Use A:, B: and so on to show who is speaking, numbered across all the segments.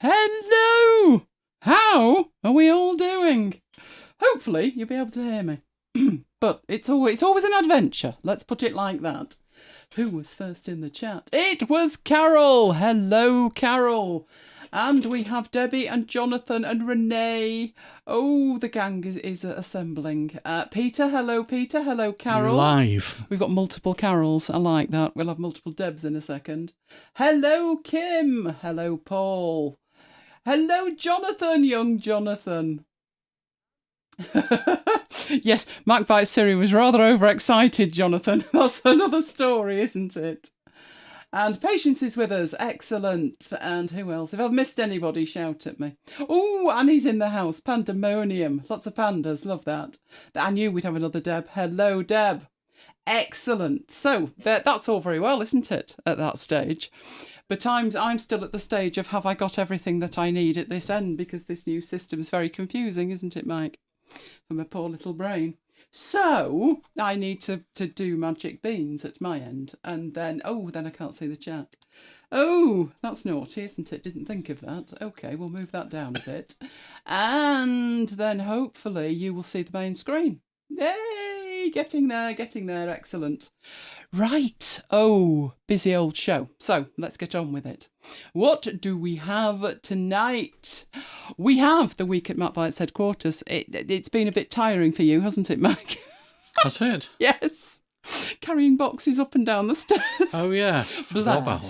A: Hello! How are we all doing? Hopefully you'll be able to hear me. But it's always an adventure. Let's put it like that. Who was first in the chat? It was Carol. Hello, Carol. And we have Debbie and Jonathan and Renee. Oh, the gang is assembling. Peter, hello, Peter. Hello, Carol.
B: You're live.
A: We've got multiple Carols. I like that. We'll have multiple Debs in a second. Hello, Kim. Hello, Paul. Hello, Jonathan, young Jonathan. Yes, MacBites Siri was rather overexcited, Jonathan. That's another story, isn't it? And Patience is with us. Excellent. And who else? If I've missed anybody, shout at me. Oh, Annie's in the house. Pandemonium. Lots of pandas. Love that. I knew we'd have another Deb. Hello, Deb. Excellent. So that's all very well, isn't it, at that stage? But I'm still at the stage of have I got everything that I need at this end, because this new system's very confusing, isn't it, Mike? For my poor little brain. So I need to do magic beans at my end. And then I can't see the chat. Oh, that's naughty, isn't it? Didn't think of that. Okay, we'll move that down a bit. And then hopefully you will see the main screen. Yay! Getting there. Excellent. Right. Oh, busy old show. So let's get on with it. What do we have tonight? We have the week at MacBites headquarters. It's been a bit tiring for you, hasn't it, Mike?
B: That's it.
A: Yes. Carrying boxes up and down the stairs.
B: Oh, yes. Forgot about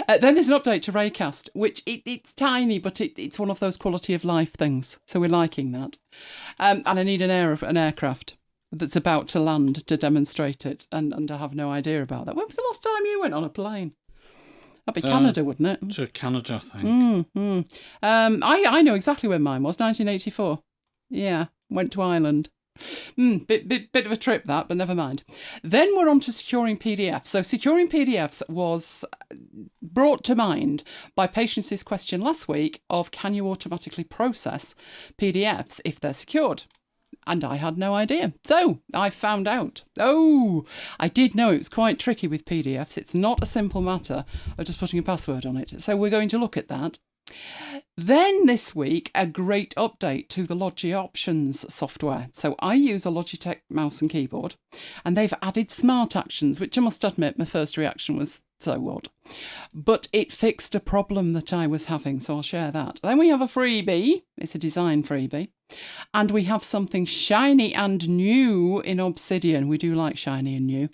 B: that.
A: Then there's an update to Raycast, which it's tiny, but it's one of those quality of life things. So we're liking that. And I need an aircraft that's about to land to demonstrate it, and I have no idea about that. When was the last time you went on a plane? That'd be Canada, wouldn't it?
B: To Canada, I think.
A: I know exactly when mine was, 1984. Yeah, went to Ireland. Bit of a trip that, but never mind. Then we're on to securing PDFs. So securing PDFs was brought to mind by Patience's question last week of can you automatically process PDFs if they're secured? And I had no idea. So I found out. Oh, I did know it was quite tricky with PDFs. It's not a simple matter of just putting a password on it. So we're going to look at that. Then this week, a great update to the Logi options software. So I use a Logitech mouse and keyboard, and they've added smart actions, which I must admit my first reaction was so odd. But it fixed a problem that I was having, so I'll share that. Then we have a freebie. It's a design freebie. And we have something shiny and new in Obsidian. We do like shiny and new.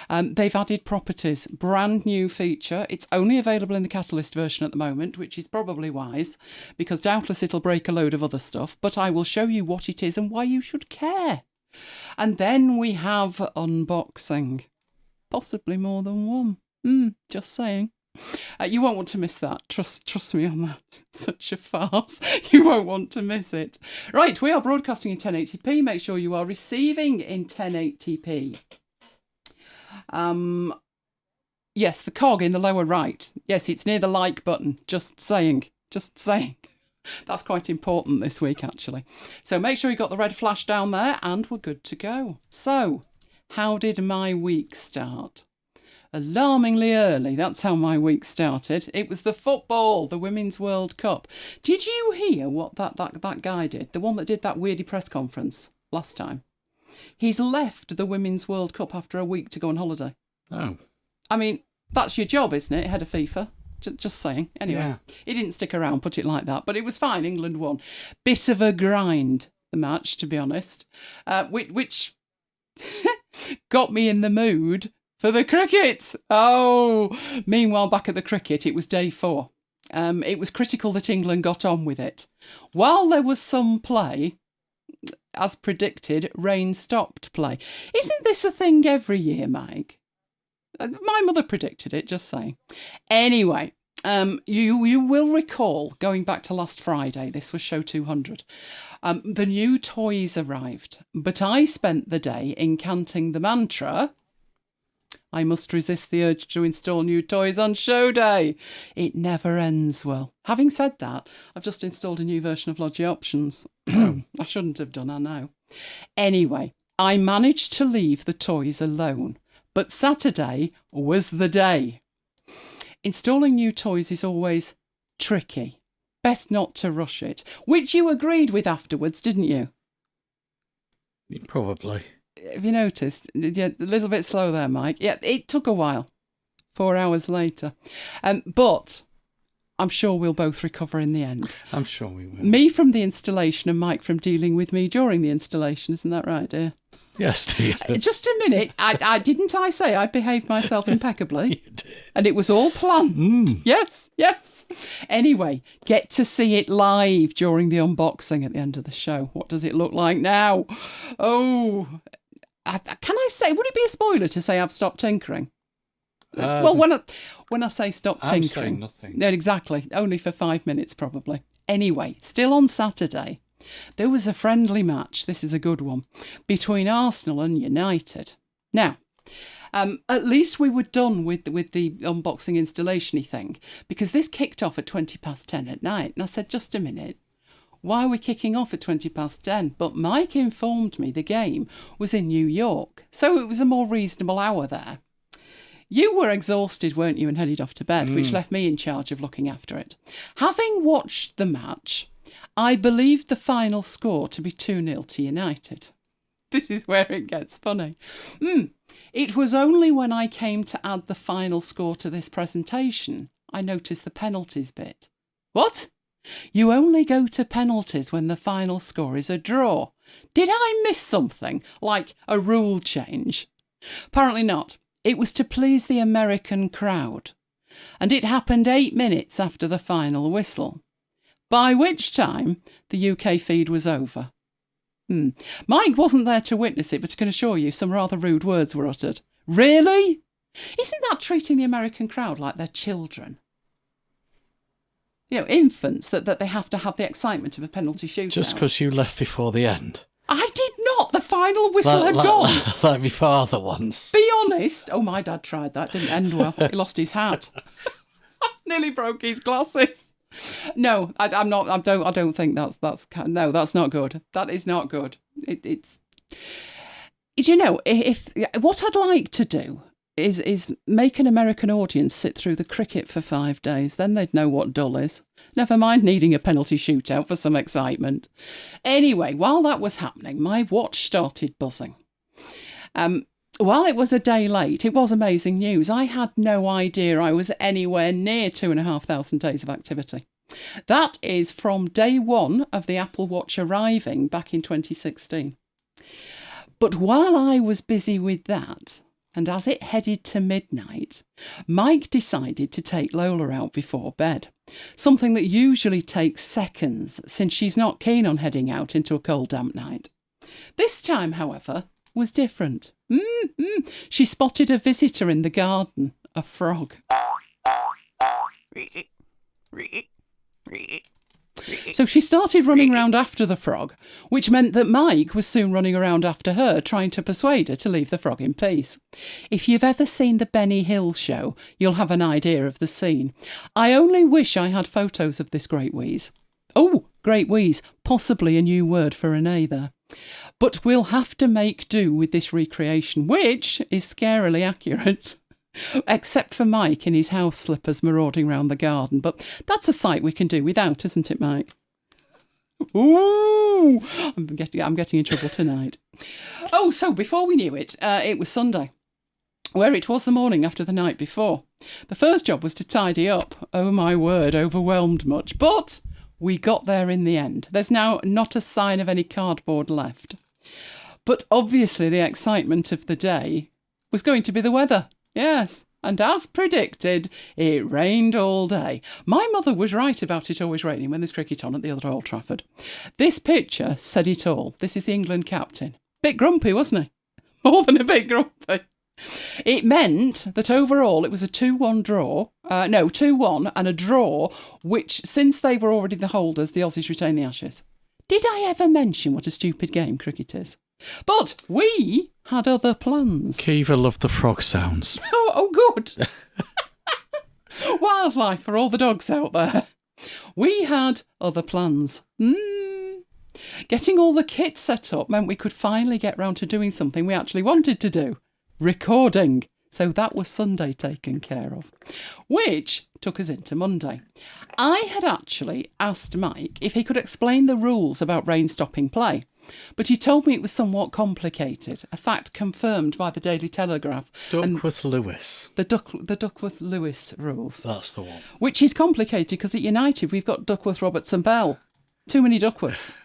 A: They've added properties, brand new feature. It's only available in the Catalyst version at the moment, which is probably wise, because doubtless it'll break a load of other stuff. But I will show you what it is and why you should care. And then we have unboxing. Possibly more than one. Just saying. You won't want to miss that. Trust me on that. Such a farce. You won't want to miss it. Right, we are broadcasting in 1080p. Make sure you are receiving in 1080p. Yes, the cog in the lower right. Yes, it's near the like button. Just saying. That's quite important this week, actually. So make sure you got the red flash down there and we're good to go. So, how did my week start? Alarmingly early. That's how my week started. It was the football, the Women's World Cup. Did you hear what that guy did? The one that did that weirdy press conference last time. He's left the Women's World Cup after a week to go on holiday.
B: Oh.
A: I mean, that's your job, isn't it? Head of FIFA. Just saying. Anyway, yeah. He didn't stick around, put it like that. But it was fine. England won. Bit of a grind, the match, to be honest. Which got me in the mood for the cricket. Oh, meanwhile, back at the cricket, it was day 4. It was critical that England got on with it. While there was some play, as predicted, rain stopped play. Isn't this a thing every year, Mike? My mother predicted it, just saying. Anyway, you will recall, going back to last Friday, this was show 200, the new toys arrived. But I spent the day incanting the mantra, I must resist the urge to install new toys on show day. It never ends well. Having said that, I've just installed a new version of Logi Options. I shouldn't have done, I know. Anyway, I managed to leave the toys alone, but Saturday was the day. Installing new toys is always tricky. best not to rush it, which you agreed with afterwards, didn't you?
B: Probably.
A: Have you noticed? Yeah, a little bit slow there, Mike. Yeah, it took a while. 4 hours later. But I'm sure we'll both recover in the end.
B: I'm sure we will.
A: Me from the installation and Mike from dealing with me during the installation. Isn't that right, dear?
B: Yes, dear.
A: Just a minute. I didn't I say I behaved myself impeccably?
B: You did.
A: And it was all planned. Yes. Anyway, get to see it live during the unboxing at the end of the show. What does it look like now? Oh, can I say, would it be a spoiler to say I've stopped tinkering? Well, when I say stop tinkering...
B: I'm saying nothing.
A: No, exactly. Only for 5 minutes, probably. Anyway, still on Saturday, there was a friendly match, this is a good one, between Arsenal and United. Now, at least we were done with the unboxing installation-y thing, because this kicked off at 10:20 at night. And I said, just a minute, why are we kicking off at 10:20? But Mike informed me the game was in New York, so it was a more reasonable hour there. You were exhausted, weren't you, and headed off to bed, which left me in charge of looking after it. Having watched the match, I believed the final score to be 2-0 to United. This is where it gets funny. It was only when I came to add the final score to this presentation I noticed the penalties bit. What? You only go to penalties when the final score is a draw. Did I miss something, like a rule change? Apparently not. It was to please the American crowd, and it happened 8 minutes after the final whistle, by which time the UK feed was over. Mike wasn't there to witness it, but I can assure you some rather rude words were uttered. Really? Isn't that treating the American crowd like they're children? You know, infants, that they have to have the excitement of a penalty shootout.
B: Just because you left before the end.
A: I did not. The final whistle had gone.
B: Like my father once.
A: Be honest. Oh, my dad tried that. Didn't end well. He lost his hat. Nearly broke his glasses. No, I'm not. I don't think that's. No, that's not good. That is not good. It's. You know, if what I'd like to do is make an American audience sit through the cricket for 5 days. Then they'd know what dull is. Never mind needing a penalty shootout for some excitement. Anyway, while that was happening, my watch started buzzing. While it was a day late, it was amazing news. I had no idea I was anywhere near 2,500 days of activity. That is from day one of the Apple Watch arriving back in 2016. But while I was busy with that, and as it headed to midnight, Mike decided to take Lola out before bed, something that usually takes seconds since she's not keen on heading out into a cold, damp night. This time, however, was different. She spotted a visitor in the garden, a frog. So she started running round after the frog, which meant that Mike was soon running around after her, trying to persuade her to leave the frog in peace. If you've ever seen the Benny Hill show, you'll have an idea of the scene. I only wish I had photos of this great wheeze. Oh, great wheeze, possibly a new word for Renee there. But we'll have to make do with this recreation, which is scarily accurate. Except for Mike in his house slippers marauding round the garden. But that's a sight we can do without, isn't it, Mike? Ooh! I'm getting in trouble tonight. Oh, so before we knew it, it was Sunday, where it was the morning after the night before. The first job was to tidy up. Oh, my word, overwhelmed much. But we got there in the end. There's now not a sign of any cardboard left. But obviously the excitement of the day was going to be the weather. Yes, and as predicted, it rained all day. My mother was right about it always raining when there's cricket on at the other Old Trafford. This picture said it all. This is the England captain. Bit grumpy, wasn't he? More than a bit grumpy. It meant that overall it was a 2-1 draw. 2-1 and a draw, which, since they were already the holders, the Aussies retained the Ashes. Did I ever mention what a stupid game cricket is? But we had other plans.
B: Kiva loved the frog sounds.
A: Oh, good. Wildlife for all the dogs out there. We had other plans. Getting all the kit set up meant we could finally get round to doing something we actually wanted to do. Recording. So that was Sunday taken care of, which took us into Monday. I had actually asked Mike if he could explain the rules about rain stopping play, but he told me it was somewhat complicated, a fact confirmed by the Daily Telegraph.
B: Duckworth-Lewis.
A: The Duckworth-Lewis rules.
B: That's the one.
A: Which is complicated because at United we've got Duckworth, Roberts and Bell. Too many Duckworths.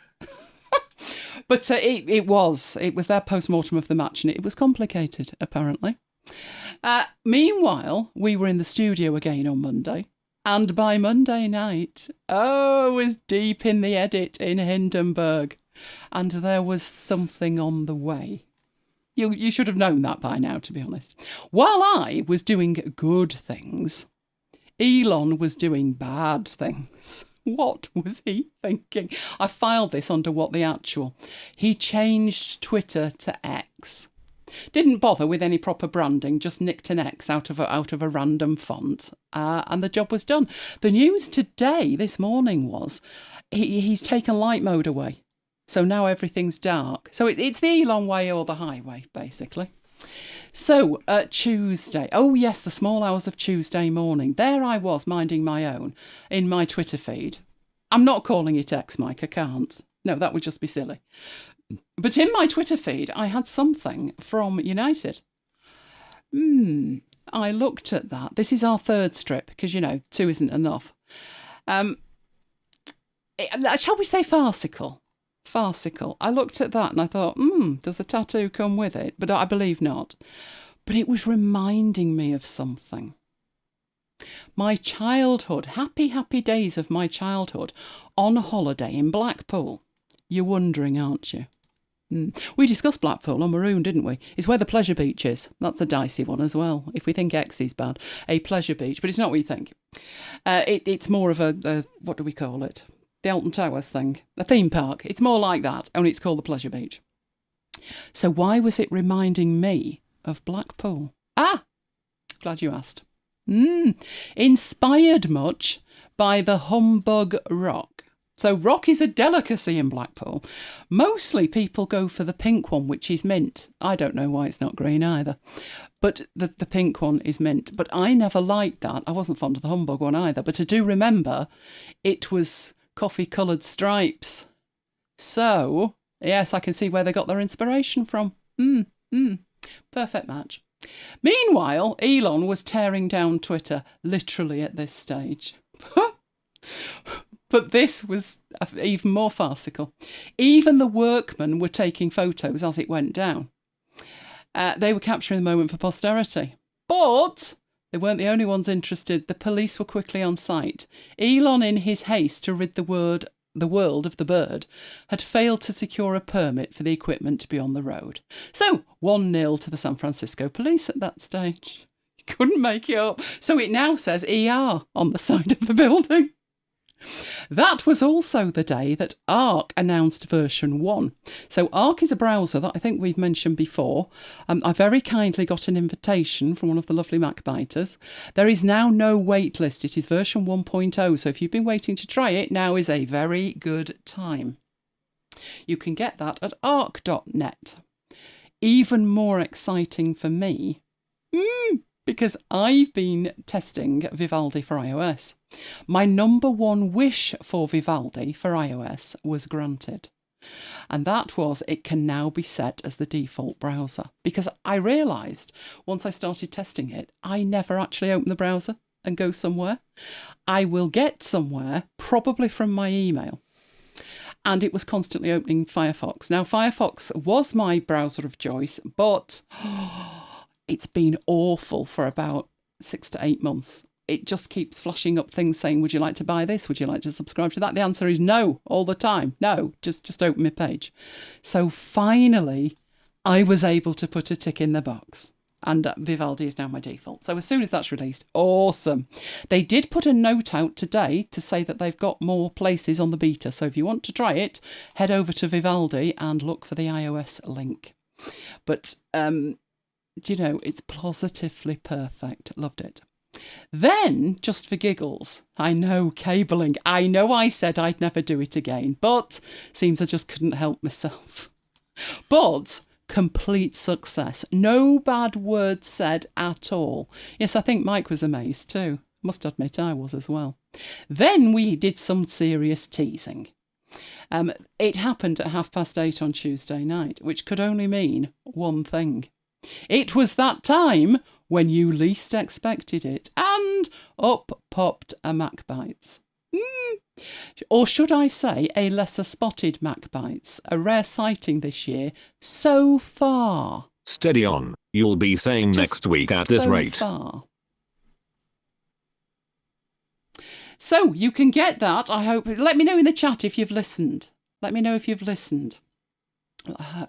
A: But it was their post-mortem of the match, and it was complicated, apparently. Meanwhile, we were in the studio again on Monday, and by Monday night, I was deep in the edit in Hindenburg, and there was something on the way. You should have known that by now, to be honest. While I was doing good things, Elon was doing bad things. What was he thinking? I filed this under What the Actual. He changed Twitter to X. Didn't bother with any proper branding, just nicked an X out of a random font, and the job was done. The news today, this morning, was he's taken light mode away. So now everything's dark. So it's the Elon way or the highway, basically. So, Tuesday. Oh, yes, the small hours of Tuesday morning. There I was, minding my own, in my Twitter feed. I'm not calling it X, Mike, I can't. No, that would just be silly. But in my Twitter feed, I had something from United. I looked at that. This is our third strip, because, 2 isn't enough. Shall we say farcical? Farcical. I looked at that and I thought, does the tattoo come with it? But I believe not. But it was reminding me of something. My childhood, happy, happy days of my childhood, on holiday in Blackpool. You're wondering, aren't you? We discussed Blackpool on Maroon, didn't we? It's where the pleasure beach is. That's a dicey one as well. If we think X is bad, a pleasure beach, but it's not what you think. It's more of a what do we call it? The Alton Towers thing, a theme park. It's more like that, only it's called the Pleasure Beach. So why was it reminding me of Blackpool? Glad you asked. Inspired much by the humbug rock. So rock is a delicacy in Blackpool. Mostly people go for the pink one, which is mint. I don't know why it's not green either. But the pink one is mint. But I never liked that. I wasn't fond of the humbug one either. But I do remember it was coffee-coloured stripes. So, yes, I can see where they got their inspiration from. Perfect match. Meanwhile, Elon was tearing down Twitter, literally at this stage. But this was even more farcical. Even the workmen were taking photos as it went down. They were capturing the moment for posterity. But they weren't the only ones interested. The police were quickly on site. Elon, in his haste to rid the world of the bird, had failed to secure a permit for the equipment to be on the road. So 1-0 to the San Francisco police at that stage. Couldn't make it up. So it now says ER on the side of the building. That was also the day that Arc announced version 1. So Arc is a browser that I think we've mentioned before. I very kindly got an invitation from one of the lovely MacBiters. There is now no wait list. It is version 1.0. So if you've been waiting to try it, now is a very good time. You can get that at arc.net. Even more exciting for me, because I've been testing Vivaldi for iOS. My number one wish for Vivaldi for iOS was granted. And that was it can now be set as the default browser. Because I realised once I started testing it, I never actually open the browser and go somewhere. I will get somewhere, probably from my email. And it was constantly opening Firefox. Now, Firefox was my browser of choice, but it's been awful for about 6 to 8 months. It just keeps flashing up things saying, would you like to buy this? Would you like to subscribe to that? The answer is no, all the time. No, just open my page. So finally, I was able to put a tick in the box. And Vivaldi is now my default. So as soon as that's released, awesome. They did put a note out today to say that they've got more places on the beta. So if you want to try it, head over to Vivaldi and look for the iOS link. But, it's positively perfect. Loved it. Then, just for giggles, I know cabling. I know I said I'd never do it again, but seems I just couldn't help myself. But Complete success. No bad words said at all. Yes, I think Mike was amazed too. Must admit I was as well. Then we did some serious teasing. It happened at 8:30 on Tuesday night, which could only mean one thing. It was that time when you least expected it, and up popped a MacBites. Or should I say a lesser spotted MacBites, a rare sighting this year so far.
C: Steady on, you'll be saying
A: Just
C: next week at this
A: so
C: rate.
A: Far. So you can get that, I hope. Let me know in the chat if you've listened. Let me know if you've listened.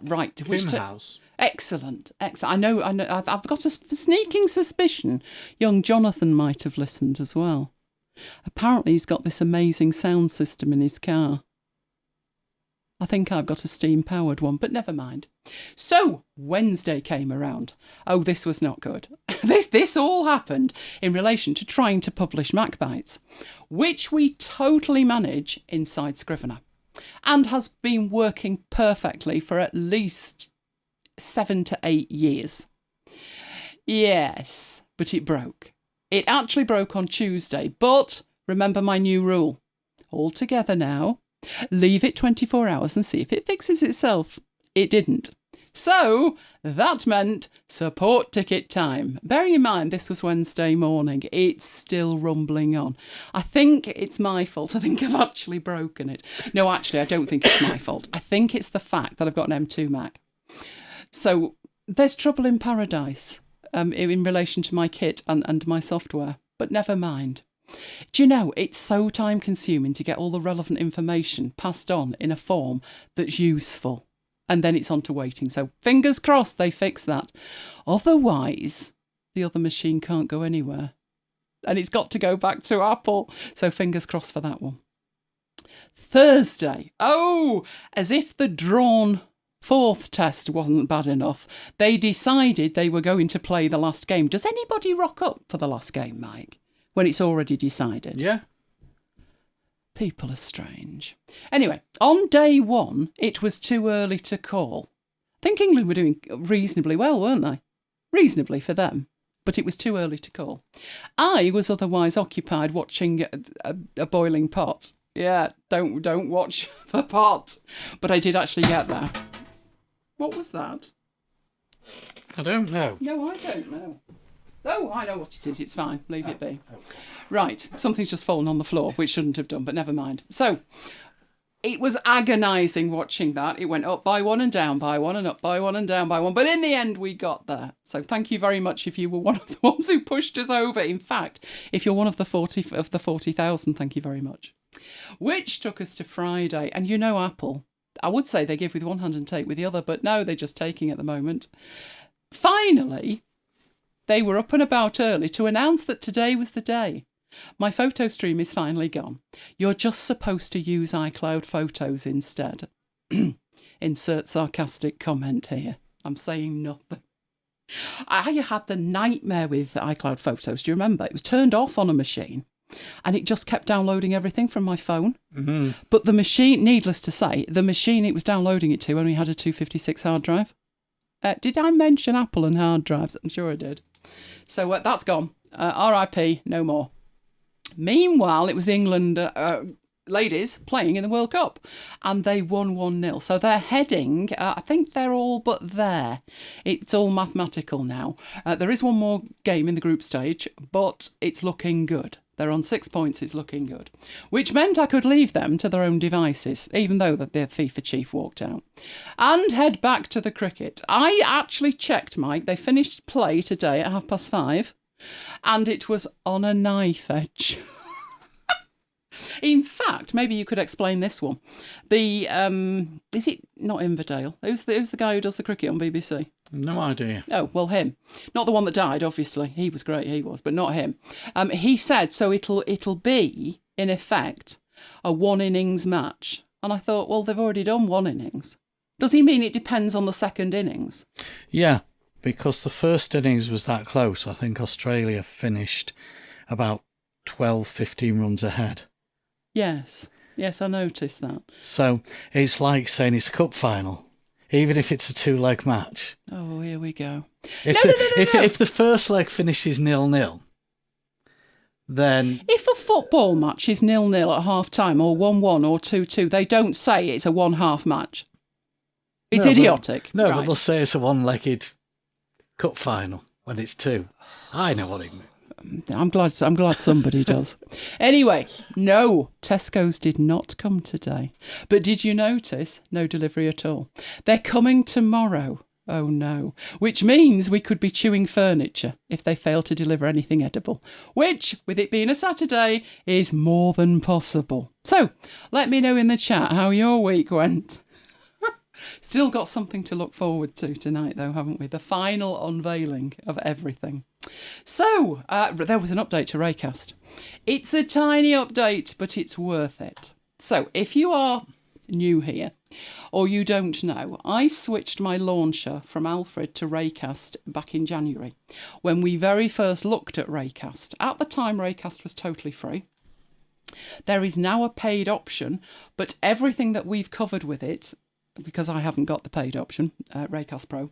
A: Right.
B: House.
A: Excellent. I know. I've got a sneaking suspicion young Jonathan might have listened as well. Apparently he's got this amazing sound system in his car. I think I've got a steam-powered one, but never mind. So, Wednesday came around. Oh, this was not good. This all happened in relation to trying to publish MacBites, which we totally manage inside Scrivener, and has been working perfectly for at least 7 to 8 years. Yes, but it broke. It actually broke on Tuesday, but remember my new rule. All together now. Leave it 24 hours and see if it fixes itself. It didn't. So that meant support ticket time. Bearing in mind this was Wednesday morning, it's still rumbling on. I think it's my fault. I think I've actually broken it. No, actually, I don't think it's my fault. I think it's the fact that I've got an M2 Mac. So there's trouble in paradise in relation to my kit and my software, but never mind. Do you know, it's so time consuming to get all the relevant information passed on in a form that's useful. And then it's on to waiting. So fingers crossed they fix that. Otherwise, the other machine can't go anywhere. And it's got to go back to Apple. So fingers crossed for that one. Thursday. Oh, as if the drawn fourth test wasn't bad enough, they decided they were going to play the last game. Does anybody rock up for the last game, Mike, when it's already decided?
B: Yeah.
A: People are strange. Anyway, on day one, it was too early to call. I think England were doing reasonably well, weren't they? Reasonably for them. But it was too early to call. I was otherwise occupied watching a boiling pot. Yeah, don't watch the pot. But I did actually get there. What was that?
B: I don't know.
A: No, I don't know. Oh, I know what it is. It's fine. Leave it be. Okay. Right. Something's just fallen on the floor, which shouldn't have done, but never mind. So, it was agonising watching that. It went up by one and down by one and up by one and down by one. But in the end, we got there. So thank you very much if you were one of the ones who pushed us over. In fact, if you're one of the 40,000, thank you very much. Which took us to Friday. And you know Apple, I would say they give with one hand and take with the other, but no, they're just taking at the moment. Finally, they were up and about early to announce that today was the day. My photo stream is finally gone. You're just supposed to use iCloud Photos instead. Insert sarcastic comment here. I'm saying nothing. I had the nightmare with iCloud Photos. Do you remember? It was turned off on a machine and it just kept downloading everything from my phone. Mm-hmm. But the machine, needless to say, the machine it was downloading it to only had a 256 hard drive. Did I mention Apple and hard drives? I'm sure I did. So that's gone. RIP, no more. Meanwhile, it was the England ladies playing in the World Cup and they won 1-0. So they're heading, I think they're all but there. It's all mathematical now. There is one more game in the group stage, but it's looking good. They're on 6 points, it's looking good. Which meant I could leave them to their own devices, even though the FIFA chief walked out. And head back to the cricket. I actually checked, Mike. They finished play today at 5:30. And it was on a knife edge. In fact, maybe you could explain this one. Is it not Inverdale? Who's the guy who does the cricket on BBC?
B: No idea.
A: Oh, well, him. Not the one that died, obviously. He was great, he was, but not him. He said, so it'll be, in effect, a one innings match. And I thought, well, they've already done one innings. Does he mean it depends on the second innings?
B: Yeah, because the first innings was that close. I think Australia finished about 12, 15 runs ahead. Yes,
A: I noticed that.
B: So it's like saying it's a cup final. even if it's a 2-leg match.
A: Oh, here we go.
B: If the first leg finishes 0-0, then
A: If a football match is 0-0 at half-time or 1-1 or 2-2, they don't say it's a one-half match. It's idiotic.
B: But
A: right.
B: they'll say it's a one-legged cup final when it's 2. I know what it means.
A: I'm glad somebody does. Anyway, no, Tesco's did not come today. But did you notice? No delivery at all. They're coming tomorrow. Oh no. Which means we could be chewing furniture if they fail to deliver anything edible. Which, with it being a Saturday, is more than possible. So, let me know in the chat how your week went. Still got something to look forward to tonight, though, haven't we? The final unveiling of everything. So, there was an update to Raycast. It's a tiny update, but it's worth it. So, if you are new here, or you don't know, I switched my launcher from Alfred to Raycast back in January, when we very first looked at Raycast. At the time, Raycast was totally free. There is now a paid option, but everything that we've covered with it, because I haven't got the paid option, Raycast Pro,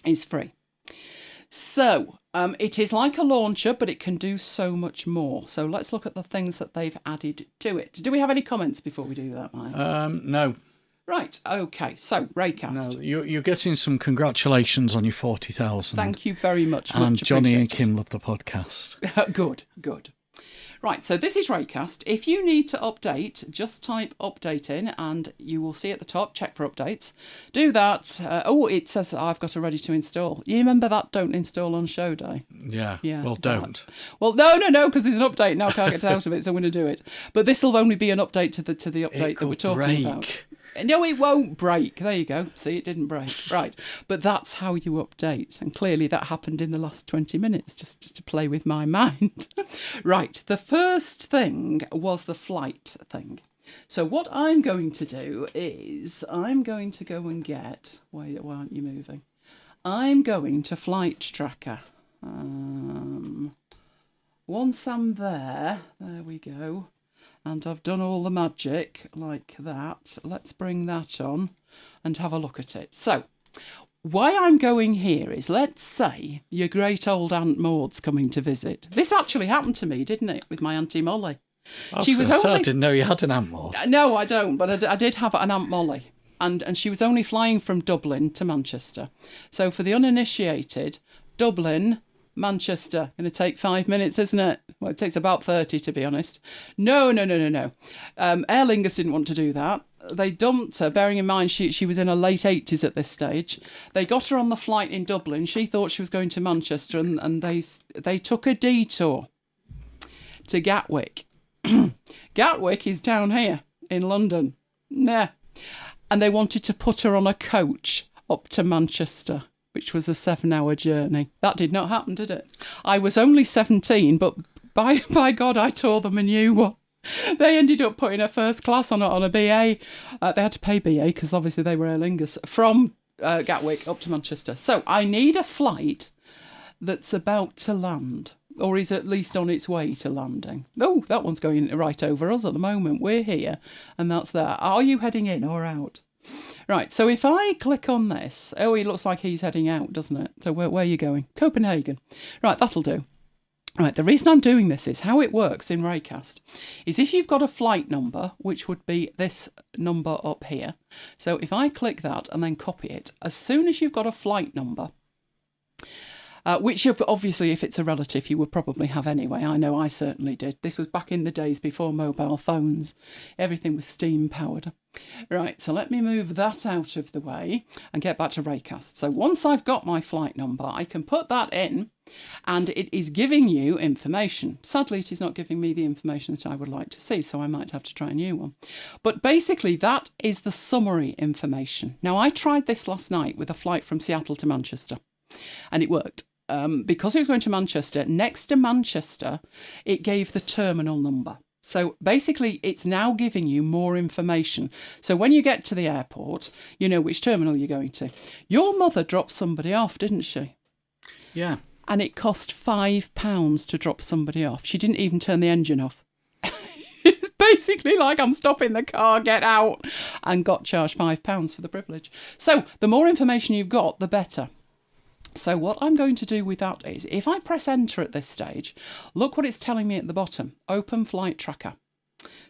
A: is free. So, it is like a launcher, but it can do so much more. So let's look at the things that they've added to it. Do we have any comments before we do that, Mike?
B: No.
A: Right, okay. So, Raycast.
B: No, you're getting some congratulations on your 40,000.
A: Thank you very much.
B: And
A: much
B: Johnny and
A: appreciated.
B: Kim love the podcast.
A: Good. Right, so this is Raycast. If you need to update, just type update in and you will see at the top, check for updates. Do that. It says I've got a ready to install. You remember that don't install on show day?
B: Yeah, well,
A: that.
B: don't.
A: Well, no, because there's an update now. I can't get out of it, so I'm going to do it. But this will only be an update to the update that we're talking about. No, it won't break. There you go. See, it didn't break. Right. But that's how you update. And clearly that happened in the last 20 minutes, just to play with my mind. Right. The first thing was the flight thing. So what I'm going to do is I'm going to go and get... Why aren't you moving? I'm going to Flight Tracker. Once I'm there we go. And I've done all the magic like that. Let's bring that on and have a look at it. So, why I'm going here is, let's say your great old Aunt Maud's coming to visit. This actually happened to me, didn't it, with my Auntie Molly?
B: I didn't know you had an Aunt Maud.
A: No, I don't, but I did have an Aunt Molly. And she was only flying from Dublin to Manchester. So for the uninitiated, Dublin... Manchester, going to take 5 minutes, isn't it? Well, it takes about 30, to be honest. No. Aer Lingus didn't want to do that. They dumped her, bearing in mind she was in her late 80s at this stage. They got her on the flight in Dublin. She thought she was going to Manchester, and they took a detour to Gatwick. Gatwick is down here in London. Yeah. And they wanted to put her on a coach up to Manchester, which was a 7-hour journey. That did not happen, did it? I was only 17, but by God, I tore them a new one. They ended up putting her first class on a BA. They had to pay BA because obviously they were Aer Lingus, from Gatwick up to Manchester. So I need a flight that's about to land, or is at least on its way to landing. Oh, that one's going right over us at the moment. We're here, and that's there. Are you heading in or out? Right, so if I click on this, it looks like he's heading out, doesn't it? So where are you going? Copenhagen. Right, that'll do. Right, the reason I'm doing this is how it works in Raycast is if you've got a flight number, which would be this number up here. So if I click that and then copy it, as soon as you've got a flight number, which obviously if it's a relative you would probably have anyway. I know I certainly did. This was back in the days before mobile phones. Everything was steam powered. Right, so let me move that out of the way and get back to Raycast. So once I've got my flight number, I can put that in and it is giving you information. Sadly, it is not giving me the information that I would like to see, so I might have to try a new one. But basically, that is the summary information. Now, I tried this last night with a flight from Seattle to Manchester, and it worked. Because it was going to Manchester, next to Manchester, it gave the terminal number. So basically, it's now giving you more information. So when you get to the airport, you know which terminal you're going to. Your mother dropped somebody off, didn't she?
B: Yeah.
A: And it cost £5 to drop somebody off. She didn't even turn the engine off. It's basically like I'm stopping the car, get out, and got charged £5 for the privilege. So the more information you've got, the better. So what I'm going to do with that is, if I press enter at this stage, look what it's telling me at the bottom, open flight tracker.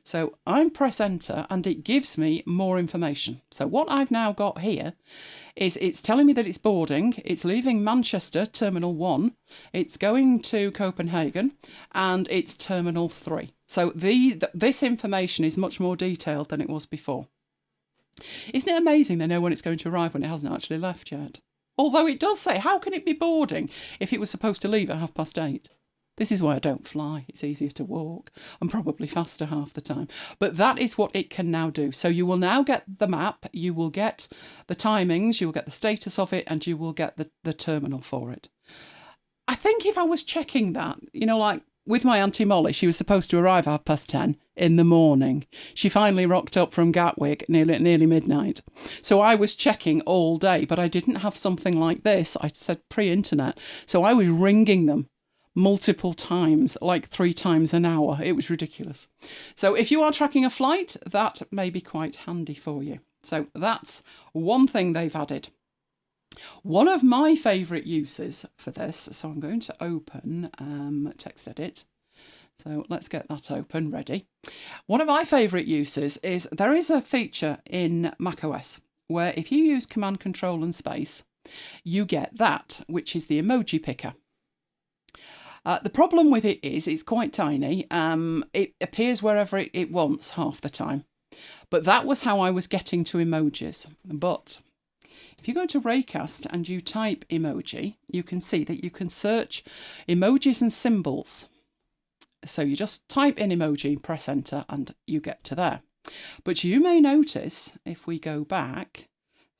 A: So I press enter and it gives me more information. So what I've now got here is it's telling me that it's boarding, it's leaving Manchester, Terminal 1, it's going to Copenhagen, and it's Terminal 3. So this information is much more detailed than it was before. Isn't it amazing they know when it's going to arrive when it hasn't actually left yet? Although it does say, how can it be boarding if it was supposed to leave at 8:30? This is why I don't fly. It's easier to walk. I'm probably faster half the time. But that is what it can now do. So you will now get the map, you will get the timings, you will get the status of it, and you will get the terminal for it. I think if I was checking that, like with my Auntie Molly, she was supposed to arrive at 10:30 in the morning. She finally rocked up from Gatwick nearly midnight. So I was checking all day, but I didn't have something like this. I said pre-internet. So I was ringing them multiple times, like 3 times an hour. It was ridiculous. So if you are tracking a flight, that may be quite handy for you. So that's one thing they've added. One of my favourite uses for this, so I'm going to open text edit. So let's get that open, ready. One of my favourite uses is there is a feature in macOS where if you use Command, Control and Space, you get that, which is the emoji picker. The problem with it is it's quite tiny. It appears wherever it wants half the time. But that was how I was getting to emojis. But if you go to Raycast and you type emoji, you can see that you can search emojis and symbols. So you just type in emoji, press enter, and you get to there. But you may notice if we go back,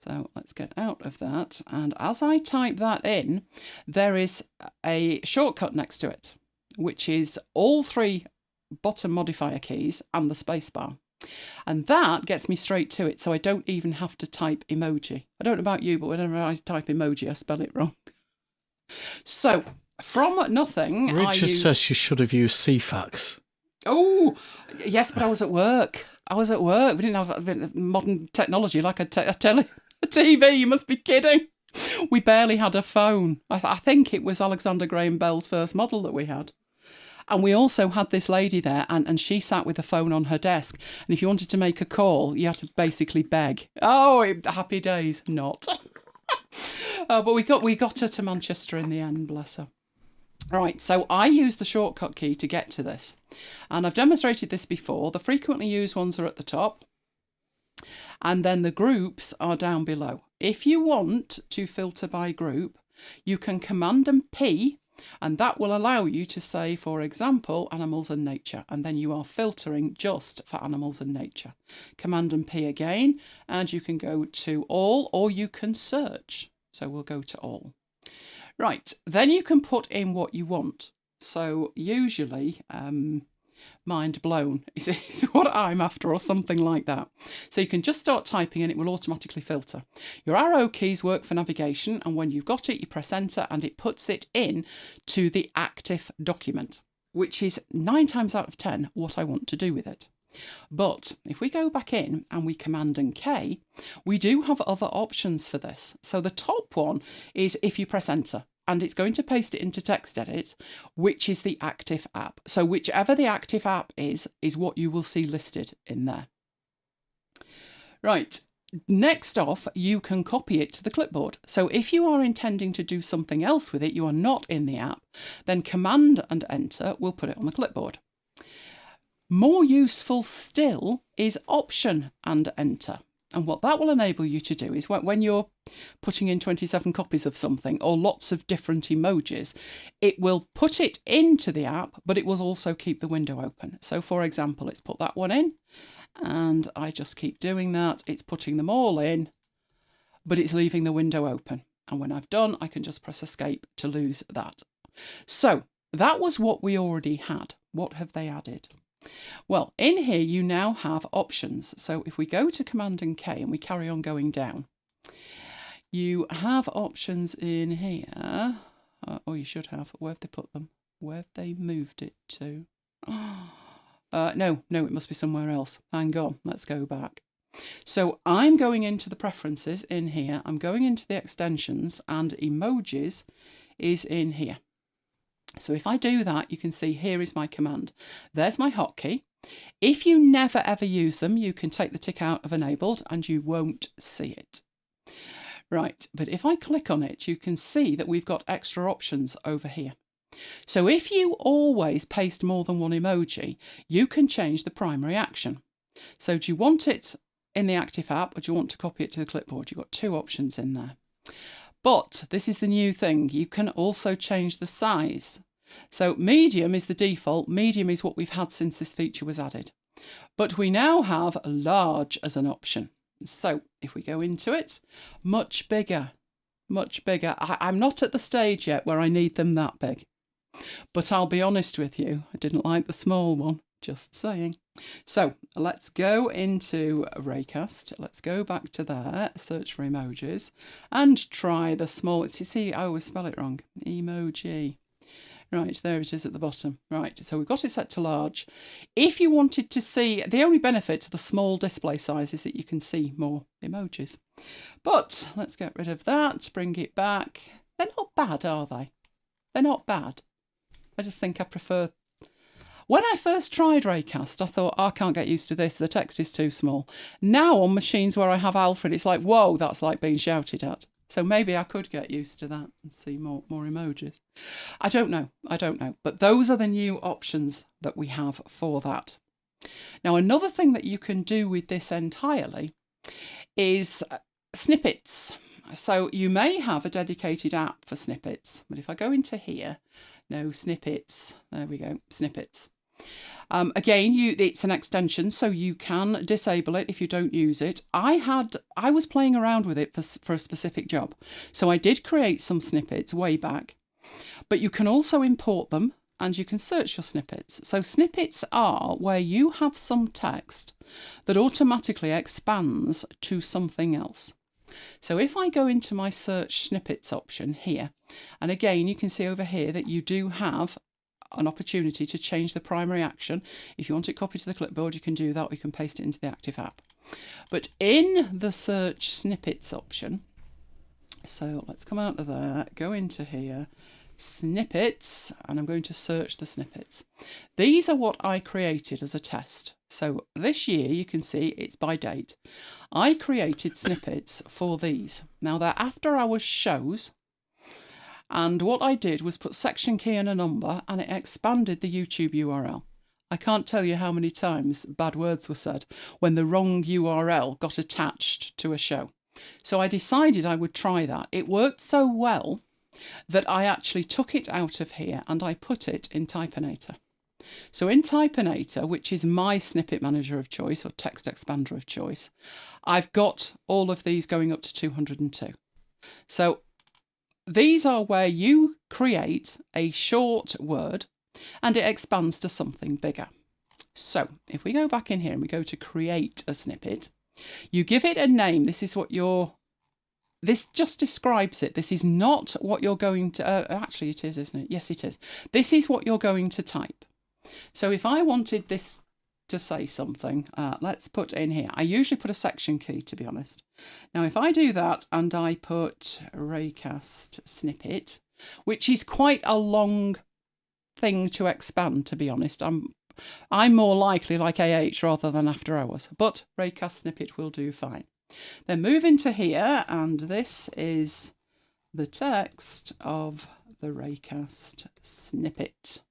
A: so let's get out of that. And as I type that in, there is a shortcut next to it, which is all 3 bottom modifier keys and the spacebar. And that gets me straight to it, so I don't even have to type emoji. I don't know about you, but whenever I type emoji, I spell it wrong. So, from nothing,
B: Richard says you should have used CFAX.
A: Oh, yes, but I was at work. We didn't have modern technology like a TV. You must be kidding. We barely had a phone. I think it was Alexander Graham Bell's first model that we had. And we also had this lady there, and she sat with a phone on her desk. And if you wanted to make a call, you had to basically beg. Oh, happy days. Not. But we got her to Manchester in the end, bless her. Right, so I use the shortcut key to get to this. And I've demonstrated this before. The frequently used ones are at the top. And then the groups are down below. If you want to filter by group, you can Command and P, and that will allow you to say, for example, animals and nature, and then you are filtering just for animals and nature. Command and P again, and you can go to all, or you can search. So we'll go to all. Right, then you can put in what you want. So usually, mind blown is what I'm after, or something like that. So you can just start typing and it will automatically filter. Your arrow keys work for navigation, and when you've got it, you press enter and it puts it in to the active document, which is 9 times out of 10 what I want to do with it. But if we go back in and we Command and K, we do have other options for this. So the top one is if you press enter, and it's going to paste it into text edit, which is the active app. So whichever the active app is what you will see listed in there. Right, next off, you can copy it to the clipboard. So if you are intending to do something else with it, you are not in the app, then Command and Enter will put it on the clipboard. More useful still is Option and Enter. And what that will enable you to do is when you're putting in 27 copies of something or lots of different emojis, it will put it into the app, but it will also keep the window open. So for example, it's put that one in and I just keep doing that. It's putting them all in, but it's leaving the window open. And when I've done, I can just press escape to lose that. So that was what we already had. What have they added? Well, in here you now have options. So if we go to Command and K and we carry on going down, you have options in here, or you should have. Where have they put them? Where have they moved it to? No, it must be somewhere else. Hang on, let's go back. So I'm going into the preferences in here. I'm going into the extensions, and emojis is in here. So if I do that, you can see here is my command. There's my hotkey. If you never ever use them, you can take the tick out of enabled and you won't see it. Right, but if I click on it, you can see that we've got extra options over here. So if you always paste more than one emoji, you can change the primary action. So do you want it in the active app, or do you want to copy it to the clipboard? You've got two options in there. But this is the new thing. You can also change the size. So medium is the default. Medium is what we've had since this feature was added. But we now have large as an option. So if we go into it, much bigger, much bigger. I'm not at the stage yet where I need them that big. But I'll be honest with you, I didn't like the small one, just saying. So let's go into Raycast. Let's go back to there, search for emojis, and try the small. You see, I always spell it wrong. Emoji. Right, there it is at the bottom. Right, so we've got it set to large. If you wanted to see, the only benefit to the small display size is that you can see more emojis. But let's get rid of that, bring it back. They're not bad, are they? They're not bad. I just think I prefer... When I first tried Raycast, I thought, I can't get used to this. The text is too small. Now on machines where I have Alfred, it's like, whoa, that's like being shouted at. So maybe I could get used to that and see more emojis. I don't know. But those are the new options that we have for that. Now, another thing that you can do with this entirely is snippets. So you may have a dedicated app for snippets. But if I go into here, no snippets. There we go, snippets. Again, it's an extension, so you can disable it if you don't use it. I was playing around with it for a specific job. So I did create some snippets way back, but you can also import them and you can search your snippets. So snippets are where you have some text that automatically expands to something else. So if I go into my search snippets option here, and again, you can see over here that you do have an opportunity to change the primary action. If you want it copied to the clipboard, you can do that. We can paste it into the active app. But in the search snippets option, so let's come out of there, go into here, snippets, and I'm going to search the snippets. These are what I created as a test. So this year, you can see it's by date. I created snippets for these. Now they're after hours shows. And what I did was put section key and a number, and it expanded the YouTube URL. I can't tell you how many times bad words were said when the wrong URL got attached to a show. So I decided I would try that. It worked so well that I actually took it out of here and I put it in Typinator. So in Typinator, which is my snippet manager of choice or text expander of choice, I've got all of these going up to 202. So these are where you create a short word and it expands to something bigger. So if we go back in here and we go to create a snippet, you give it a name. This is what this just describes it. This is not what you're going to, actually it is, isn't it? Yes, it is. This is what you're going to type. So if I wanted this to say something, let's put in here. I usually put a section key, to be honest. Now, if I do that and I put Raycast snippet, which is quite a long thing to expand, to be honest. I'm more likely like AH rather than After Hours, but Raycast snippet will do fine. Then move into here, and this is the text of the Raycast snippet.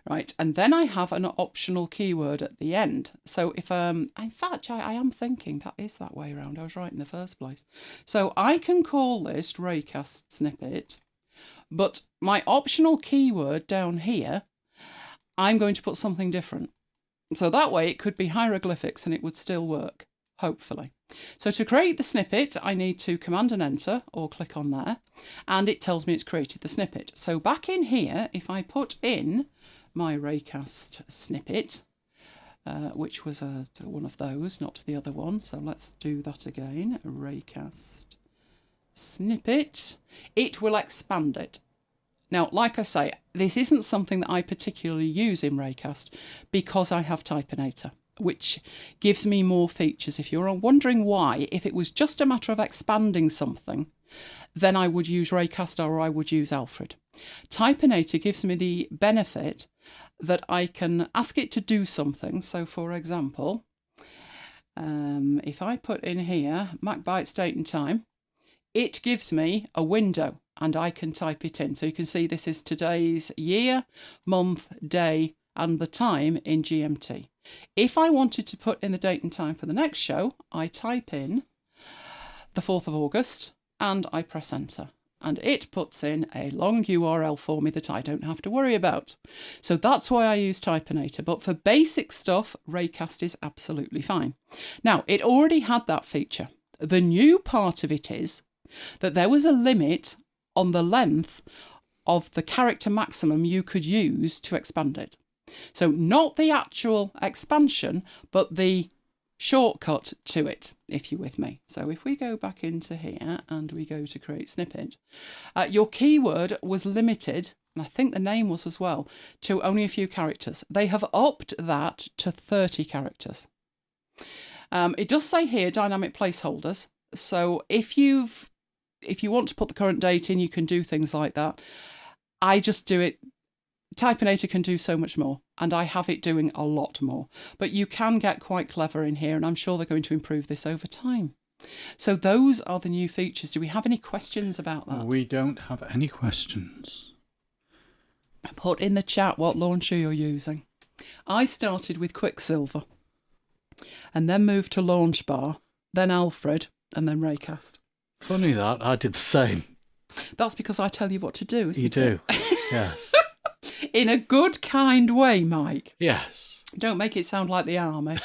A: Right, and then I have an optional keyword at the end. So if, in fact, I am thinking that is that way around. I was right in the first place. So I can call this Raycast snippet, but my optional keyword down here, I'm going to put something different. So that way it could be hieroglyphics and it would still work, hopefully. So to create the snippet, I need to Command and Enter or click on there, and it tells me it's created the snippet. So back in here, if I put in my Raycast snippet, which was one of those, not the other one. So let's do that again. Raycast snippet. It will expand it. Now, like I say, this isn't something that I particularly use in Raycast because I have Typinator, which gives me more features. If you're wondering why, if it was just a matter of expanding something, then I would use Raycast or I would use Alfred. Typinator gives me the benefit that I can ask it to do something. So, for example, if I put in here MacBites date and time, it gives me a window and I can type it in. So you can see this is today's year, month, day, and the time in GMT. If I wanted to put in the date and time for the next show, I type in the 4th of August and I press enter. And it puts in a long URL for me that I don't have to worry about. So that's why I use Typinator. But for basic stuff, Raycast is absolutely fine. Now, it already had that feature. The new part of it is that there was a limit on the length of the character maximum you could use to expand it. So not the actual expansion, but the shortcut to it, if you're with me. So if we go back into here and we go to create snippet, your keyword was limited, and I think the name was as well, to only a few characters. They have upped that to 30 characters. It does say here dynamic placeholders. So if you want to put the current date in, you can do things like that. I just do it. Typinator can do so much more, and I have it doing a lot more. But you can get quite clever in here, and I'm sure they're going to improve this over time. So those are the new features. Do we have any questions about that?
B: We don't have any questions.
A: Put in the chat what launcher you're using. I started with Quicksilver, and then moved to Launchbar, then Alfred, and then Raycast.
B: Funny that, I did the same.
A: That's because I tell you what to do, isn't
B: You
A: it?
B: do, yes.
A: In a good, kind way, Mike.
B: Yes.
A: Don't make it sound like the army.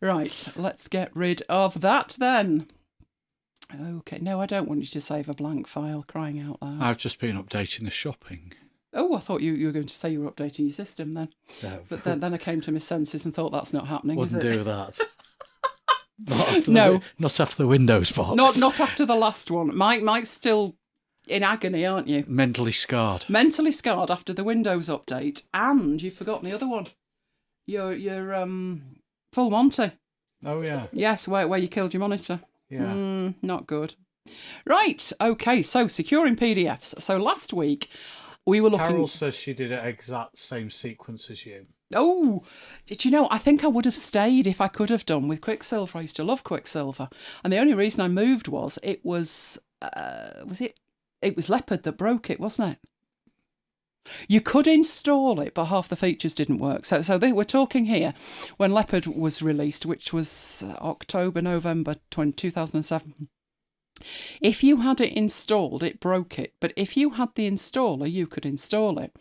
A: Right, let's get rid of that then. Okay, no, I don't want you to save a blank file, crying out loud.
B: I've just been updating the shopping.
A: Oh, I thought you were going to say you were updating your system then.
B: No.
A: But then I came to my senses and thought that's not happening,
B: Wouldn't
A: is it?
B: do that. Not after
A: No.
B: Not after the Windows box.
A: Not after the last one. Mike's still in agony, aren't you?
B: Mentally scarred.
A: Mentally scarred after the Windows update, and you've forgotten the other one. Your Full Monty.
B: Oh, yeah.
A: Yes, where you killed your monitor.
B: Yeah.
A: Not good. Right, okay, so securing PDFs. So last week we were looking...
B: Carol says she did it exact same sequence as you.
A: Oh, did you know, I think I would have stayed if I could have done with Quicksilver. I used to love Quicksilver. And the only reason I moved was it was Leopard that broke it, wasn't it? You could install it, but half the features didn't work. So we're talking here when Leopard was released, which was October, November 2007. If you had it installed, it broke it. But if you had the installer, you could install it.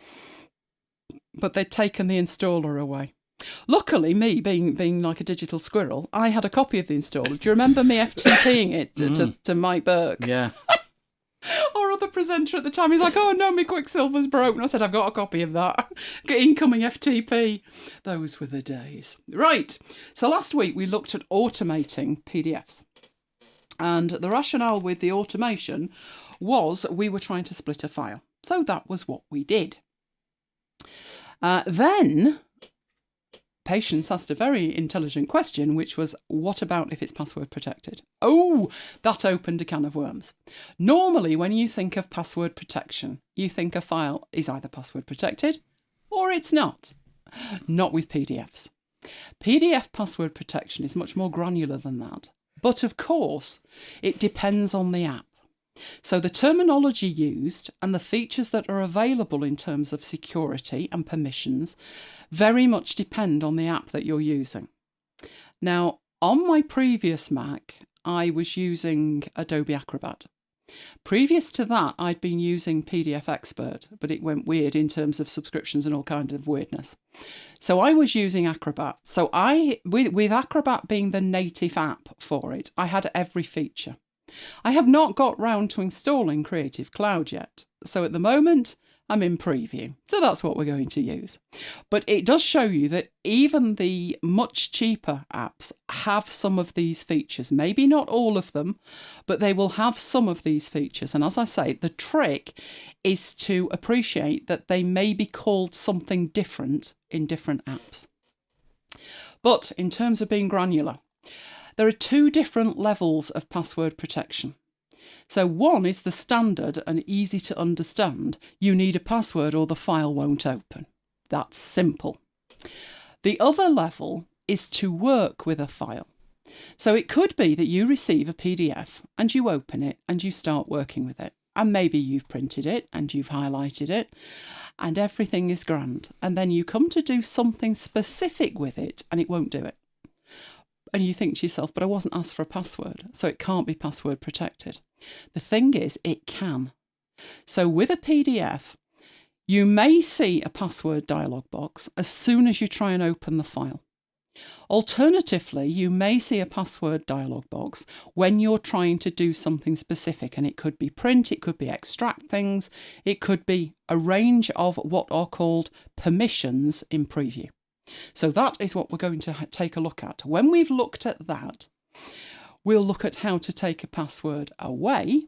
A: But they'd taken the installer away. Luckily, me being like a digital squirrel, I had a copy of the installer. Do you remember me FTPing it to Mike Burke?
B: Yeah.
A: Our other presenter at the time, he's like, oh no, my Quicksilver's broken. I said, I've got a copy of that. Incoming FTP. Those were the days. Right. So last week we looked at automating PDFs. And the rationale with the automation was we were trying to split a file. So that was what we did. Then Patience asked a very intelligent question, which was, what about if it's password protected? Oh, that opened a can of worms. Normally, when you think of password protection, you think a file is either password protected or it's not. Not with PDFs. PDF password protection is much more granular than that. But of course, it depends on the app. So the terminology used and the features that are available in terms of security and permissions very much depend on the app that you're using. Now, on my previous Mac, I was using Adobe Acrobat. Previous to that, I'd been using PDF Expert, but it went weird in terms of subscriptions and all kinds of weirdness. So I was using Acrobat. So with Acrobat being the native app for it, I had every feature. I have not got round to installing Creative Cloud yet. So at the moment, I'm in preview. So that's what we're going to use. But it does show you that even the much cheaper apps have some of these features. Maybe not all of them, but they will have some of these features. And as I say, the trick is to appreciate that they may be called something different in different apps. But in terms of being granular, there are two different levels of password protection. So one is the standard and easy to understand. You need a password or the file won't open. That's simple. The other level is to work with a file. So it could be that you receive a PDF and you open it and you start working with it. And maybe you've printed it and you've highlighted it and everything is grand. And then you come to do something specific with it and it won't do it. And you think to yourself, but I wasn't asked for a password, so it can't be password protected. The thing is, it can. So with a PDF, you may see a password dialog box as soon as you try and open the file. Alternatively, you may see a password dialog box when you're trying to do something specific, and it could be print, it could be extract things, it could be a range of what are called permissions in preview. So that is what we're going to take a look at. When we've looked at that, we'll look at how to take a password away,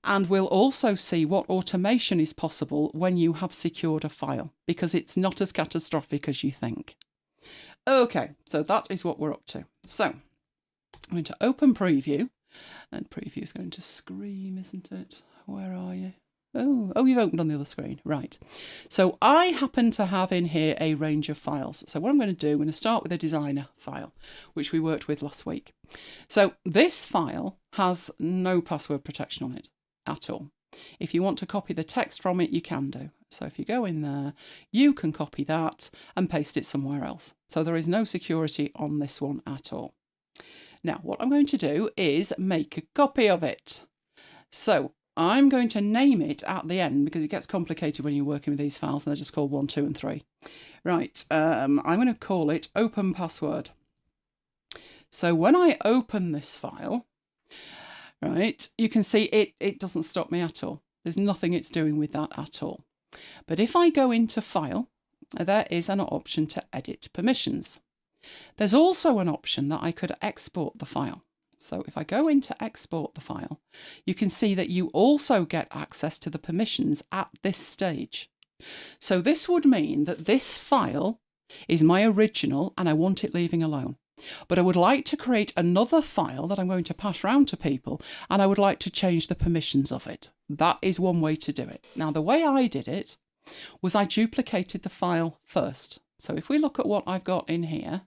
A: and we'll also see what automation is possible when you have secured a file, because it's not as catastrophic as you think. Okay, so that is what we're up to. So I'm going to open preview, and preview is going to scream, isn't it? Where are you? Oh, you've opened on the other screen. Right. So I happen to have in here a range of files. So what I'm going to do, I'm going to start with a designer file, which we worked with last week. So this file has no password protection on it at all. If you want to copy the text from it, you can do. So if you go in there, you can copy that and paste it somewhere else. So there is no security on this one at all. Now, what I'm going to do is make a copy of it. So I'm going to name it at the end because it gets complicated when you're working with these files and they're just called 1, 2 and 3. Right, I'm going to call it open password. So when I open this file, right, you can see it doesn't stop me at all. There's nothing it's doing with that at all. But if I go into file, there is an option to edit permissions. There's also an option that I could export the file. So if I go into export the file, you can see that you also get access to the permissions at this stage. So this would mean that this file is my original and I want it leaving alone. But I would like to create another file that I'm going to pass around to people, and I would like to change the permissions of it. That is one way to do it. Now, the way I did it was I duplicated the file first. So if we look at what I've got in here,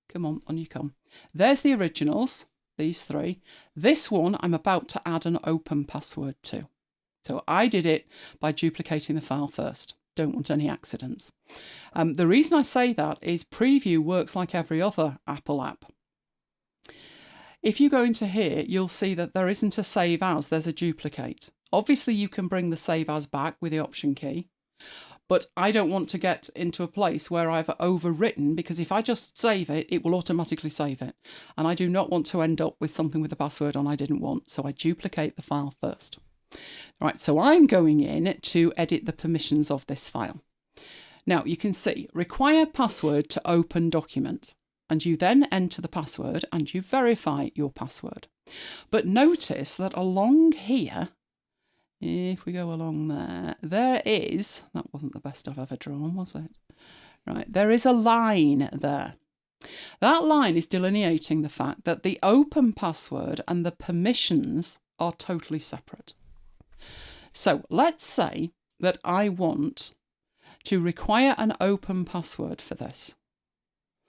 A: come on you come. There's the originals. These 3. This one I'm about to add an open password to. So I did it by duplicating the file first. Don't want any accidents. The reason I say that is Preview works like every other Apple app. If you go into here, you'll see that there isn't a save as, there's a duplicate. Obviously you can bring the save as back with the option key, but I don't want to get into a place where I've overwritten, because if I just save it, it will automatically save it. And I do not want to end up with something with a password on I didn't want. So I duplicate the file first. Right, so I'm going in to edit the permissions of this file. Now you can see, require password to open document. And you then enter the password and you verify your password. But notice that along here, if we go along there is, that wasn't the best I've ever drawn, was it? Right, there is a line there. That line is delineating the fact that the open password and the permissions are totally separate. So let's say that I want to require an open password for this.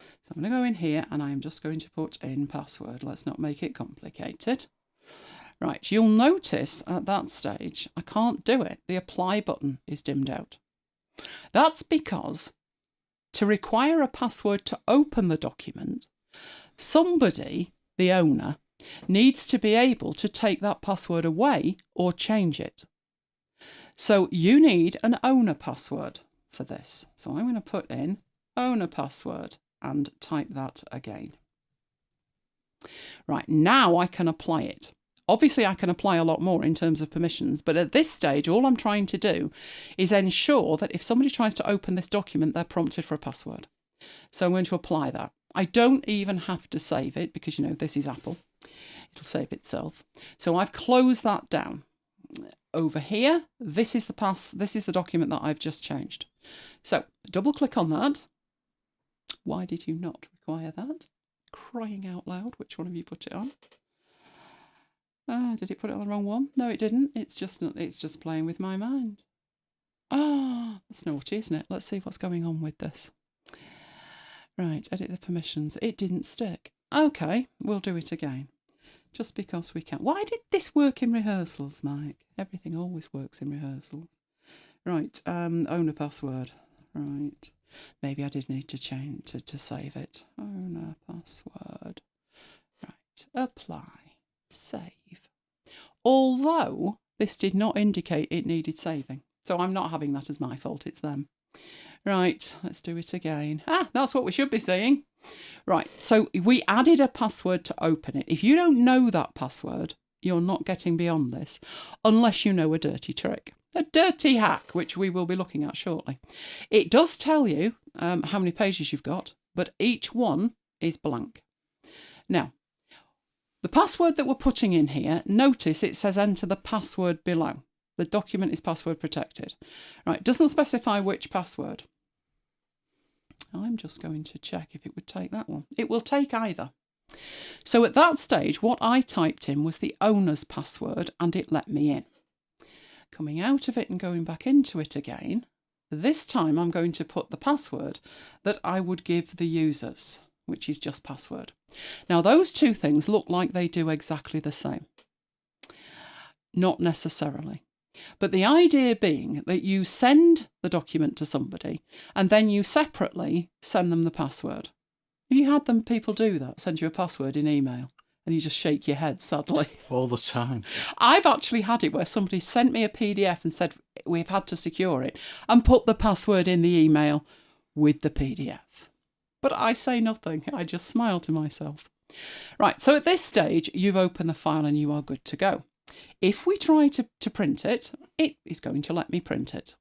A: So I'm going to go in here and I'm just going to put in password. Let's not make it complicated. Right, you'll notice at that stage, I can't do it. The apply button is dimmed out. That's because to require a password to open the document, somebody, the owner, needs to be able to take that password away or change it. So you need an owner password for this. So I'm going to put in owner password and type that again. Right, now I can apply it. Obviously, I can apply a lot more in terms of permissions, but at this stage, all I'm trying to do is ensure that if somebody tries to open this document, they're prompted for a password. So I'm going to apply that. I don't even have to save it because, this is Apple. It'll save itself. So I've closed that down. Over here, this is the document that I've just changed. So double click on that. Why did you not require that? Crying out loud, which one have you put it on? Did it put it on the wrong one? No, it didn't. It's just playing with my mind. That's naughty, isn't it? Let's see what's going on with this. Right, edit the permissions. It didn't stick. Okay, we'll do it again. Just because we can. Why did this work in rehearsals, Mike? Everything always works in rehearsals. Right, owner password. Right. Maybe I did need to change to save it. Owner password. Right, apply. Save. Although this did not indicate it needed saving. So I'm not having that as my fault, it's them. Right, let's do it again. That's what we should be seeing. Right, so we added a password to open it. If you don't know that password, you're not getting beyond this unless you know a dirty trick. A dirty hack, which we will be looking at shortly. It does tell you how many pages you've got, but each one is blank. Now, the password that we're putting in here, notice it says enter the password below. The document is password protected. Right, doesn't specify which password. I'm just going to check if it would take that one. It will take either. So at that stage, what I typed in was the owner's password and it let me in. Coming out of it and going back into it again, this time I'm going to put the password that I would give the users, which is just password. Now those two things look like they do exactly the same. Not necessarily. But the idea being that you send the document to somebody and then you separately send them the password. Have you had people do that, send you a password in email and you just shake your head sadly?
B: All the time.
A: I've actually had it where somebody sent me a PDF and said we've had to secure it and put the password in the email with the PDF. But I say nothing. I just smile to myself. Right, so at this stage, you've opened the file and you are good to go. If we try to print it, it is going to let me print it.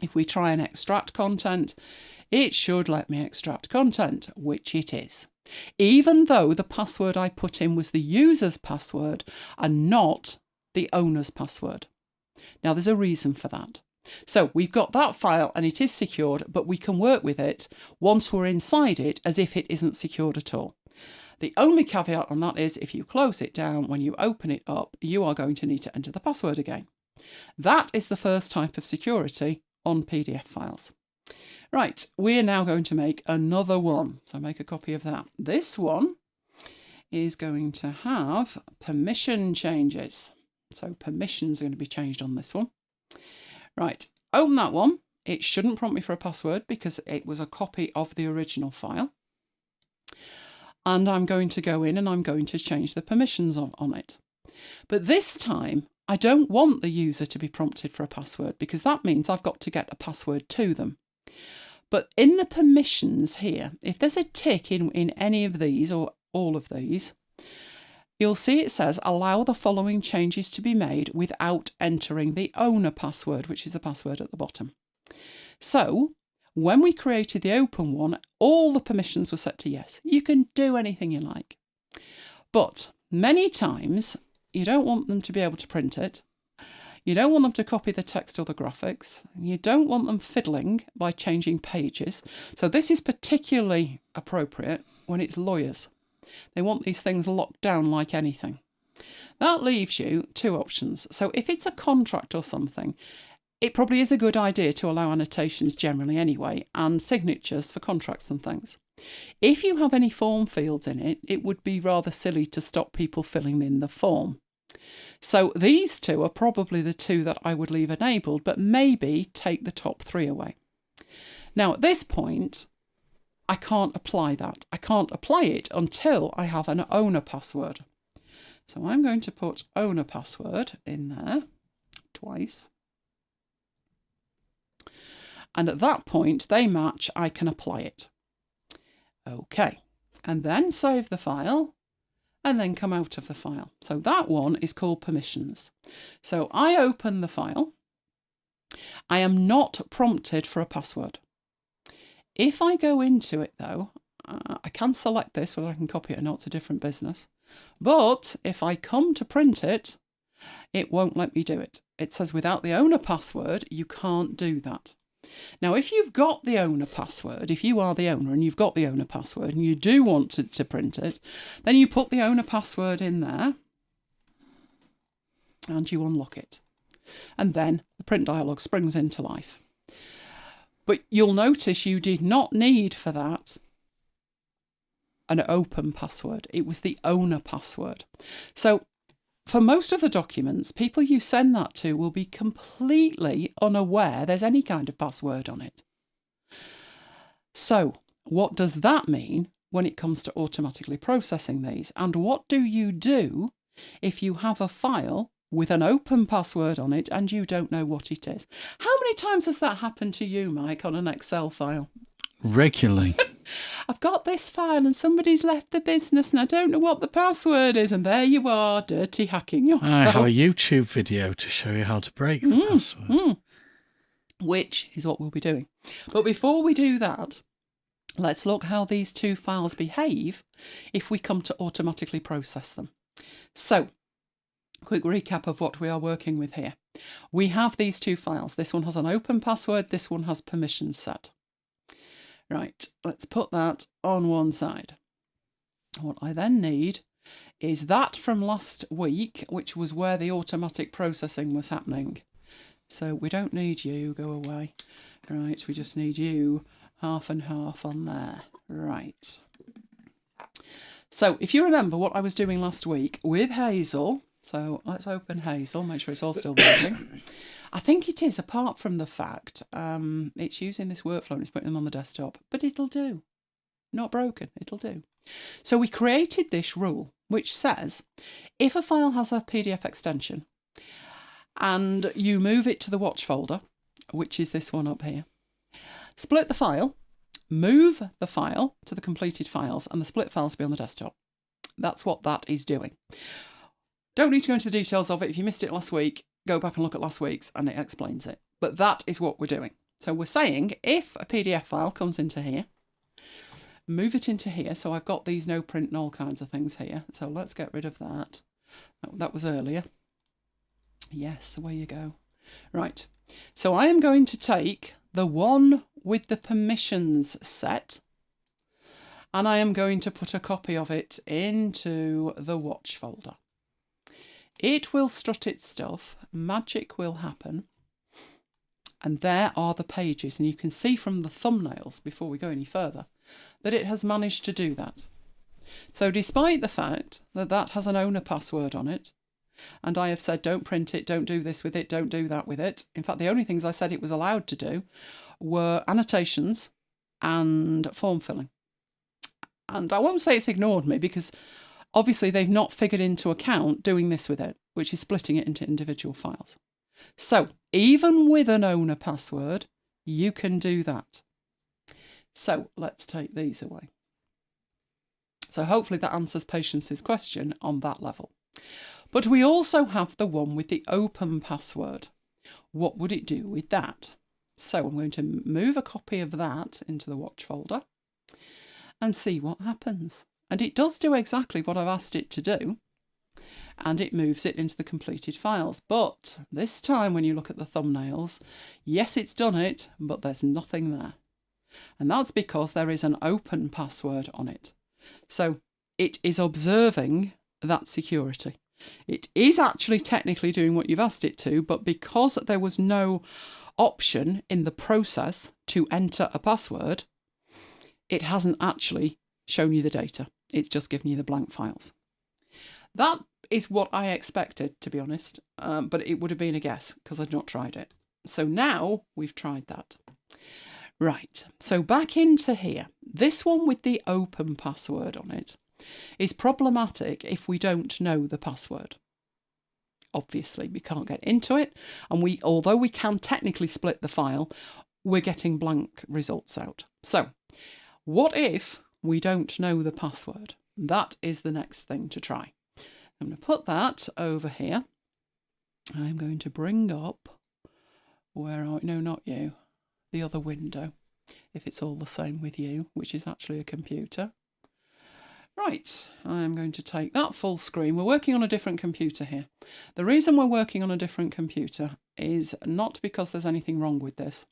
A: If we try and extract content, it should let me extract content, which it is. Even though the password I put in was the user's password and not the owner's password. Now, there's a reason for that. So we've got that file and it is secured, but we can work with it once we're inside it as if it isn't secured at all. The only caveat on that is if you close it down, when you open it up, you are going to need to enter the password again. That is the first type of security on PDF files. Right, we're now going to make another one. So make a copy of that. This one is going to have permission changes. So permissions are going to be changed on this one. Right, open that one. It shouldn't prompt me for a password because it was a copy of the original file. And I'm going to go in and I'm going to change the permissions on it. But this time, I don't want the user to be prompted for a password because that means I've got to get a password to them. But in the permissions here, if there's a tick in any of these or all of these, you'll see it says allow the following changes to be made without entering the owner password, which is the password at the bottom. So when we created the open one, all the permissions were set to yes. You can do anything you like. But many times you don't want them to be able to print it. You don't want them to copy the text or the graphics. You don't want them fiddling by changing pages. So this is particularly appropriate when it's lawyers. They want these things locked down like anything. That leaves you two options. So if it's a contract or something, it probably is a good idea to allow annotations generally anyway, and signatures for contracts and things. If you have any form fields in it, it would be rather silly to stop people filling in the form. So these two are probably the two that I would leave enabled, but maybe take the top three away. Now at this point, I can't apply that. I can't apply it until I have an owner password. So I'm going to put owner password in there twice. And at that point, they match, I can apply it. Okay, and then save the file and then come out of the file. So that one is called permissions. So I open the file. I am not prompted for a password. If I go into it though, I can select this, whether I can copy it or not, it's a different business. But if I come to print it, it won't let me do it. It says without the owner password, you can't do that. Now, if you've got the owner password, if you are the owner and you've got the owner password and you do want to print it, then you put the owner password in there and you unlock it. And then the print dialog springs into life. But you'll notice you did not need for that an open password. It was the owner password. So for most of the documents, people you send that to will be completely unaware there's any kind of password on it. So what does that mean when it comes to automatically processing these? And what do you do if you have a file with an open password on it and you don't know what it is? How many times has that happened to you, Mike, on an Excel file?
B: Regularly.
A: I've got this file and somebody's left the business and I don't know what the password is, and there you are, dirty hacking yourself.
B: I have a YouTube video to show you how to break the password.
A: Which is what we'll be doing. But before we do that, let's look how these two files behave if we come to automatically process them. So, quick recap of what we are working with here. We have these two files. This one has an open password, this one has permissions set. Right, let's put that on one side. What I then need is that from last week, which was where the automatic processing was happening. So we don't need you, go away. Right, we just need you, half and half on there. Right. So if you remember what I was doing last week with Hazel, so let's open Hazel, make sure it's all still working. I think it is, apart from the fact it's using this workflow and it's putting them on the desktop, but it'll do. Not broken, it'll do. So we created this rule which says if a file has a PDF extension and you move it to the watch folder, which is this one up here, split the file, move the file to the completed files, and the split files will be on the desktop. That's what that is doing. Don't need to go into the details of it. If you missed it last week, go back and look at last week's and it explains it. But that is what we're doing. So we're saying if a PDF file comes into here, move it into here. So I've got these no print and all kinds of things here. So let's get rid of that. That was earlier. Yes, away you go. Right. So I am going to take the one with the permissions set and I am going to put a copy of it into the watch folder. It will strut its stuff, magic will happen, and there are the pages. And you can see from the thumbnails, before we go any further, that it has managed to do that. So despite the fact that that has an owner password on it, and I have said don't print it, don't do this with it, don't do that with it. In fact, the only things I said it was allowed to do were annotations and form filling. And I won't say it's ignored me because obviously they've not figured into account doing this with it, which is splitting it into individual files. So even with an owner password, you can do that. So let's take these away. So hopefully that answers Patience's question on that level. But we also have the one with the open password. What would it do with that? So I'm going to move a copy of that into the watch folder and see what happens. And it does do exactly what I've asked it to do. And it moves it into the completed files. But this time when you look at the thumbnails, yes, it's done it, but there's nothing there. And that's because there is an open password on it. So it is observing that security. It is actually technically doing what you've asked it to, but because there was no option in the process to enter a password, it hasn't actually shown you the data. It's just given you the blank files. That is what I expected, to be honest, but it would have been a guess because I'd not tried it. So now we've tried that. Right, so back into here. This one with the open password on it is problematic if we don't know the password. Obviously, we can't get into it, and although we can technically split the file, we're getting blank results out. So, what if we don't know the password? That is the next thing to try. I'm going to put that over here. I'm going to bring up, no, not you, the other window, if it's all the same with you, which is actually a computer. Right, I'm going to take that full screen. We're working on a different computer here. The reason we're working on a different computer is not because there's anything wrong with this.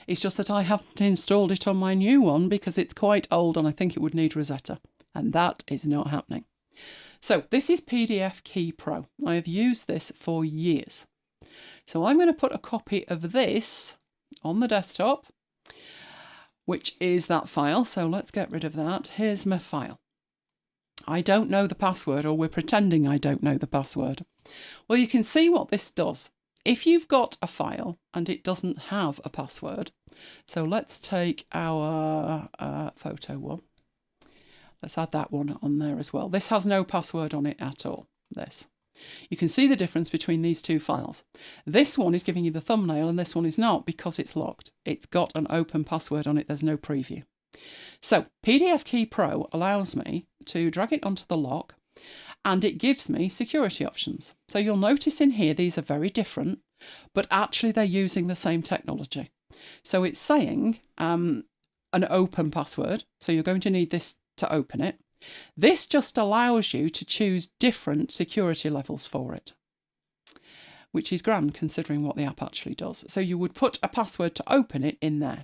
A: It's just that I haven't installed it on my new one because it's quite old and I think it would need Rosetta. And that is not happening. So this is PDF Key Pro. I have used this for years. So I'm going to put a copy of this on the desktop, which is that file. So let's get rid of that. Here's my file. I don't know the password, or we're pretending I don't know the password. Well, you can see what this does. If you've got a file and it doesn't have a password, so let's take our photo one. Let's add that one on there as well. This has no password on it at all, this. You can see the difference between these two files. This one is giving you the thumbnail and this one is not because it's locked. It's got an open password on it. There's no preview. So PDF Key Pro allows me to drag it onto the lock and it gives me security options. So you'll notice in here, these are very different, but actually they're using the same technology. So it's saying an open password. So you're going to need this to open it. This just allows you to choose different security levels for it, which is grand considering what the app actually does. So you would put a password to open it in there.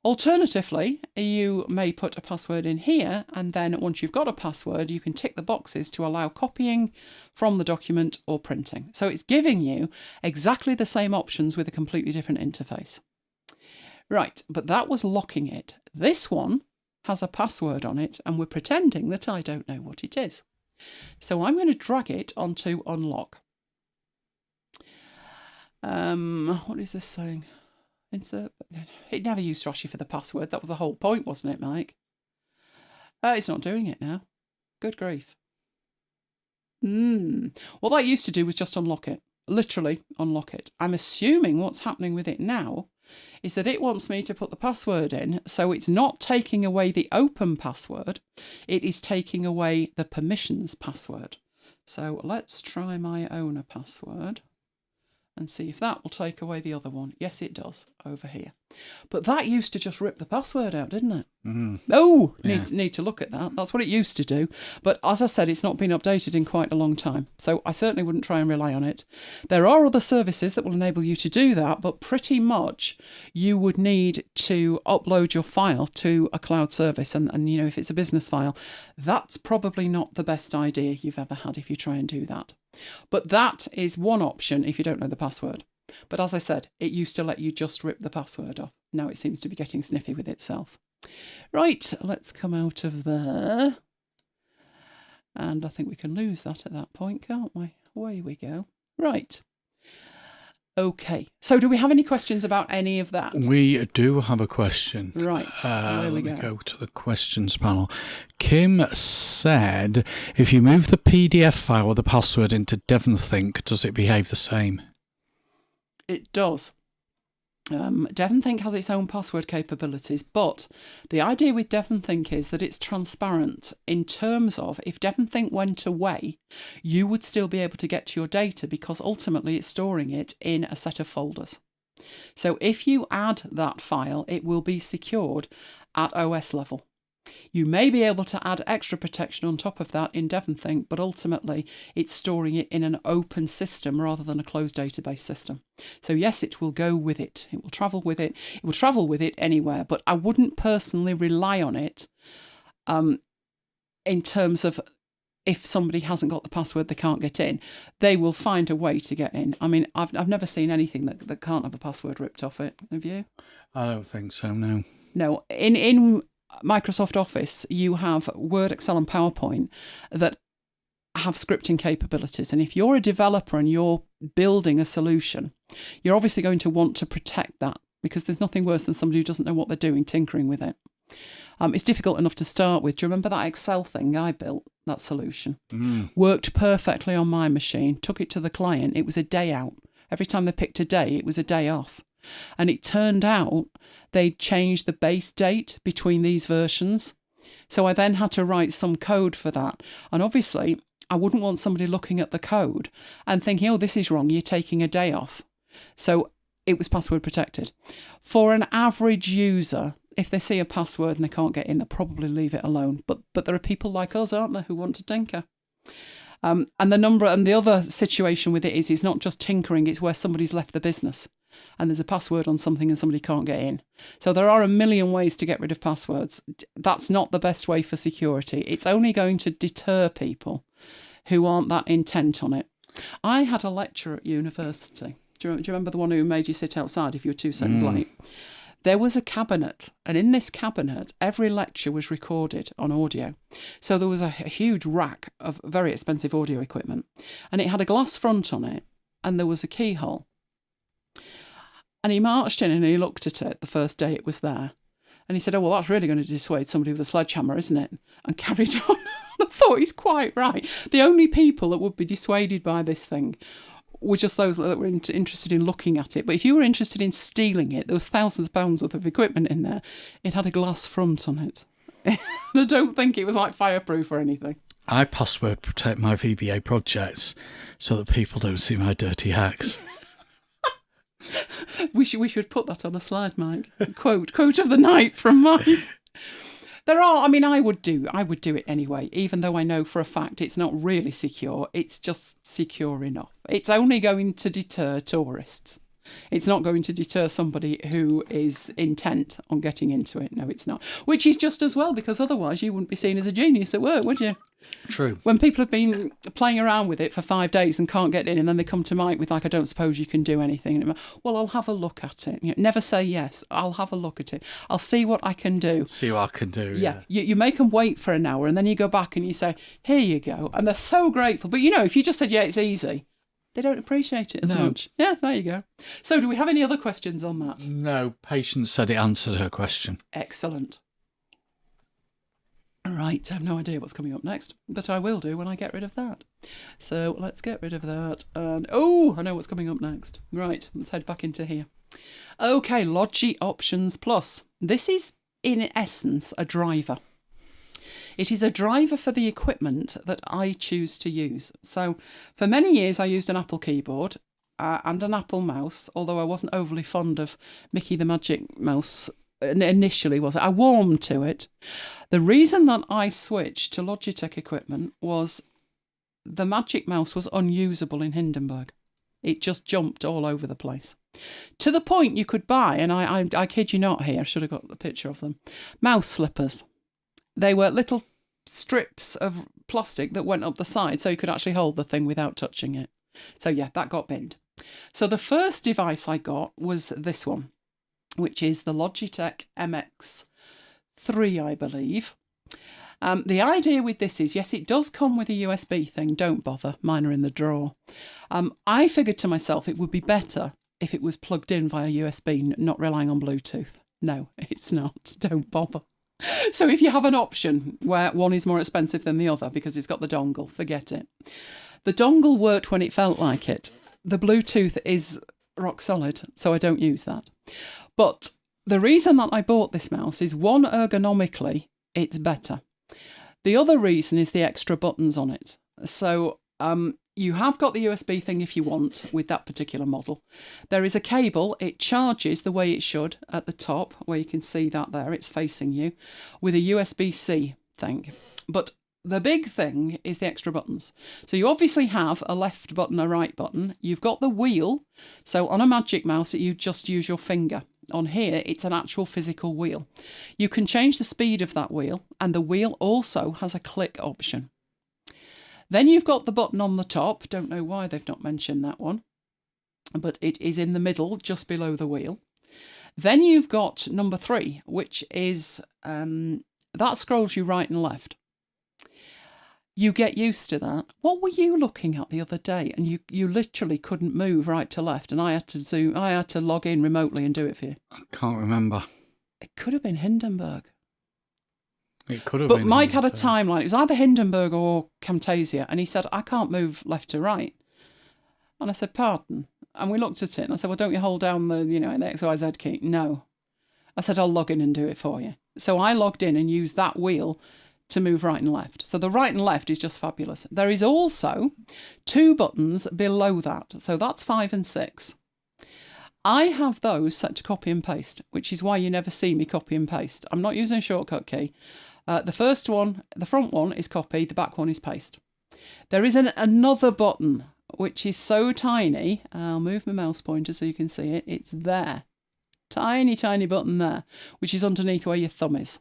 A: Alternatively, you may put a password in here, and then once you've got a password, you can tick the boxes to allow copying from the document or printing. So it's giving you exactly the same options with a completely different interface. Right, but that was locking it. This one has a password on it, and we're pretending that I don't know what it is. So I'm going to drag it onto unlock. What is this saying? Insert. It never used to ask you for the password. That was the whole point, wasn't it, Mike? It's not doing it now. Good grief. What that used to do was just unlock it. Literally unlock it. I'm assuming what's happening with it now is that it wants me to put the password in, so it's not taking away the open password, it is taking away the permissions password. So let's try my owner password and see if that will take away the other one. Yes, it does, over here. But that used to just rip the password out, didn't it? Oh, need to look at that. That's what it used to do. But as I said, it's not been updated in quite a long time. So I certainly wouldn't try and rely on it. There are other services that will enable you to do that, but pretty much you would need to upload your file to a cloud service. And you know, if it's a business file, that's probably not the best idea you've ever had if you try and do that. But that is one option if you don't know the password. But as I said, it used to let you just rip the password off. Now it seems to be getting sniffy with itself. Right, let's come out of there. And I think we can lose that at that point, can't we? Away we go. Right. Okay. So do we have any questions about any of that?
B: We do have a question.
A: Right. There we go.
B: Let me go to the questions panel. Kim said, if you move the PDF file with the password into DevonThink, does it behave the same?
A: It does. DevonThink has its own password capabilities, but the idea with DevonThink is that it's transparent in terms of if DevonThink went away, you would still be able to get to your data because ultimately it's storing it in a set of folders. So if you add that file, it will be secured at OS level. You may be able to add extra protection on top of that in DevonThink, but ultimately it's storing it in an open system rather than a closed database system. So yes, it will go with it. It will travel with it. It will travel with it anywhere, but I wouldn't personally rely on it in terms of if somebody hasn't got the password, they can't get in. They will find a way to get in. I mean, I've never seen anything that can't have a password ripped off it. Have you?
B: I don't think so, no.
A: No, in Microsoft Office, you have Word, Excel and PowerPoint that have scripting capabilities. And if you're a developer and you're building a solution, you're obviously going to want to protect that because there's nothing worse than somebody who doesn't know what they're doing, tinkering with it. It's difficult enough to start with. Do you remember that Excel thing I built, that solution? Worked perfectly on my machine, took it to the client. It was a day out. Every time they picked a day, it was a day off. And it turned out they'd changed the base date between these versions. So I then had to write some code for that. And obviously, I wouldn't want somebody looking at the code and thinking, oh, this is wrong, you're taking a day off. So it was password protected. For an average user, if they see a password and they can't get in, they'll probably leave it alone. But there are people like us, aren't there, who want to tinker. And the other situation with it is it's not just tinkering, it's where somebody's left the business and there's a password on something and somebody can't get in. So there are a million ways to get rid of passwords. That's not the best way for security. It's only going to deter people who aren't that intent on it. I had a lecture at university. Do you remember the one who made you sit outside if you were 2 seconds late? There was a cabinet, and in this cabinet, every lecture was recorded on audio. So there was a huge rack of very expensive audio equipment, and it had a glass front on it, and there was a keyhole. And he marched in and he looked at it the first day it was there. And he said, oh, well, that's really going to dissuade somebody with a sledgehammer, isn't it? And carried on. I thought he's quite right. The only people that would be dissuaded by this thing were just those that were interested in looking at it. But if you were interested in stealing it, there was thousands of pounds worth of equipment in there. It had a glass front on it. And I don't think it was like fireproof or anything.
B: I password protect my VBA projects so that people don't see my dirty hacks.
A: We should put that on a slide, Mike. Quote of the night from Mike. There are, I mean, I would do it anyway, even though I know for a fact it's not really secure. It's just secure enough. It's only going to deter tourists. It's not going to deter somebody who is intent on getting into it. No, it's not. Which is just as well, because otherwise you wouldn't be seen as a genius at work, would you?
B: True.
A: When people have been playing around with it for 5 days and can't get in, and then they come to Mike with, like, I don't suppose you can do anything. And well, I'll have a look at it. You know, never say yes. I'll have a look at it. I'll see what I can do.
B: See what I can do.
A: Yeah. You make them wait for an hour, and then you go back and you say, here you go. And they're so grateful. But, you know, if you just said, yeah, it's easy, they don't appreciate it as much. Yeah, there you go. So do we have any other questions on that?
B: No, Patience said it answered her question.
A: Excellent. Right, I have no idea what's coming up next, but I will do when I get rid of that. So let's get rid of that. And I know what's coming up next. Right, let's head back into here. Okay, Logi Options Plus. This is, in essence, a driver. It is a driver for the equipment that I choose to use. So for many years, I used an Apple keyboard and an Apple mouse, although I wasn't overly fond of Mickey the Magic Mouse initially, was it? I warmed to it. The reason that I switched to Logitech equipment was the Magic Mouse was unusable in Hindenburg. It just jumped all over the place. To the point you could buy, and I kid you not here, I should have got a picture of them, mouse slippers. They were little strips of plastic that went up the side so you could actually hold the thing without touching it. So yeah, that got binned. So the first device I got was this one, which is the Logitech MX3, I believe. The idea with this is, yes, it does come with a USB thing. Don't bother. Mine are in the drawer. I figured to myself it would be better if it was plugged in via USB, not relying on Bluetooth. No, it's not. Don't bother. So if you have an option where one is more expensive than the other because it's got the dongle, forget it. The dongle worked when it felt like it. The Bluetooth is rock solid, so I don't use that. But the reason that I bought this mouse is, one, ergonomically, it's better. The other reason is the extra buttons on it. So you have got the USB thing if you want with that particular model. There is a cable. It charges the way it should at the top, where you can see that there. It's facing you with a USB-C thing. But the big thing is the extra buttons. So you obviously have a left button, a right button. You've got the wheel. So on a Magic Mouse, you just use your finger. On here, it's an actual physical wheel. You can change the speed of that wheel, and the wheel also has a click option. Then you've got the button on the top. Don't know why they've not mentioned that one, but it is in the middle, just below the wheel. Then you've got number 3, which is, that scrolls you right and left. You get used to that. What were you looking at the other day? And you literally couldn't move right to left, and I had to log in remotely and do it for you.
B: I can't remember.
A: It could have been Hindenburg.
B: It could have been.
A: But Mike had a timeline. It was either Hindenburg or Camtasia, and he said, I can't move left to right. And I said, pardon? And we looked at it, and I said, well, don't you hold down the XYZ key? No. I said, I'll log in and do it for you. So I logged in and used that wheel to move right and left. So the right and left is just fabulous. There is also 2 buttons below that. So that's 5 and 6. I have those set to copy and paste, which is why you never see me copy and paste. I'm not using a shortcut key. The first one, the front one is copy, the back one is paste. There is another button, which is so tiny. I'll move my mouse pointer so you can see it. It's there. Tiny, tiny button there, which is underneath where your thumb is.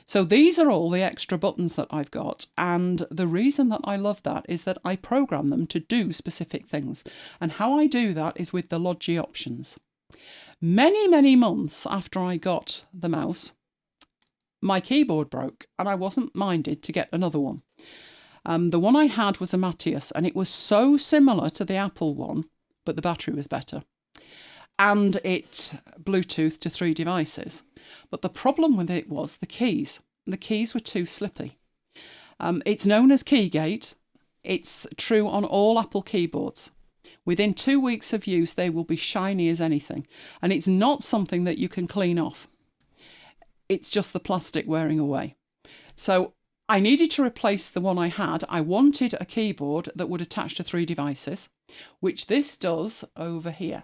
A: So these are all the extra buttons that I've got, and the reason that I love that is that I program them to do specific things, and how I do that is with the Logi options. Many months after I got the mouse, my keyboard broke, and I wasn't minded to get another one. The one I had was a Matias, and it was so similar to the Apple one, but the battery was better. And it Bluetooth to 3 devices. But the problem with it was the keys. The keys were too slippy. It's known as Keygate. It's true on all Apple keyboards. Within 2 weeks of use, they will be shiny as anything. And it's not something that you can clean off. It's just the plastic wearing away. So I needed to replace the one I had. I wanted a keyboard that would attach to 3 devices, which this does over here.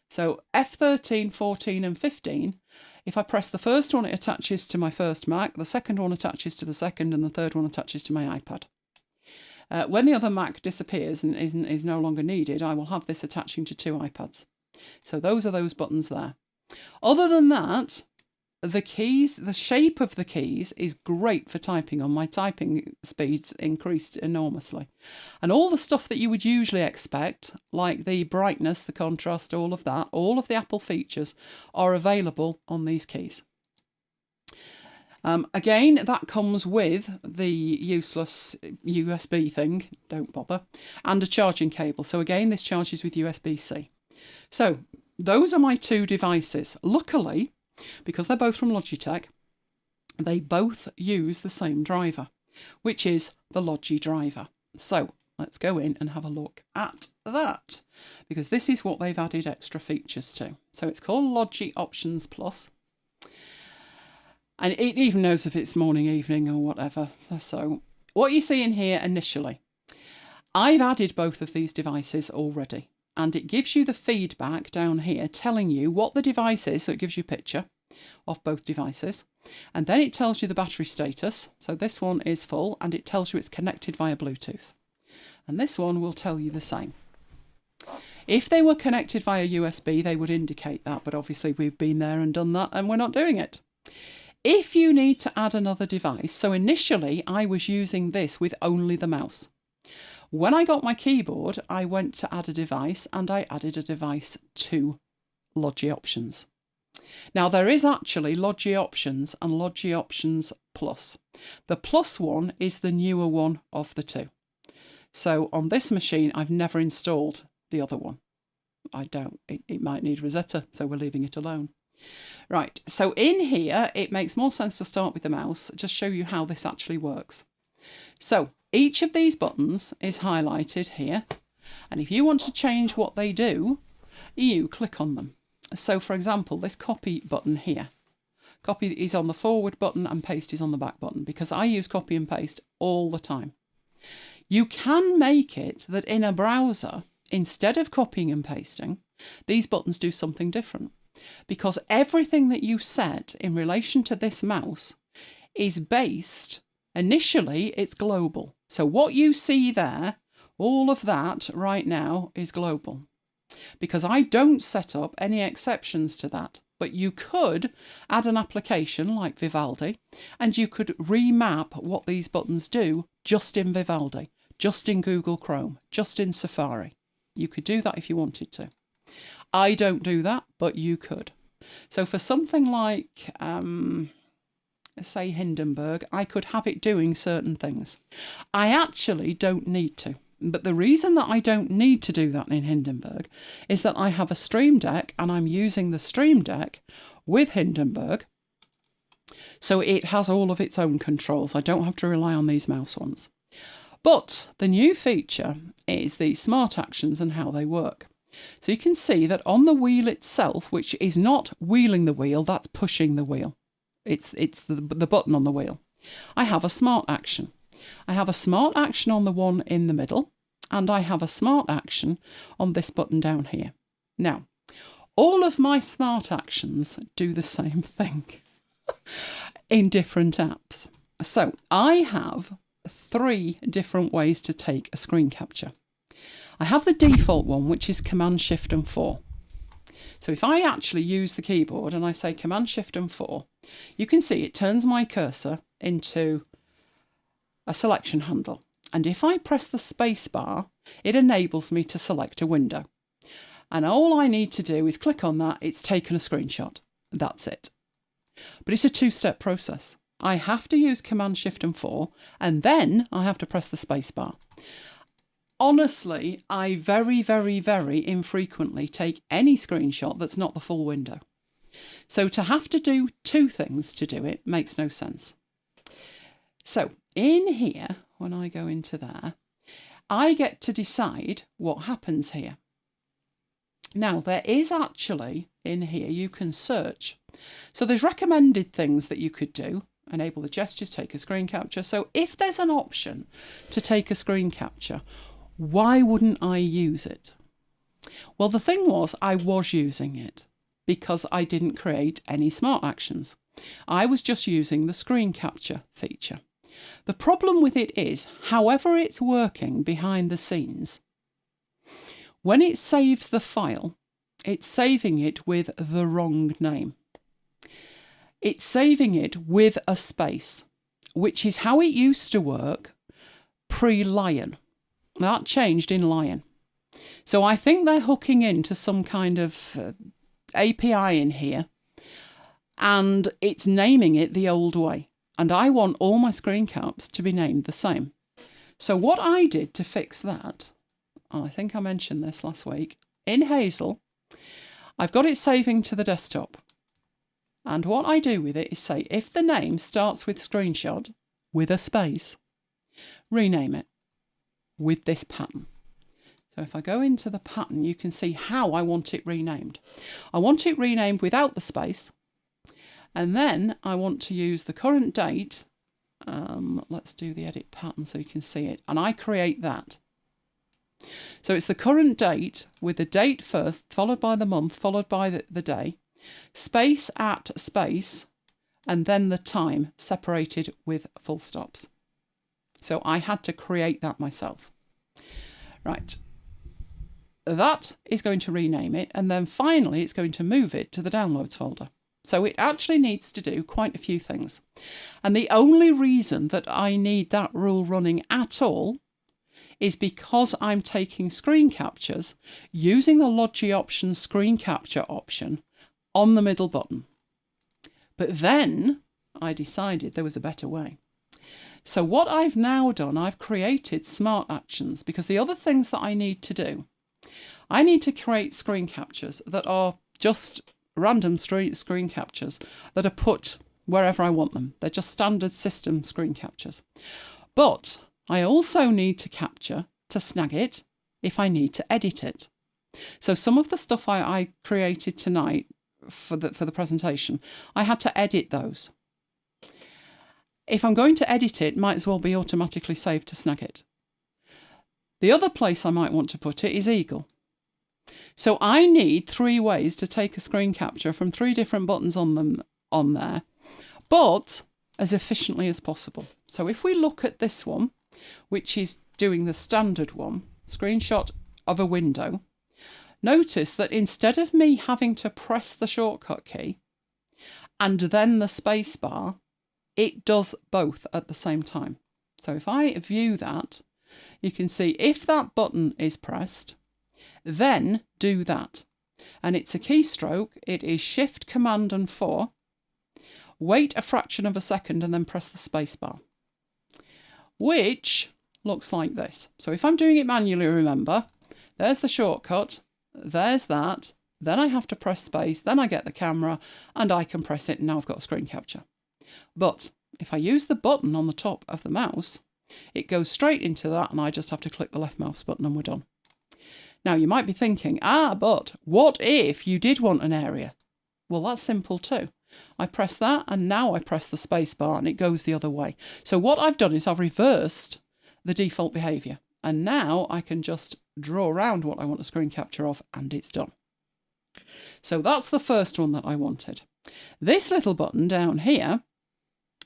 A: So F13, 14 and 15, if I press the first one, it attaches to my first Mac, the second one attaches to the second, and the third one attaches to my iPad. When the other Mac disappears and is no longer needed, I will have this attaching to 2 iPads. So those are those buttons there. Other than that, the keys, the shape of the keys is great for typing on. My typing speeds increased enormously. And all the stuff that you would usually expect, like the brightness, the contrast, all of that, all of the Apple features are available on these keys. Again, that comes with the useless USB thing, don't bother, and a charging cable. So again, this charges with USB-C. So those are my 2 devices. Luckily, because they're both from Logitech, they both use the same driver, which is the Logi driver. So let's go in and have a look at that, because this is what they've added extra features to. So it's called Logi Options Plus. And it even knows if it's morning, evening or whatever. So what you see in here initially, I've added both of these devices already. And it gives you the feedback down here telling you what the device is. So it gives you a picture of both devices. And then it tells you the battery status. So this one is full and it tells you it's connected via Bluetooth. And this one will tell you the same. If they were connected via USB, they would indicate that. But obviously we've been there and done that and we're not doing it. If you need to add another device, so initially I was using this with only the mouse. When I got my keyboard, I went to add a device and I added a device to Logi Options. Now there is actually Logi Options and Logi Options Plus. The Plus one is the newer one of the 2. So on this machine, I've never installed the other one. I don't. It might need Rosetta, so we're leaving it alone. Right, so in here, it makes more sense to start with the mouse, just show you how this actually works. So each of these buttons is highlighted here, and if you want to change what they do, you click on them. So for example, this copy button here, copy is on the forward button and paste is on the back button, because I use copy and paste all the time. You can make it that in a browser, instead of copying and pasting, these buttons do something different, because everything that you set in relation to this mouse is based, initially it's global. So what you see there, all of that right now is global, because I don't set up any exceptions to that. But you could add an application like Vivaldi and you could remap what these buttons do just in Vivaldi, just in Google Chrome, just in Safari. You could do that if you wanted to. I don't do that, but you could. So for something like, say Hindenburg, I could have it doing certain things. I actually don't need to. But the reason that I don't need to do that in Hindenburg is that I have a Stream Deck and I'm using the Stream Deck with Hindenburg. So it has all of its own controls. I don't have to rely on these mouse ones. But the new feature is the smart actions and how they work. So you can see that on the wheel itself, which is not wheeling the wheel, that's pushing the wheel. It's the button on the wheel. I have a smart action. I have a smart action on the one in the middle, and I have a smart action on this button down here. Now, all of my smart actions do the same thing in different apps. So I have 3 different ways to take a screen capture. I have the default one, which is Command Shift and 4. So if I actually use the keyboard and I say Command Shift and 4, you can see it turns my cursor into a selection handle. And if I press the space bar, it enables me to select a window. And all I need to do is click on that, it's taken a screenshot. That's it. But it's a 2-step process. I have to use Command Shift and 4, and then I have to press the space bar. Honestly, I very, very, very infrequently take any screenshot that's not the full window. So to have to do 2 things to do it makes no sense. So in here, when I go into there, I get to decide what happens here. Now, there is actually in here, you can search. So there's recommended things that you could do. Enable the gestures, take a screen capture. So if there's an option to take a screen capture, why wouldn't I use it? Well, the thing was, I was using it because I didn't create any smart actions. I was just using the screen capture feature. The problem with it is, however it's working behind the scenes, when it saves the file, it's saving it with the wrong name. It's saving it with a space, which is how it used to work pre-Lion. That changed in Lion. So I think they're hooking into some kind of API in here, and it's naming it the old way. And I want all my screen caps to be named the same. So what I did to fix that, and I think I mentioned this last week, in Hazel, I've got it saving to the desktop. And what I do with it is say, if the name starts with screenshot with a space, rename it with this pattern. So if I go into the pattern, you can see how I want it renamed. I want it renamed without the space. And then I want to use the current date. Let's do the edit pattern so you can see it. And I create that. So it's the current date with the date first, followed by the month, followed by the day, space at space, and then the time separated with full stops. So I had to create that myself. Right. That is going to rename it, and then finally it's going to move it to the downloads folder. So it actually needs to do quite a few things. And the only reason that I need that rule running at all is because I'm taking screen captures using the Logi option screen capture option on the middle button. But then I decided there was a better way. So what I've now done, I've created smart actions, because the other things that I need to do, I need to create screen captures that are just random screen captures that are put wherever I want them. They're just standard system screen captures. But I also need to capture to snag it if I need to edit it. So some of the stuff I created tonight for the presentation, I had to edit those. If I'm going to edit it, might as well be automatically saved to snag it. The other place I might want to put it is Eagle. So I need 3 ways to take a screen capture from 3 different buttons on there, but as efficiently as possible. So if we look at this one, which is doing the standard one, screenshot of a window, notice that instead of me having to press the shortcut key and then the space bar, it does both at the same time. So if I view that, you can see if that button is pressed, then do that. And it's a keystroke. It is Shift, Command and 4. Wait a fraction of a second and then press the space bar, which looks like this. So if I'm doing it manually, remember, there's the shortcut, there's that, then I have to press space, then I get the camera and I can press it, and now I've got a screen capture. But if I use the button on the top of the mouse, it goes straight into that and I just have to click the left mouse button and we're done. Now, you might be thinking, but what if you did want an area? Well, that's simple too. I press that, and now I press the space bar, and it goes the other way. So what I've done is I've reversed the default behaviour, and now I can just draw around what I want a screen capture of, and it's done. So that's the first one that I wanted. This little button down here,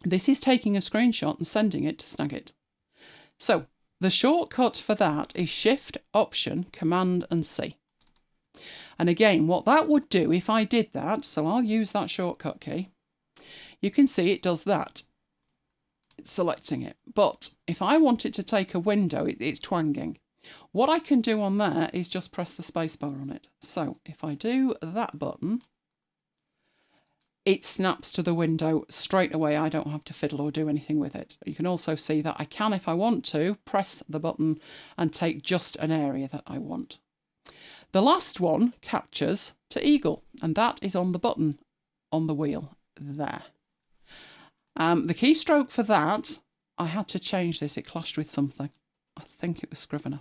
A: this is taking a screenshot and sending it to Snagit. So the shortcut for that is Shift, Option, Command and C. And again, what that would do if I did that, so I'll use that shortcut key, you can see it does that. It's selecting it. But if I want it to take a window, it's twanging. What I can do on there is just press the spacebar on it. So if I do that button, it snaps to the window straight away. I don't have to fiddle or do anything with it. You can also see that I can, if I want to, press the button and take just an area that I want. The last one captures to eagle, and that is on the button on the wheel there. The keystroke for that, I had to change this. It clashed with something. I think it was Scrivener.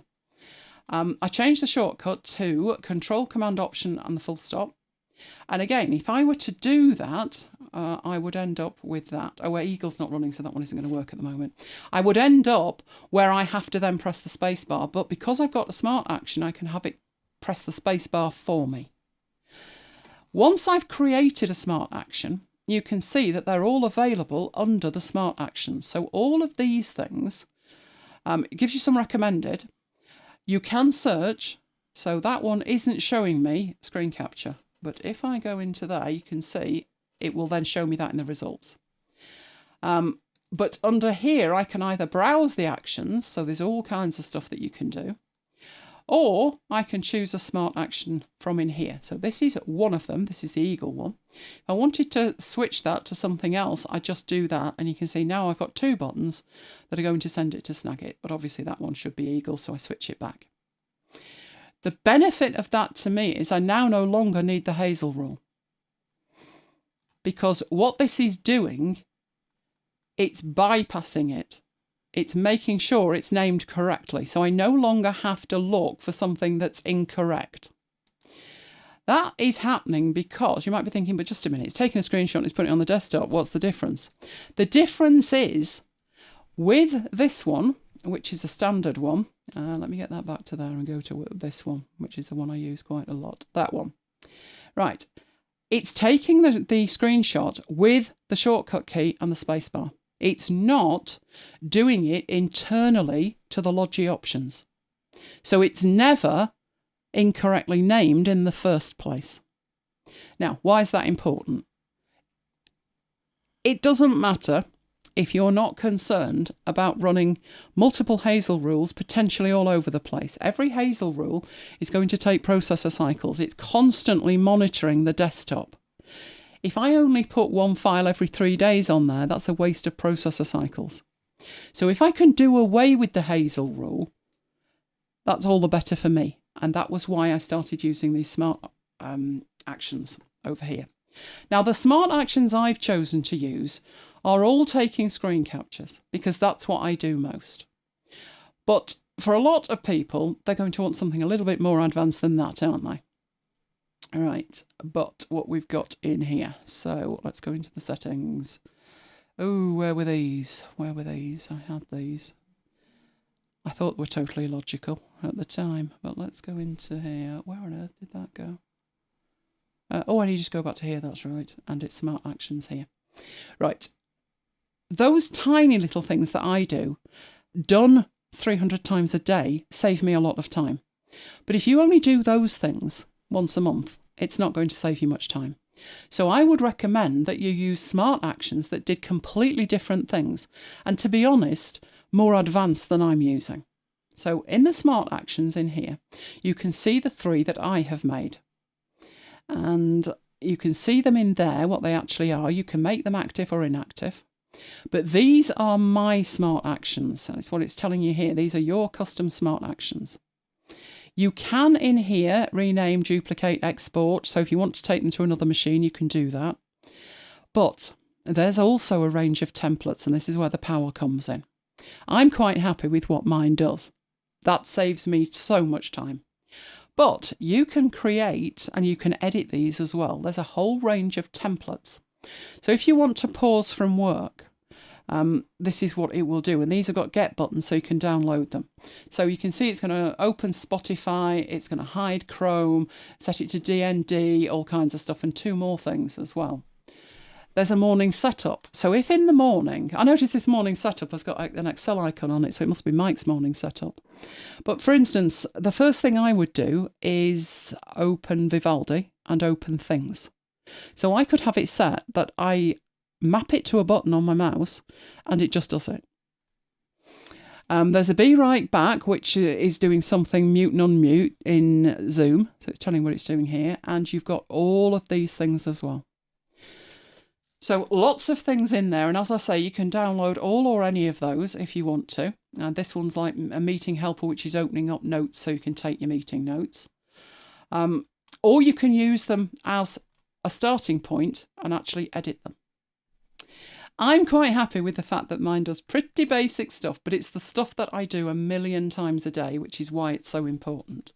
A: I changed the shortcut to Control, Command, Option and the full stop. And again, if I were to do that, I would end up with that. Oh, well, eagle's not running, so that one isn't going to work at the moment. I would end up where I have to then press the space bar, but because I've got a smart action, I can have it press the space bar for me. Once I've created a smart action, you can see that they're all available under the smart actions. So all of these things, it gives you some recommended. You can search. So that one isn't showing me screen capture. But if I go into there, you can see it will then show me that in the results. But under here, I can either browse the actions. So there's all kinds of stuff that you can do. Or I can choose a smart action from in here. So this is one of them. This is the eagle one. If I wanted to switch that to something else, I just do that. And you can see now I've got two buttons that are going to send it to Snagit. But obviously that one should be eagle, so I switch it back. The benefit of that to me is I now no longer need the Hazel rule. Because what this is doing, it's bypassing it. It's making sure it's named correctly. So I no longer have to look for something that's incorrect. That is happening because you might be thinking, but just a minute, it's taking a screenshot and it's putting it on the desktop. What's the difference? The difference is with this one, which is a standard one. Let me get that back to there and go to this one, which is the one I use quite a lot. That one. Right. It's taking the screenshot with the shortcut key and the spacebar. It's not doing it internally to the Logi options. So it's never incorrectly named in the first place. Now, why is that important? It doesn't matter if you're not concerned about running multiple Hazel rules potentially all over the place. Every Hazel rule is going to take processor cycles. It's constantly monitoring the desktop. If I only put one file every 3 days on there, that's a waste of processor cycles. So if I can do away with the Hazel rule, that's all the better for me. And that was why I started using these smart actions over here. Now, the smart actions I've chosen to use are all taking screen captures because that's what I do most. But for a lot of people, they're going to want something a little bit more advanced than that, aren't they? All right, but what we've got in here. So let's go into the settings. Oh, where were these? Where were these? I had these. I thought they were totally illogical at the time, but let's go into here. Where on earth did that go? Oh, I need to just go back to here, that's right. And it's smart actions here. Right. Those tiny little things that I do, done 300 times a day, save me a lot of time. But if you only do those things once a month, it's not going to save you much time. So I would recommend that you use smart actions that did completely different things. And to be honest, more advanced than I'm using. So in the smart actions in here, you can see the 3 that I have made. And you can see them in there, what they actually are. You can make them active or inactive. But these are my smart actions. That's what it's telling you here. These are your custom smart actions. You can in here rename, duplicate, export. So if you want to take them to another machine, you can do that. But there's also a range of templates, and this is where the power comes in. I'm quite happy with what mine does. That saves me so much time. But you can create and you can edit these as well. There's a whole range of templates. So if you want to pause from work, this is what it will do. And these have got get buttons so you can download them. So you can see it's going to open Spotify, it's going to hide Chrome, set it to DND, all kinds of stuff, and 2 more things as well. There's a morning setup. So if in the morning, I notice this morning setup has got an Excel icon on it, so it must be Mike's morning setup. But for instance, the first thing I would do is open Vivaldi and open things. So I could have it set that I map it to a button on my mouse and it just does it. There's a be right back, which is doing something mute and unmute in Zoom. So it's telling what it's doing here. And you've got all of these things as well. So lots of things in there. And as I say, you can download all or any of those if you want to. And this one's like a meeting helper, which is opening up notes so you can take your meeting notes. Or you can use them as a starting point and actually edit them. I'm quite happy with the fact that mine does pretty basic stuff, but it's the stuff that I do 1,000,000 times a day, which is why it's so important.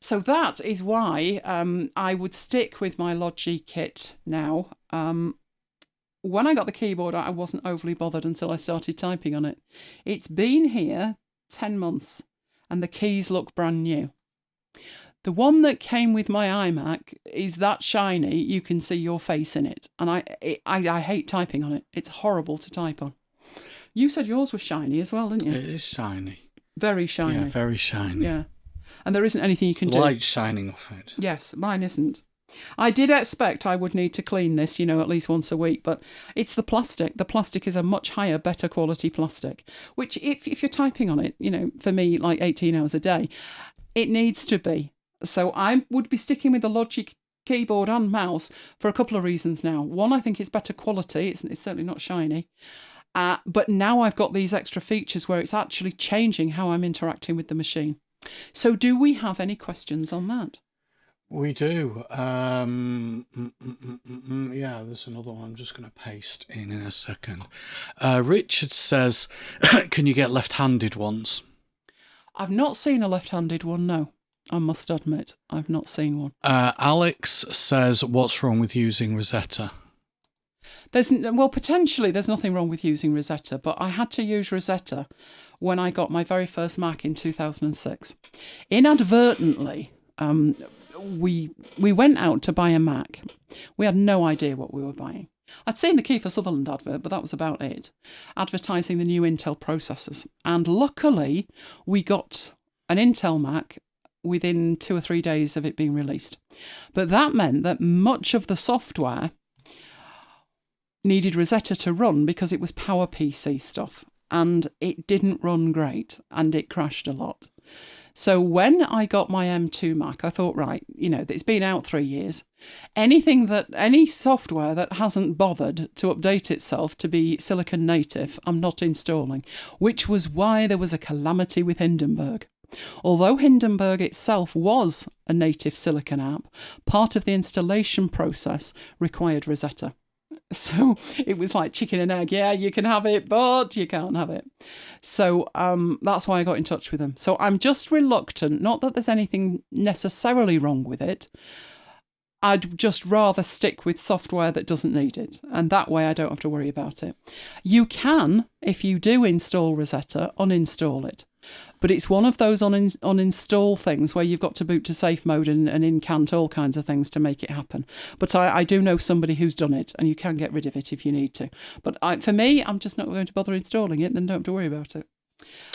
A: So that is why I would stick with my Logi kit now. When I got the keyboard, I wasn't overly bothered until I started typing on it. It's been here 10 months and the keys look brand new. The one that came with my iMac is that shiny, you can see your face in it. And I hate typing on it. It's horrible to type on. You said yours was shiny as well, didn't you?
B: It is shiny.
A: Very shiny.
B: Yeah, very shiny.
A: Yeah. And there isn't anything you can do.
B: Light shining off it.
A: Yes, mine isn't. I did expect I would need to clean this, at least once a week, but it's the plastic. The plastic is a much higher, better quality plastic, which if you're typing on it, for me, like 18 hours a day, it needs to be. So I would be sticking with the Logi keyboard and mouse for a couple of reasons now. One, I think it's better quality. It's certainly not shiny. But now I've got these extra features where it's actually changing how I'm interacting with the machine. So do we have any questions on that?
B: We do. Yeah, there's another one I'm just going to paste in a second. Richard says, can you get left-handed ones?
A: I've not seen a left-handed one, no. I must admit, I've not seen one.
B: Alex says, what's wrong with using Rosetta?
A: Potentially there's nothing wrong with using Rosetta, but I had to use Rosetta when I got my very first Mac in 2006. Inadvertently, we went out to buy a Mac. We had no idea what we were buying. I'd seen the Kiefer Sutherland advert, but that was about it, advertising the new Intel processors. And luckily, we got an Intel Mac within 2 or 3 days of it being released. But that meant that much of the software needed Rosetta to run because it was PowerPC stuff, and it didn't run great, and it crashed a lot. So when I got my M2 Mac, I thought, right, it's been out 3 years. Any software that hasn't bothered to update itself to be Silicon native, I'm not installing, which was why there was a calamity with Hindenburg. Although Hindenburg itself was a native Silicon app, part of the installation process required Rosetta. So it was like chicken and egg. Yeah, you can have it, but you can't have it. So that's why I got in touch with them. So I'm just reluctant, not that there's anything necessarily wrong with it. I'd just rather stick with software that doesn't need it. And that way I don't have to worry about it. You can, if you do install Rosetta, uninstall it. But it's one of those uninstall things where you've got to boot to safe mode and incant all kinds of things to make it happen. But I do know somebody who's done it, and you can get rid of it if you need to. But for me, I'm just not going to bother installing it, then don't have to worry about it.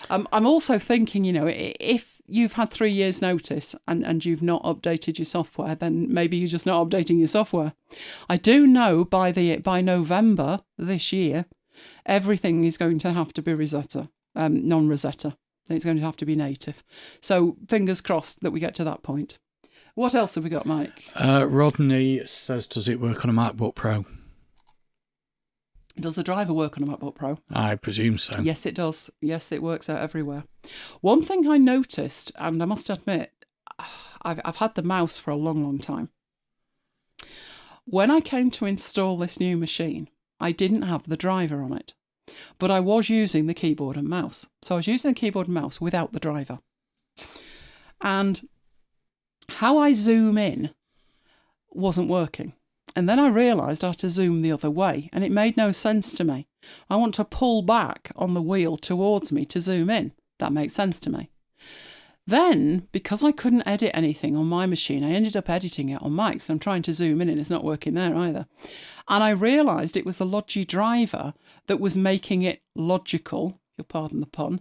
A: I'm also thinking, if you've had 3 years notice and you've not updated your software, then maybe you're just not updating your software. I do know by November this year, everything is going to have to be Rosetta, non-Rosetta. It's going to have to be native. So fingers crossed that we get to that point. What else have we got, Mike?
B: Rodney says, does it work on a MacBook Pro?
A: Does the driver work on a MacBook Pro?
B: I presume so.
A: Yes, it does. Yes, it works out everywhere. One thing I noticed, and I must admit, I've had the mouse for a long, long time. When I came to install this new machine, I didn't have the driver on it. But I was using the keyboard and mouse. So I was using the keyboard and mouse without the driver. And how I zoom in wasn't working. And then I realised I had to zoom the other way, and it made no sense to me. I want to pull back on the wheel towards me to zoom in. That makes sense to me. Then, because I couldn't edit anything on my machine, I ended up editing it on Mike's, and I'm trying to zoom in and it's not working there either. And I realised it was the Logi driver that was making it logical, you'll pardon the pun,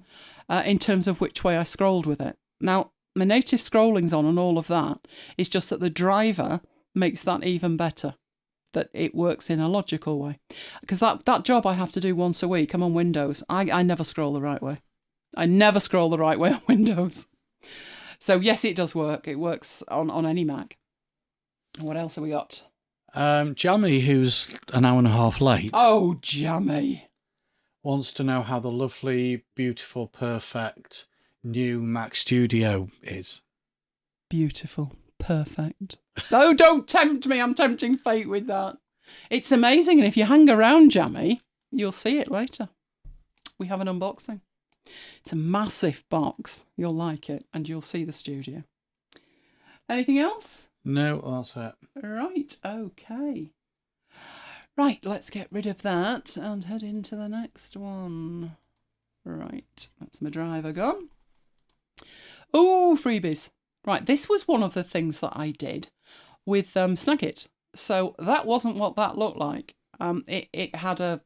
A: in terms of which way I scrolled with it. Now, my native scrolling's on and all of that. It's just that the driver makes that even better, that it works in a logical way. Because that job I have to do once a week, I'm on Windows. I never scroll the right way. I never scroll the right way on Windows. So yes, it does work. It works on any Mac. What else have we got?
B: Jammy, who's an hour and a half late.
A: Oh, Jammy.
B: Wants to know how the lovely, beautiful, perfect new Mac Studio is.
A: Beautiful. Perfect. Oh, don't tempt me. I'm tempting fate with that. It's amazing. And if you hang around, Jammy, you'll see it later. We have an unboxing. It's a massive box. You'll like it and you'll see the studio. Anything else?
B: No, that's it.
A: Right. Okay. Right. Let's get rid of that and head into the next one. Right. That's my driver gone. Oh, freebies. Right. This was one of the things that I did with Snagit. So that wasn't what that looked like. It had a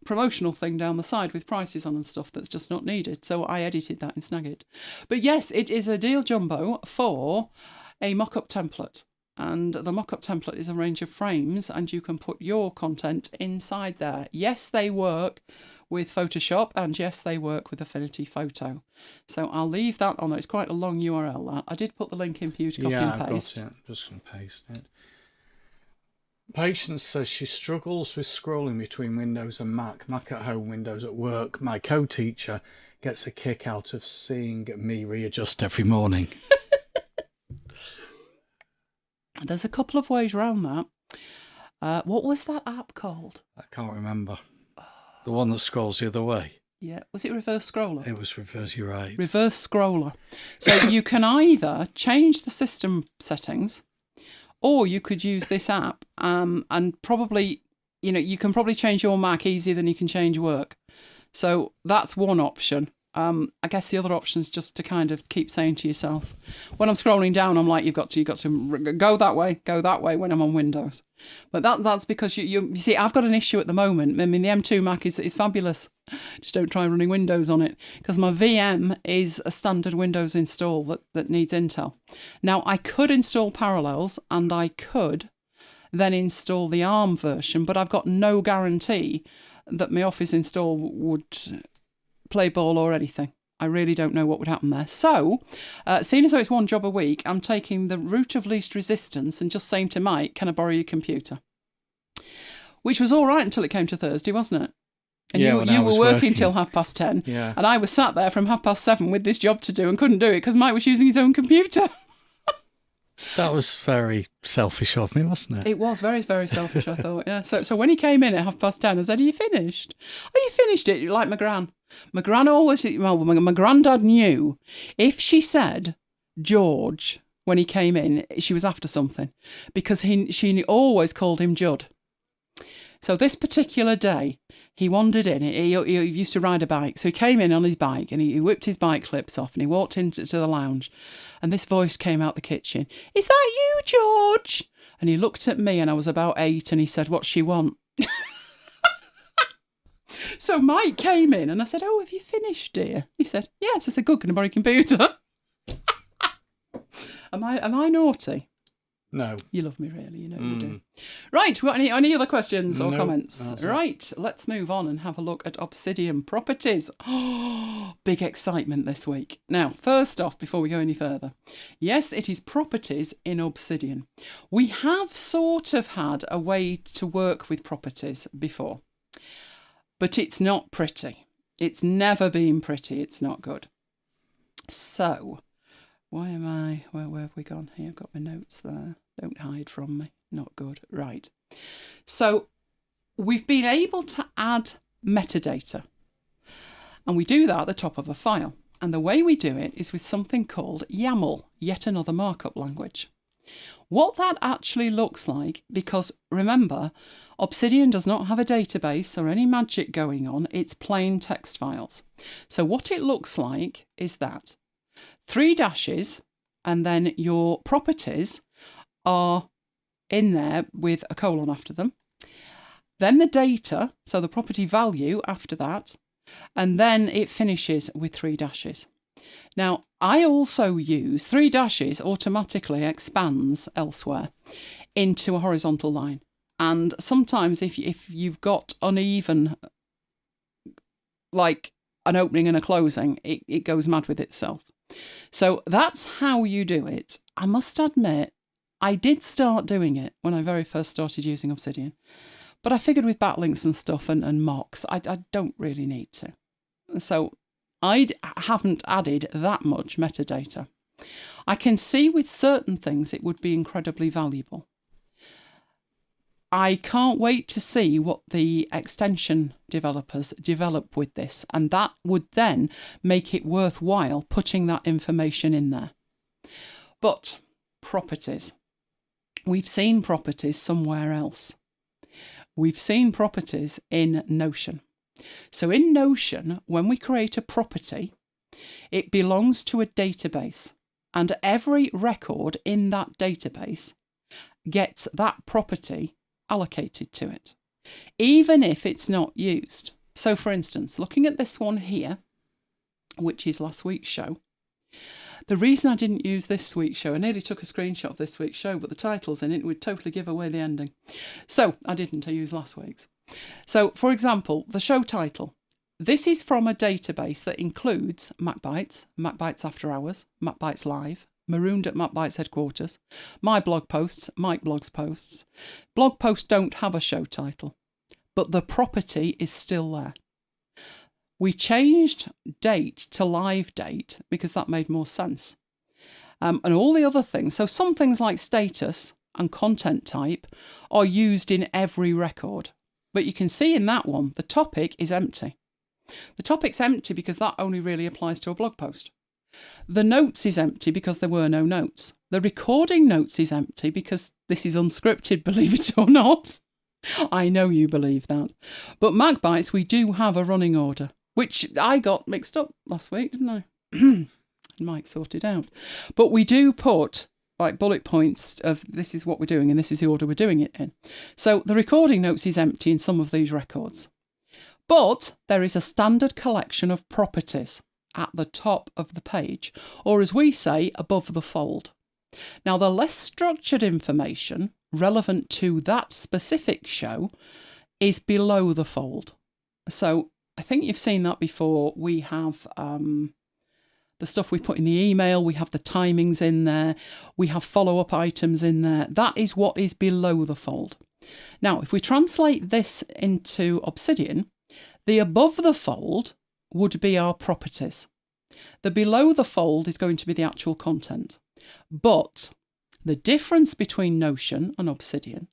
A: promotional thing down the side with prices on and stuff that's just not needed. So I edited that in Snagit. But yes, it is a deal jumbo for a mock-up template. And the mock-up template is a range of frames and you can put your content inside there. Yes, they work with Photoshop and yes, they work with Affinity Photo. So I'll leave that on there. It's quite a long URL, that. I did put the link in for you to copy and paste.
B: Yeah, I've got it. I'm just going to paste it. Patience says she struggles with scrolling between Windows and Mac. Mac at home, Windows at work. My co-teacher gets a kick out of seeing me readjust every morning.
A: There's a couple of ways around that. What was that app called?
B: I can't remember. The one that scrolls the other way.
A: Yeah, was it Reverse Scroller?
B: It was Reverse, you're right.
A: Reverse Scroller. So you can either change the system settings, or you could use this app and probably, you can probably change your Mac easier than you can change work. So that's one option. I guess the other option is just to kind of keep saying to yourself, when I'm scrolling down, I'm like, you've got to go that way when I'm on Windows. But that's because you see, I've got an issue at the moment. I mean, the M2 Mac is fabulous. Just don't try running Windows on it because my VM is a standard Windows install that needs Intel. Now, I could install Parallels and I could then install the ARM version, but I've got no guarantee that my Office install would play ball or anything. I really don't know what would happen there. So, seeing as though it's one job a week, I'm taking the route of least resistance and just saying to Mike, can I borrow your computer? Which was all right until it came to Thursday, wasn't it? And
B: yeah,
A: you were working till 10:30.
B: Yeah.
A: And I was sat there from 7:30 with this job to do and couldn't do it because Mike was using his own computer.
B: That was very selfish of me, wasn't it?
A: It was very, very selfish, I thought, yeah. So when he came in at 10:30, I said, are you finished? Oh, you finished it? Like my gran. My gran always, my granddad knew if she said George when he came in, she was after something because she always called him Judd. So this particular day, he wandered in. He used to ride a bike. So he came in on his bike and he whipped his bike clips off and he walked into the lounge. And this voice came out the kitchen. Is that you, George? And he looked at me and I was about 8 and he said, what's she want? So Mike came in and I said, oh, have you finished, dear? He said, yes. I said, good, can I borrow your computer? Am I naughty?
B: No.
A: You love me, really. You know you do. Right. Well, any other questions or comments? Right. Let's move on and have a look at Obsidian properties. Oh, big excitement this week. Now, first off, before we go any further, yes, it is properties in Obsidian. We have sort of had a way to work with properties before, but it's not pretty. It's never been pretty. It's not good. So, why am I... Where have we gone? Here, I've got my notes there. Don't hide from me. Not good. Right. So, we've been able to add metadata. And we do that at the top of a file. And the way we do it is with something called YAML, yet another markup language. What that actually looks like, because remember, Obsidian does not have a database or any magic going on, it's plain text files. So what it looks like is that 3 dashes and then your properties are in there with a colon after them. Then the data, so the property value after that, and then it finishes with 3 dashes. Now, I also use 3 dashes automatically expands elsewhere into a horizontal line. And sometimes if you've got uneven, like an opening and a closing, it goes mad with itself. So that's how you do it. I must admit, I did start doing it when I very first started using Obsidian. But I figured with backlinks and stuff and mocks, I don't really need to. So I haven't added that much metadata. I can see with certain things it would be incredibly valuable. I can't wait to see what the extension developers develop with this, and that would then make it worthwhile putting that information in there. But properties. We've seen properties somewhere else. We've seen properties in Notion. So in Notion, when we create a property, it belongs to a database, and every record in that database gets that property allocated to it, even if it's not used. So for instance, looking at this one here, which is last week's show, the reason I didn't use this week's show, I nearly took a screenshot of this week's show, but the title's in it would totally give away the ending. So I didn't, I used last week's. So for example, the show title, this is from a database that includes MacBites, MacBites After Hours, MacBites Live, Marooned at MacBites Headquarters, my blog posts, Mike Blog's posts. Blog posts don't have a show title, but the property is still there. We changed date to live date because that made more sense. And all the other things, so some things like status and content type are used in every record. But you can see in that one, the topic is empty. The topic's empty because that only really applies to a blog post. The notes is empty because there were no notes. The recording notes is empty because this is unscripted, believe it or not. I know you believe that. But MacBites, we do have a running order, which I got mixed up last week, didn't I? Mike sorted out. But we do put like bullet points of this is what we're doing and this is the order we're doing it in. So the recording notes is empty in some of these records. But there is a standard collection of properties at the top of the page, or as we say, above the fold. Now, the less structured information relevant to that specific show is below the fold. So I think you've seen that before. We have the stuff we put in the email, we have the timings in there, we have follow-up items in there. That is what is below the fold. Now, if we translate this into Obsidian, the above the fold would be our properties. The below the fold is going to be the actual content. But the difference between Notion and Obsidian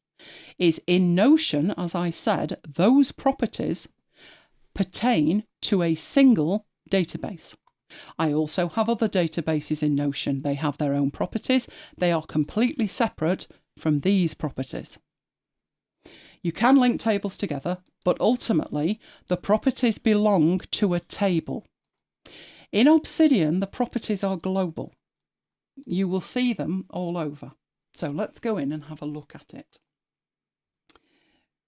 A: is in Notion, as I said, those properties pertain to a single database. I also have other databases in Notion. They have their own properties. They are completely separate from these properties. You can link tables together, but ultimately the properties belong to a table. In Obsidian, the properties are global. You will see them all over. So let's go in and have a look at it.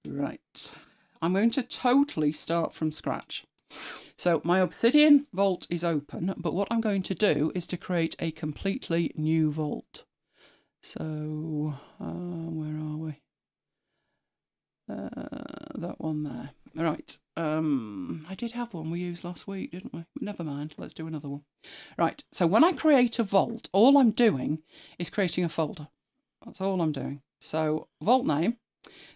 A: Right. I'm going to totally start from scratch. So my Obsidian vault is open, but what I'm going to do is to create a completely new vault. So where are we? That one there. Right. I did have one we used last week, didn't we? Never mind. Let's do another one. Right. So when I create a vault, all I'm doing is creating a folder. That's all I'm doing. So vault name.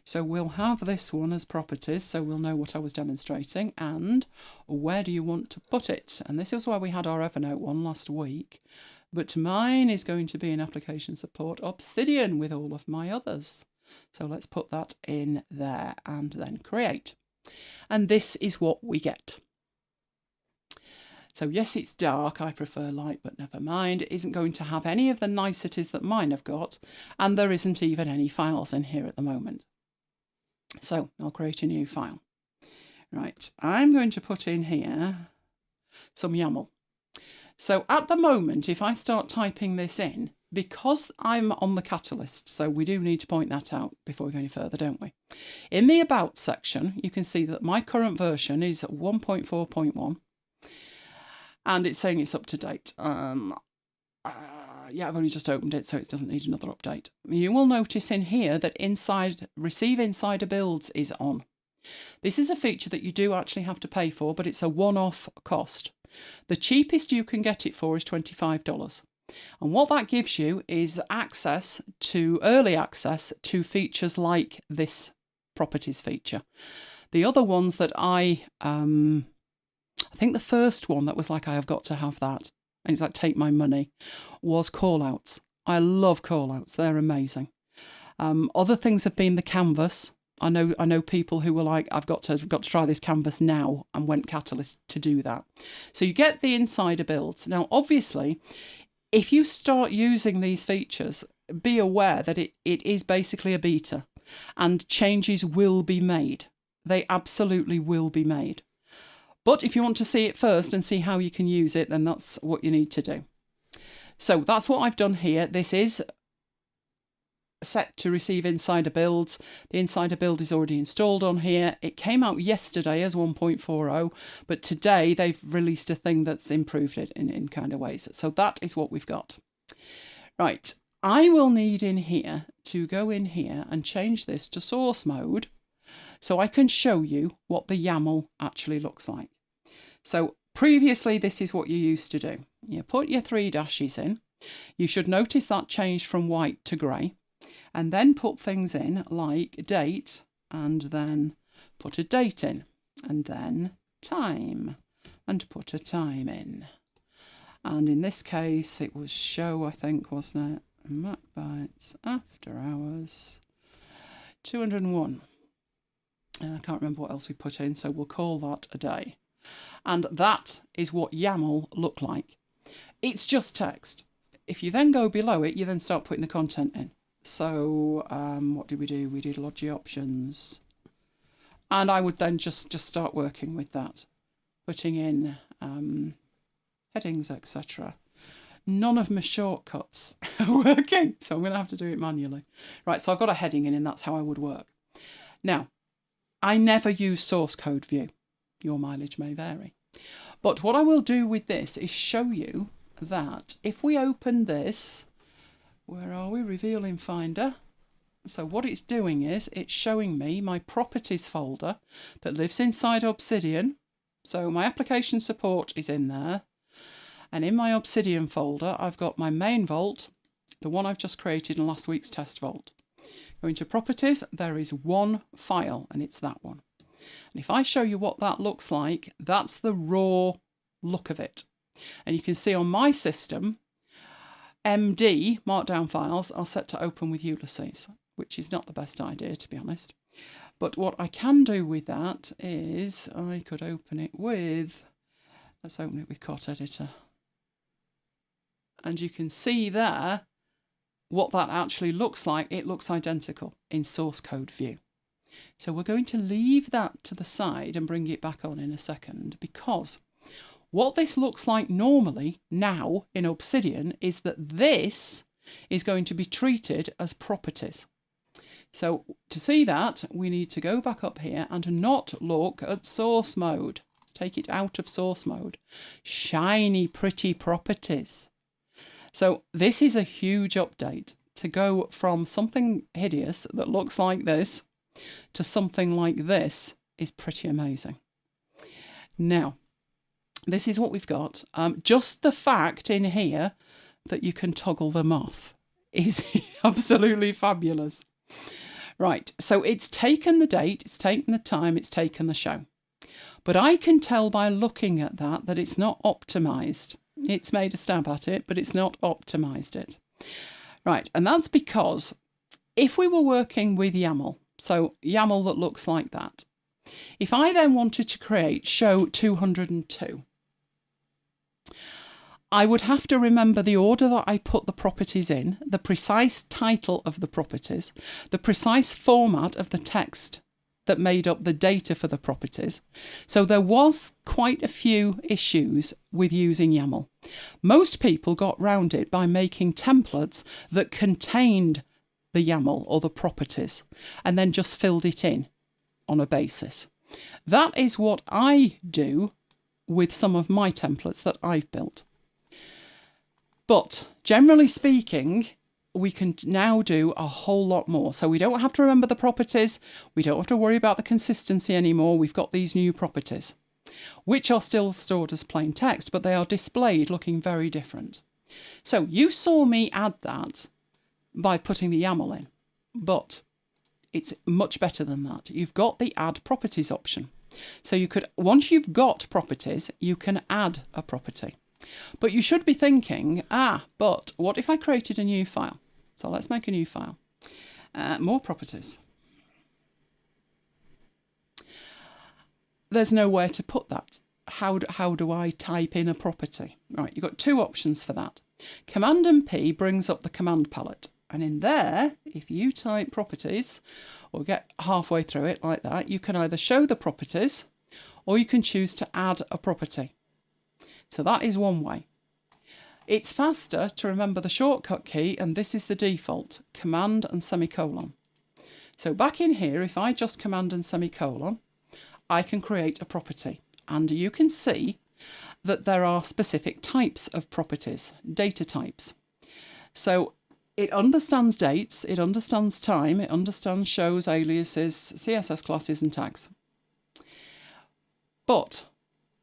A: So we'll have this one as properties, so we'll know what I was demonstrating. And where do you want to put it? And this is where we had our Evernote one last week. But mine is going to be in application support Obsidian with all of my others. So let's put that in there and then create. And this is what we get. So yes, it's dark. I prefer light, but never mind. It isn't going to have any of the niceties that mine have got. And there isn't even any files in here at the moment. So I'll create a new file. Right, I'm going to put in here some YAML. So at the moment, if I start typing this in, because I'm on the Catalyst, so we do need to point that out before we go any further, don't we? In the About section, you can see that my current version is 1.4.1, and it's saying it's up to date. Yeah, I've only just opened it, so it doesn't need another update. You will notice in here that Receive Insider Builds is on. This is a feature that you do actually have to pay for, but it's a one-off cost. The cheapest you can get it for is $25. And what that gives you is early access to features like this properties feature. The other ones that I think the first one that was like, I have got to have that, and it's like, take my money, was callouts. I love callouts. They're amazing. Other things have been the canvas. I know people who were like, I've got to try this canvas now, and went Catalyst to do that. So you get the insider builds. Now, obviously, if you start using these features, be aware that it is basically a beta, and changes will be made. They absolutely will be made. But if you want to see it first and see how you can use it, then that's what you need to do. So that's what I've done here. This is set to receive insider builds. The insider build is already installed on here. It came out yesterday as 1.40, but today they've released a thing that's improved it in kind of ways. So that is what we've got. Right, I will need in here to go in here and change this to source mode so I can show you what the YAML actually looks like. So previously, this is what you used to do. You put your 3 dashes in. You should notice that changed from white to grey. And then put things in like date, and then put a date in, and then time, and put a time in. And in this case, it was show, I think, wasn't it? MacBites After Hours 201. I can't remember what else we put in, so we'll call that a day. And that is what YAML looked like. It's just text. If you then go below it, you then start putting the content in. So what did we do? We did Logi options. And I would then just start working with that, putting in headings, etc. None of my shortcuts are working, so I'm going to have to do it manually. Right, so I've got a heading in, and that's how I would work. Now, I never use source code view. Your mileage may vary. But what I will do with this is show you that if we open this, where are we? Reveal in Finder. So what it's doing is it's showing me my properties folder that lives inside Obsidian. So my application support is in there. And in my Obsidian folder, I've got my main vault, the one I've just created in last week's test vault. Going to properties, there is one file, and it's that one. And if I show you what that looks like, that's the raw look of it. And you can see on my system, MD markdown files are set to open with Ulysses, which is not the best idea, to be honest. But what I can do with that is I could open it with, let's open it with Cot Editor. And you can see there what that actually looks like. It looks identical in source code view. So we're going to leave that to the side and bring it back on in a second, because what this looks like normally now in Obsidian is that this is going to be treated as properties. So to see that, we need to go back up here and not look at source mode. Let's take it out of source mode. Shiny, pretty properties. So this is a huge update to go from something hideous that looks like this to something like this is pretty amazing. Now, this is what we've got. Just the fact in here that you can toggle them off is absolutely fabulous. Right, so it's taken the date, it's taken the time, it's taken the show. But I can tell by looking at that it's not optimized. It's made a stab at it, but it's not optimized it. Right, and that's because if we were working with YAML, so YAML that looks like that, if I then wanted to create show 202, I would have to remember the order that I put the properties in, the precise title of the properties, the precise format of the text that made up the data for the properties. So there was quite a few issues with using YAML. Most people got round it by making templates that contained the YAML or the properties and then just filled it in on a basis. That is what I do with some of my templates that I've built. But generally speaking, we can now do a whole lot more. So we don't have to remember the properties. We don't have to worry about the consistency anymore. We've got these new properties, which are still stored as plain text, but they are displayed looking very different. So you saw me add that by putting the YAML in, but it's much better than that. You've got the add properties option. So you could, once you've got properties, you can add a property. But you should be thinking, but what if I created a new file? So let's make a new file. More properties. There's nowhere to put that. How do I type in a property? Right, you've got two options for that. Command and P brings up the command palette. And in there, if you type properties, or get halfway through it like that, you can either show the properties, or you can choose to add a property. So that is one way. It's faster to remember the shortcut key, and this is the default, command and semicolon. So back in here, if I just command and semicolon, I can create a property. And you can see that there are specific types of properties, data types. So it understands dates, it understands time, it understands shows, aliases, CSS classes and tags. But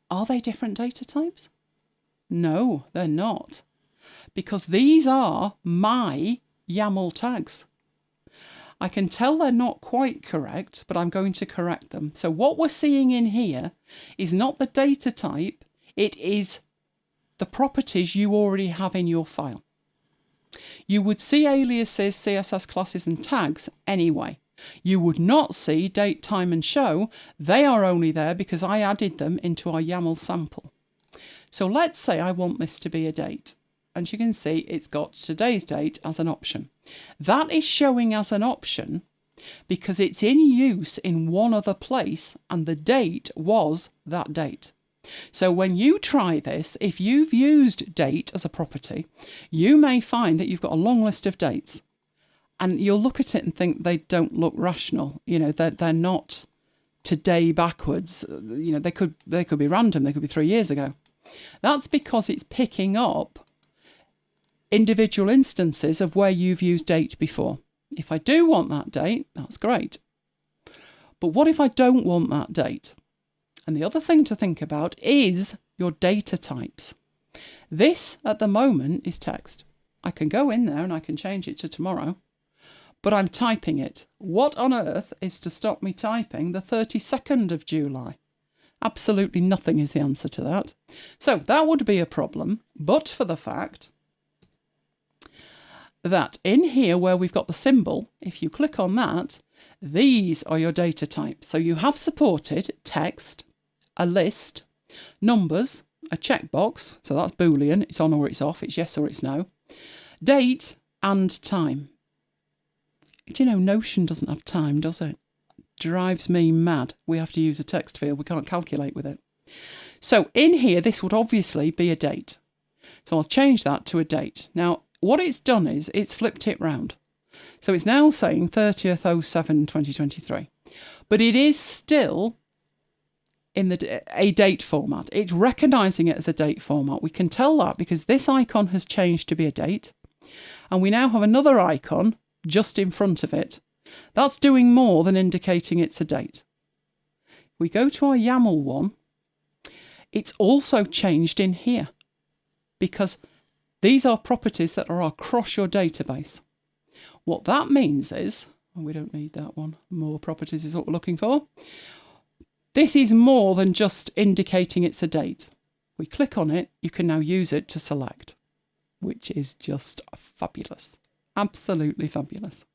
A: are they different data types? No, they're not, because these are my YAML tags. I can tell they're not quite correct, but I'm going to correct them. So what we're seeing in here is not the data type, it is the properties you already have in your file. You would see aliases, CSS classes and tags anyway. You would not see date, time and show. They are only there because I added them into our YAML sample. So let's say I want this to be a date, and you can see it's got today's date as an option. That is showing as an option because it's in use in one other place and the date was that date. So when you try this, if you've used date as a property, you may find that you've got a long list of dates and you'll look at it and think they don't look rational. You know, they're not today backwards. You know, they could be random. They could be 3 years ago. That's because it's picking up individual instances of where you've used date before. If I do want that date, that's great. But what if I don't want that date? And the other thing to think about is your data types. This at the moment is text. I can go in there and I can change it to tomorrow, but I'm typing it. What on earth is to stop me typing the 32nd of July? Absolutely nothing is the answer to that. So that would be a problem, but for the fact that in here where we've got the symbol, if you click on that, these are your data types. So you have supported text, a list, numbers, a checkbox, so that's Boolean, it's on or it's off, it's yes or it's no, date and time. Do you know Notion doesn't have time, does it? Drives me mad. We have to use a text field. We can't calculate with it. So in here, this would obviously be a date. So I'll change that to a date. Now, what it's done is it's flipped it round. So it's now saying 30th/07/2023. But it is still in a date format. It's recognising it as a date format. We can tell that because this icon has changed to be a date. And we now have another icon just in front of it. That's doing more than indicating it's a date. We go to our YAML one. It's also changed in here because these are properties that are across your database. What that means is, and we don't need that one, more properties is what we're looking for. This is more than just indicating it's a date. We click on it, you can now use it to select, which is just fabulous. Absolutely fabulous.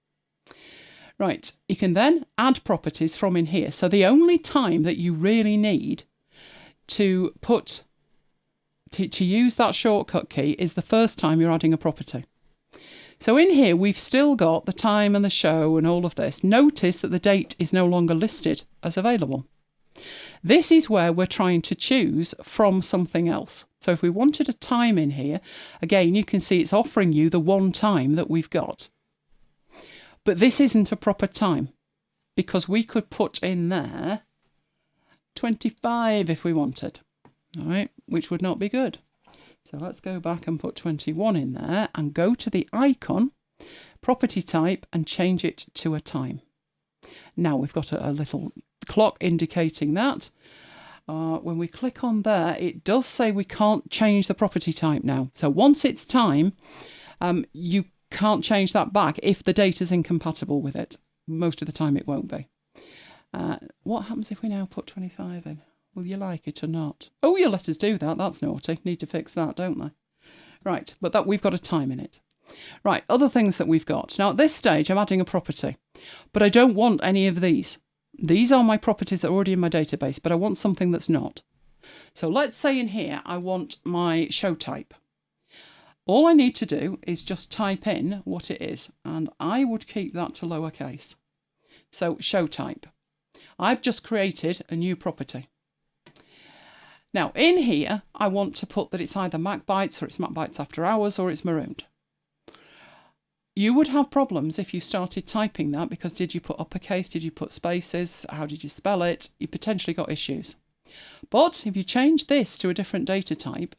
A: Right, you can then add properties from in here. So the only time that you really need to put to use that shortcut key is the first time you're adding a property. So in here, we've still got the time and the show and all of this. Notice that the date is no longer listed as available. This is where we're trying to choose from something else. So if we wanted a time in here, again, you can see it's offering you the one time that we've got. But this isn't a proper time because we could put in there 25 if we wanted, all right, which would not be good. So let's go back and put 21 in there and go to the icon, property type, and change it to a time. Now we've got a little clock indicating that. When we click on there, it does say we can't change the property type now. So once it's time, you can't change that back if the data is incompatible with it. Most of the time it won't be. What happens if we now put 25 in? Will you like it or not? Oh, you let us do that. That's naughty. Need to fix that, don't they? Right, but that we've got a time in it. Right, other things that we've got. Now, at this stage, I'm adding a property, but I don't want any of these. These are my properties that are already in my database, but I want something that's not. So let's say in here, I want my show type. All I need to do is just type in what it is, and I would keep that to lowercase. So show type. I've just created a new property. Now, in here, I want to put that it's either MacBites or it's MacBites After Hours or it's marooned. You would have problems if you started typing that because did you put uppercase, did you put spaces, how did you spell it? You potentially got issues. But if you change this to a different data type,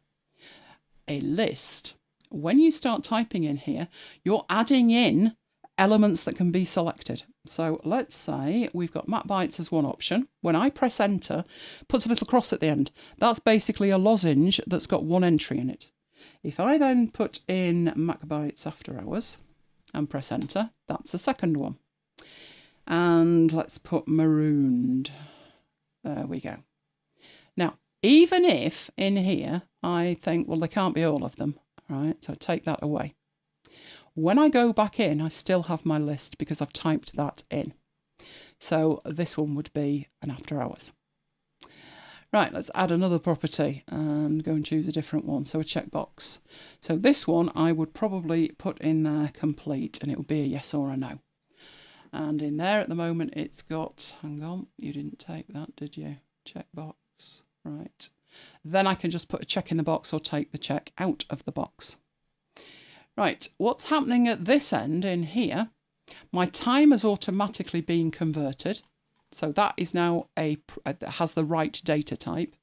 A: a list, when you start typing in here, you're adding in elements that can be selected. So let's say we've got MacBites as one option. When I press enter, it puts a little cross at the end. That's basically a lozenge that's got one entry in it. If I then put in MacBites After Hours and press enter, that's the second one. And let's put marooned. There we go. Now, even if in here I think, well, they can't be all of them, right? So take that away. When I go back in, I still have my list because I've typed that in. So this one would be an After Hours. Right, let's add another property and go and choose a different one. So a checkbox. So this one I would probably put in there complete, and it would be a yes or a no. And in there at the moment it's got, hang on, you didn't take that, did you? Checkbox, right. Then I can just put a check in the box or take the check out of the box. Right, what's happening at this end in here, my time has automatically been converted. So that is now has the right data type.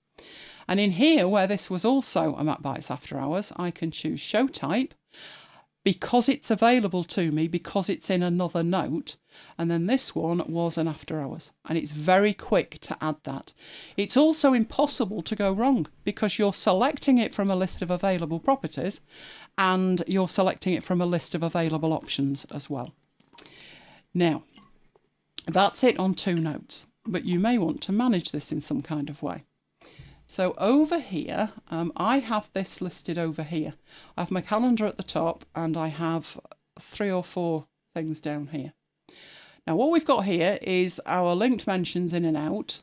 A: And in here, where this was also a MacBites After Hours, I can choose show type because it's available to me, because it's in another note. And then this one was an After Hours. And it's very quick to add that. It's also impossible to go wrong because you're selecting it from a list of available properties and you're selecting it from a list of available options as well. Now, that's it on two notes, but you may want to manage this in some kind of way. So over here, I have this listed over here. I have my calendar at the top and I have 3 or 4 things down here. Now what we've got here is our linked mentions in and out.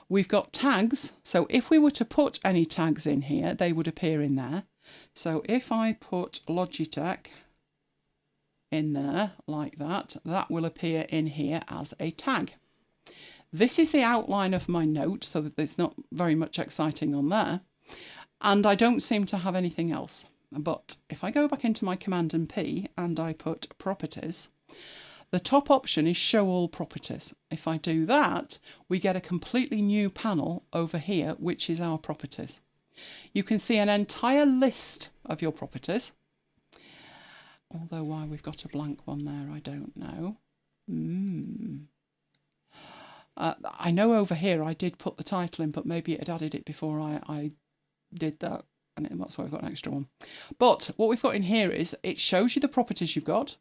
A: We've got tags. So if we were to put any tags in here, they would appear in there. So if I put Logitech in there like that, that will appear in here as a tag. This is the outline of my note, so that there's not very much exciting on there. And I don't seem to have anything else. But if I go back into my Command and P and I put properties, the top option is show all properties. If I do that, we get a completely new panel over here, which is our properties. You can see an entire list of your properties. Although why we've got a blank one there, I don't know. I know over here I did put the title in, but maybe it had added it before I did that, and that's why I've got an extra one. But what we've got in here is it shows you the properties you've got,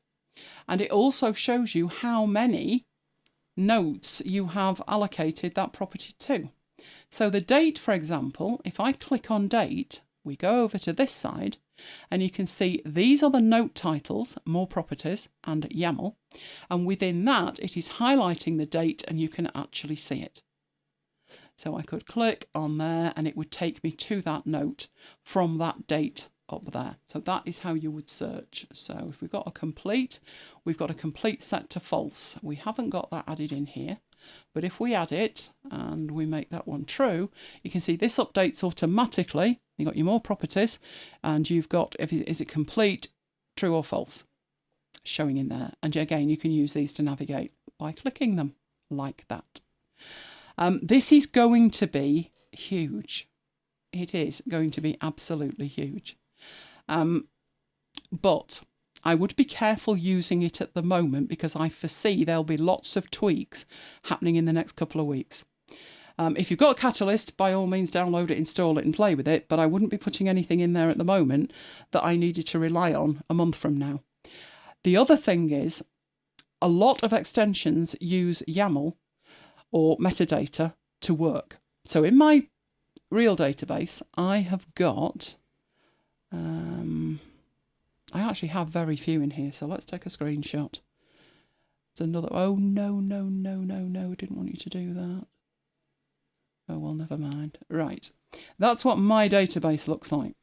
A: and it also shows you how many notes you have allocated that property to. So the date, for example, if I click on date, we go over to this side, and you can see these are the note titles, more properties, and YAML. And within that, it is highlighting the date and you can actually see it. So I could click on there and it would take me to that note from that date up there. So that is how you would search. So if we've got a complete set to false. We haven't got that added in here. But if we add it and we make that one true, you can see this updates automatically. You've got your more properties and you've got, is it complete, true or false, showing in there. And again, you can use these to navigate by clicking them like that. This is going to be huge. It is going to be absolutely huge. But I would be careful using it at the moment because I foresee there'll be lots of tweaks happening in the next couple of weeks. If you've got a Catalyst, by all means download it, install it and play with it, but I wouldn't be putting anything in there at the moment that I needed to rely on a month from now. The other thing is, a lot of extensions use YAML or metadata to work. So in my real database, I have got... I actually have very few in here, so let's take a screenshot. It's another... Oh, no, I didn't want you to do that. Oh, well, never mind. Right, that's what my database looks like.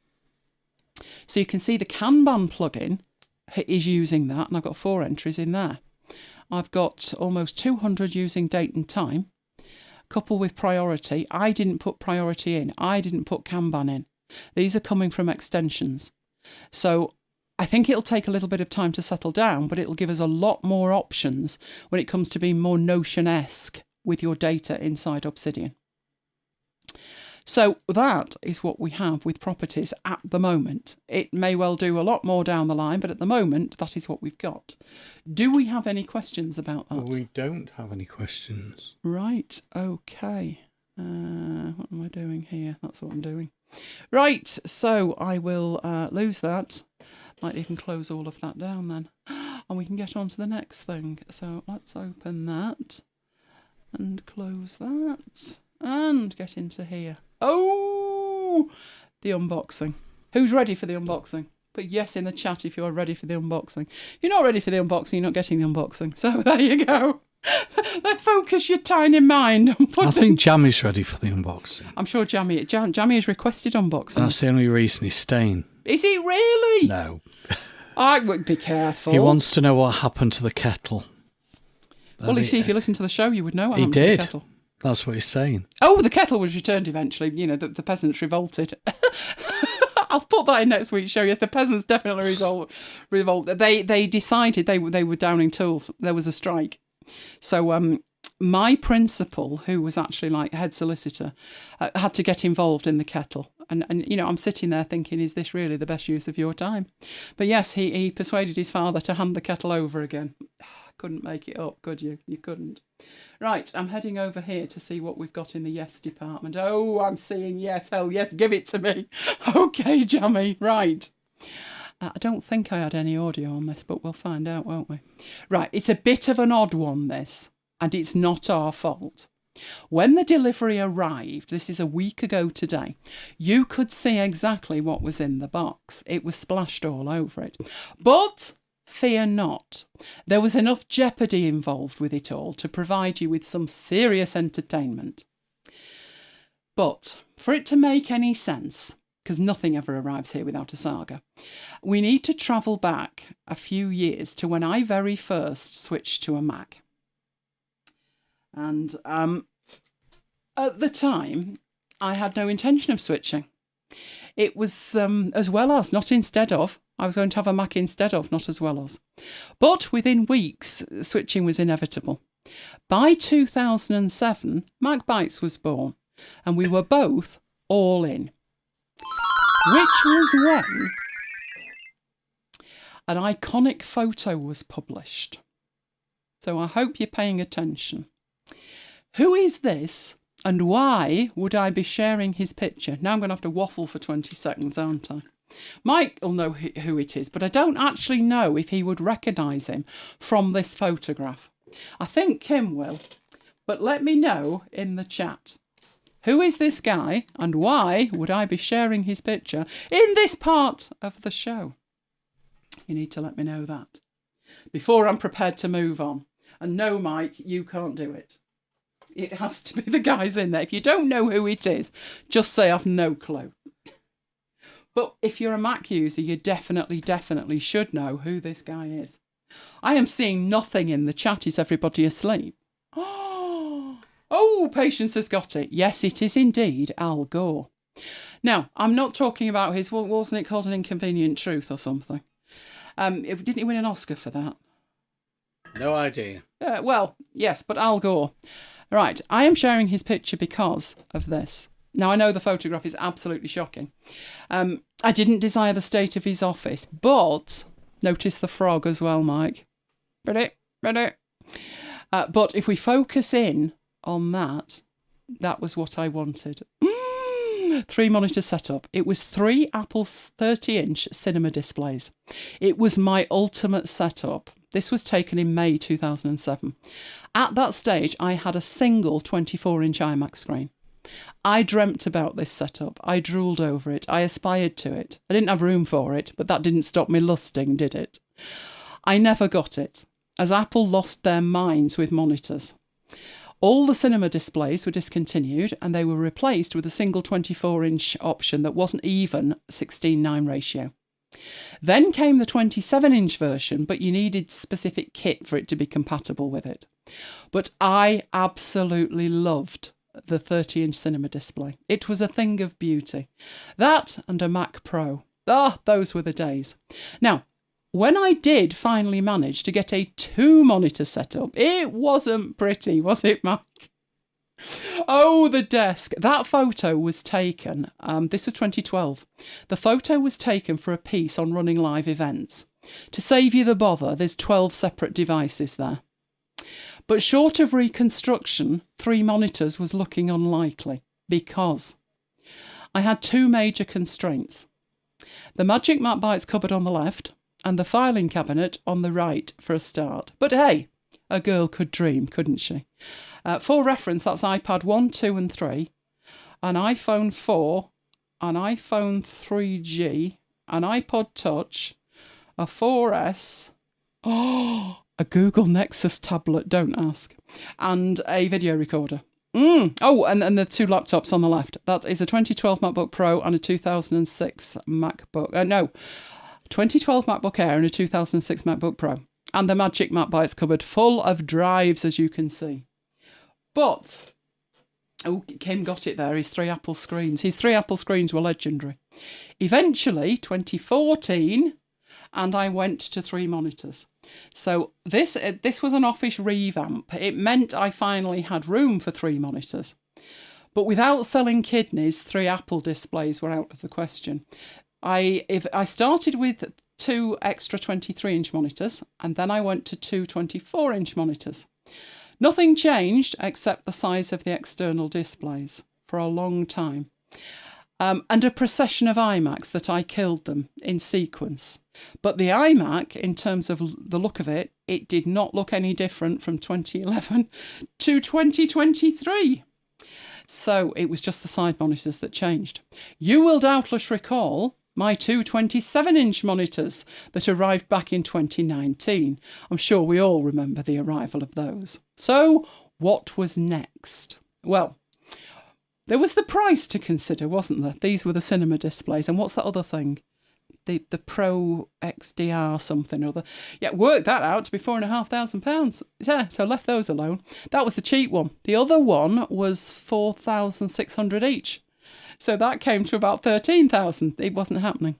A: So you can see the Kanban plugin is using that, and I've got 4 entries in there. I've got almost 200 using date and time, coupled with priority. I didn't put priority in. I didn't put Kanban in. These are coming from extensions. So I think it'll take a little bit of time to settle down, but it'll give us a lot more options when it comes to being more Notion-esque with your data inside Obsidian. So that is what we have with properties at the moment. It may well do a lot more down the line, but at the moment, that is what we've got. Do we have any questions about that?
B: We don't have any questions.
A: Right, okay. What am I doing here? That's what I'm doing. Right, so I will lose that. Might even close all of that down then. And we can get on to the next thing. So let's open that and close that and get into here. Oh, the unboxing. Who's ready for the unboxing? Put yes in the chat if you're ready for the unboxing. If you're not ready for the unboxing, you're not getting the unboxing. So there you go. Let's focus your tiny mind.
B: I think Jammy's ready for the unboxing.
A: I'm sure Jammy has requested unboxing.
B: That's the only reason he's staying.
A: Is he really?
B: No.
A: I would be careful.
B: He wants to know what happened to the kettle.
A: Well, you see, if you listen to the show, you would know what happened
B: to the
A: did.
B: Kettle. That's what he's saying.
A: Oh, the kettle was returned eventually. You know, the peasants revolted. I'll put that in next week's show. Yes, the peasants definitely revolted. They decided they were downing tools. There was a strike. So my principal, who was actually like head solicitor, had to get involved in the kettle. And you know, I'm sitting there thinking, is this really the best use of your time? But yes, he persuaded his father to hand the kettle over again. Couldn't make it up, could you? You couldn't. Right, I'm heading over here to see what we've got in the yes department. Oh, I'm seeing yes. Hell yes, give it to me. Okay, Jammy, right. I don't think I had any audio on this, but we'll find out, won't we? Right, it's a bit of an odd one, this, and it's not our fault. When the delivery arrived, this is a week ago today, you could see exactly what was in the box. It was splashed all over it. But fear not. There was enough jeopardy involved with it all to provide you with some serious entertainment. But for it to make any sense, because nothing ever arrives here without a saga, we need to travel back a few years to when I very first switched to a Mac. And at the time, I had no intention of switching. It was as well as, not instead of. I was going to have a Mac instead of, not as well as. But within weeks, switching was inevitable. By 2007, MacBites was born, and we were both all in. Which was when an iconic photo was published. So I hope you're paying attention. Who is this, and why would I be sharing his picture? Now I'm going to have to waffle for 20 seconds, aren't I? Mike will know who it is, but I don't actually know if he would recognise him from this photograph. I think Kim will, but let me know in the chat. Who is this guy, and why would I be sharing his picture in this part of the show? You need to let me know that before I'm prepared to move on. And no, Mike, you can't do it. It has to be the guys in there. If you don't know who it is, just say I've no clue. But if you're a Mac user, you definitely should know who this guy is. I am seeing nothing in the chat. Is everybody asleep? Oh, Patience has got it. Yes, it is indeed Al Gore. Now, I'm not talking about his, wasn't it called An Inconvenient Truth or something? Didn't he win an Oscar for that?
B: No idea.
A: Well, yes, but Al Gore. Right, I am sharing his picture because of this. Now, I know the photograph is absolutely shocking. I didn't desire the state of his office, but notice the frog as well, Mike. Ready? But if we focus in on that, that was what I wanted. 3 monitor setup. It was 3 Apple 30-inch cinema displays. It was my ultimate setup. This was taken in May 2007. At that stage, I had a single 24-inch iMac screen. I dreamt about this setup. I drooled over it. I aspired to it. I didn't have room for it, but that didn't stop me lusting, did it? I never got it, as Apple lost their minds with monitors. All the cinema displays were discontinued and they were replaced with a single 24-inch option that wasn't even 16:9 ratio. Then came the 27-inch version, but you needed specific kit for it to be compatible with it. But I absolutely loved the 30-inch cinema display. It was a thing of beauty. That and a Mac Pro. Those were the days. Now, when I did finally manage to get a 2-monitor setup, it wasn't pretty, was it, Mike? Oh, the desk. That photo was taken, this was 2012. The photo was taken for a piece on running live events. To save you the bother, there's 12 separate devices there. But short of reconstruction, 3 monitors was looking unlikely because I had 2 major constraints. The magic MacBites cupboard on the left and the filing cabinet on the right for a start. But hey, a girl could dream, couldn't she? For reference, that's iPad 1, 2 and 3, an iPhone 4, an iPhone 3G, an iPod Touch, a 4S, a Google Nexus tablet, don't ask, and a video recorder. Oh, and the 2 laptops on the left. That is a 2012 MacBook Pro and a 2006 MacBook... 2012 MacBook Air and a 2006 MacBook Pro. And the magic MacBites cupboard full of drives, as you can see. But, Kim got it there, his 3 Apple screens. His 3 Apple screens were legendary. Eventually, 2014, and I went to 3 monitors. So this was an office revamp. It meant I finally had room for 3 monitors. But without selling kidneys, 3 Apple displays were out of the question. I started with 2 extra 23-inch monitors, and then I went to 2 24-inch monitors. Nothing changed except the size of the external displays for a long time. And a procession of iMacs that I killed them in sequence. But the iMac, in terms of the look of it, it did not look any different from 2011 to 2023. So it was just the side monitors that changed. You will doubtless recall my 2 27-inch monitors that arrived back in 2019. I'm sure we all remember the arrival of those. So what was next? Well, there was the price to consider, wasn't there? These were the cinema displays. And what's that other thing? The Pro XDR something or other. Yeah, worked that out to be £4,500. Yeah, so left those alone. That was the cheap one. The other one was 4,600 each. So that came to about 13,000. It wasn't happening.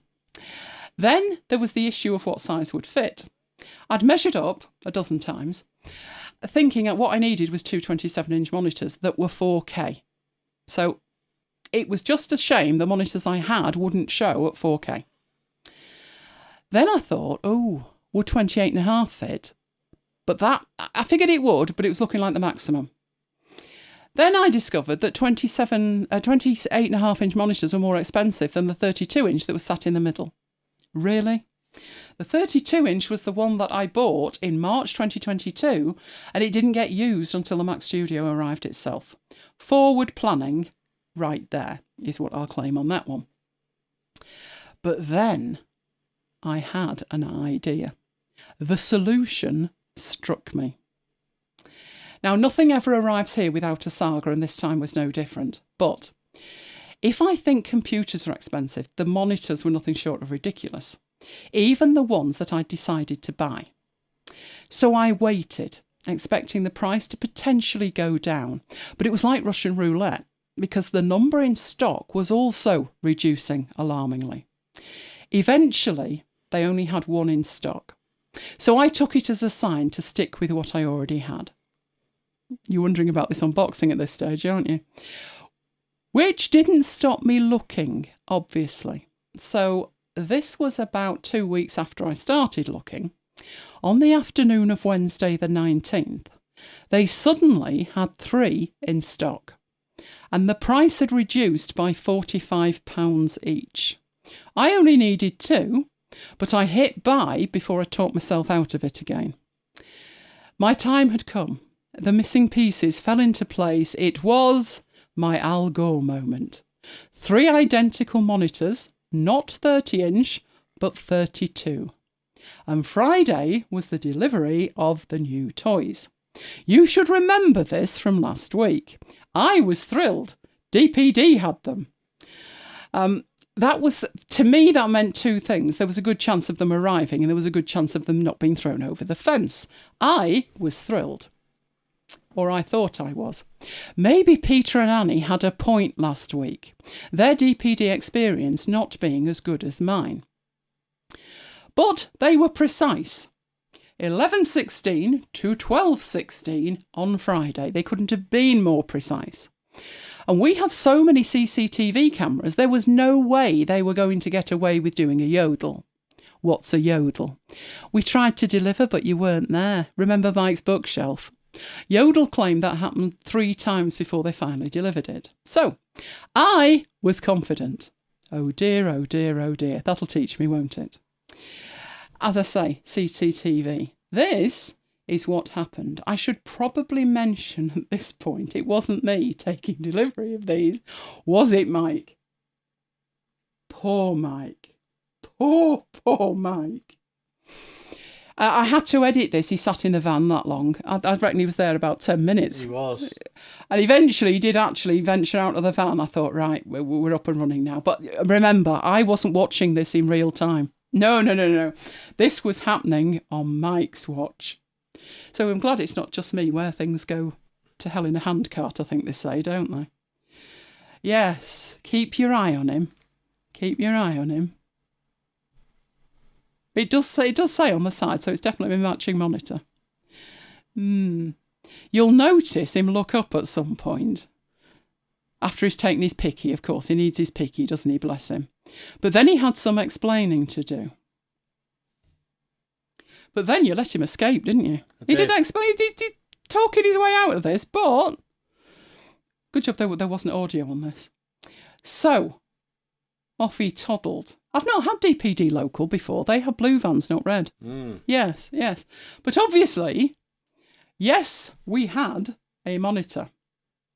A: Then there was the issue of what size would fit. I'd measured up a dozen times, thinking that what I needed was 2 27-inch monitors that were 4K. So it was just a shame the monitors I had wouldn't show at 4K. Then I thought, would 28.5 fit? But that, I figured it would, but it was looking like the maximum. Then I discovered that 28.5-inch monitors were more expensive than the 32-inch that was sat in the middle. Really? The 32-inch was the one that I bought in March 2022, and it didn't get used until the Mac Studio arrived itself. Forward planning, right there, is what I'll claim on that one. But then I had an idea. The solution struck me. Now, nothing ever arrives here without a saga, and this time was no different. But if I think computers are expensive, the monitors were nothing short of ridiculous, even the ones that I decided to buy. So I waited, expecting the price to potentially go down, but it was like Russian roulette, because the number in stock was also reducing alarmingly. Eventually, they only had one in stock. So I took it as a sign to stick with what I already had. You're wondering about this unboxing at this stage, aren't you? Which didn't stop me looking, obviously. So this was about 2 weeks after I started looking. On the afternoon of Wednesday the 19th, they suddenly had 3 in stock, and the price had reduced by £45 each. I only needed 2, but I hit buy before I talked myself out of it again. My time had come. The missing pieces fell into place. It was my Al Gore moment. 3 identical monitors, not 30-inch, but 32. And Friday was the delivery of the new toys. You should remember this from last week. I was thrilled. DPD had them. That was, to me, that meant 2 things. There was a good chance of them arriving, and there was a good chance of them not being thrown over the fence. I was thrilled. Or I thought I was. Maybe Peter and Annie had a point last week, their DPD experience not being as good as mine. But they were precise. 11:16 to 12:16 on Friday. They couldn't have been more precise. And we have so many CCTV cameras, there was no way they were going to get away with doing a yodel. What's a yodel? We tried to deliver, but you weren't there. Remember Mike's bookshelf? Yodel claimed that happened 3 times before they finally delivered it. So, I was confident. Oh dear, oh dear, oh dear. That'll teach me, won't it? As I say, CCTV. This is what happened. I should probably mention at this point, it wasn't me taking delivery of these, was it, Mike? Poor Mike. Poor Mike. I had to edit this. He sat in the van that long. I reckon he was there about 10 minutes.
B: He was.
A: And eventually he did actually venture out of the van. I thought, right, we're up and running now. But remember, I wasn't watching this in real time. No. This was happening on Mike's watch. So I'm glad it's not just me where things go to hell in a handcart, I think they say, don't they? Yes, keep your eye on him. Keep your eye on him. It does say on the side, so it's definitely a matching monitor. You'll notice him look up at some point. After he's taken his picky, of course. He needs his picky, doesn't he? Bless him. But then he had some explaining to do. But then you let him escape, didn't you? He did explain. He's talking his way out of this, but good job there wasn't audio on this. So, off he toddled. I've not had DPD local before. They have blue vans, not red. Yes. But obviously, yes, we had a monitor.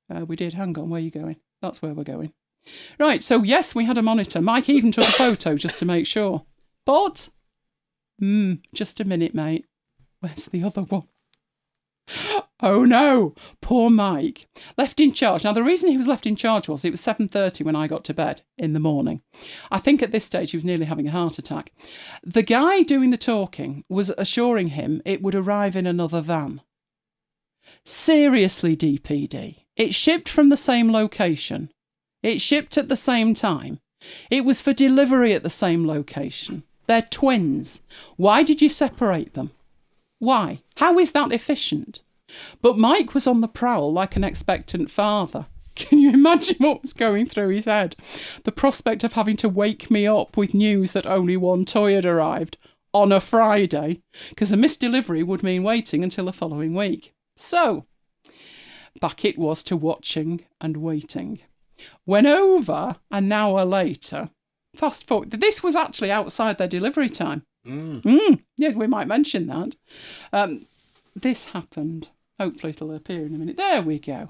A: We did. Hang on, where are you going? That's where we're going. Right, so yes, we had a monitor. Mike even took a photo just to make sure. But, just a minute, mate. Where's the other one? Oh no, poor Mike. Left in charge. Now, the reason he was left in charge was it was 7:30 when I got to bed in the morning. I think at this stage he was nearly having a heart attack. The guy doing the talking was assuring him it would arrive in another van. Seriously, DPD. It shipped from the same location. It shipped at the same time. It was for delivery at the same location. They're twins. Why did you separate them? Why? How is that efficient? But Mike was on the prowl like an expectant father. Can you imagine what was going through his head? The prospect of having to wake me up with news that only one toy had arrived on a Friday, because a missed delivery would mean waiting until the following week. So, back it was to watching and waiting. When over an hour later, fast forward, this was actually outside their delivery time. Yeah, we might mention that. This happened. Hopefully it'll appear in a minute. There we go.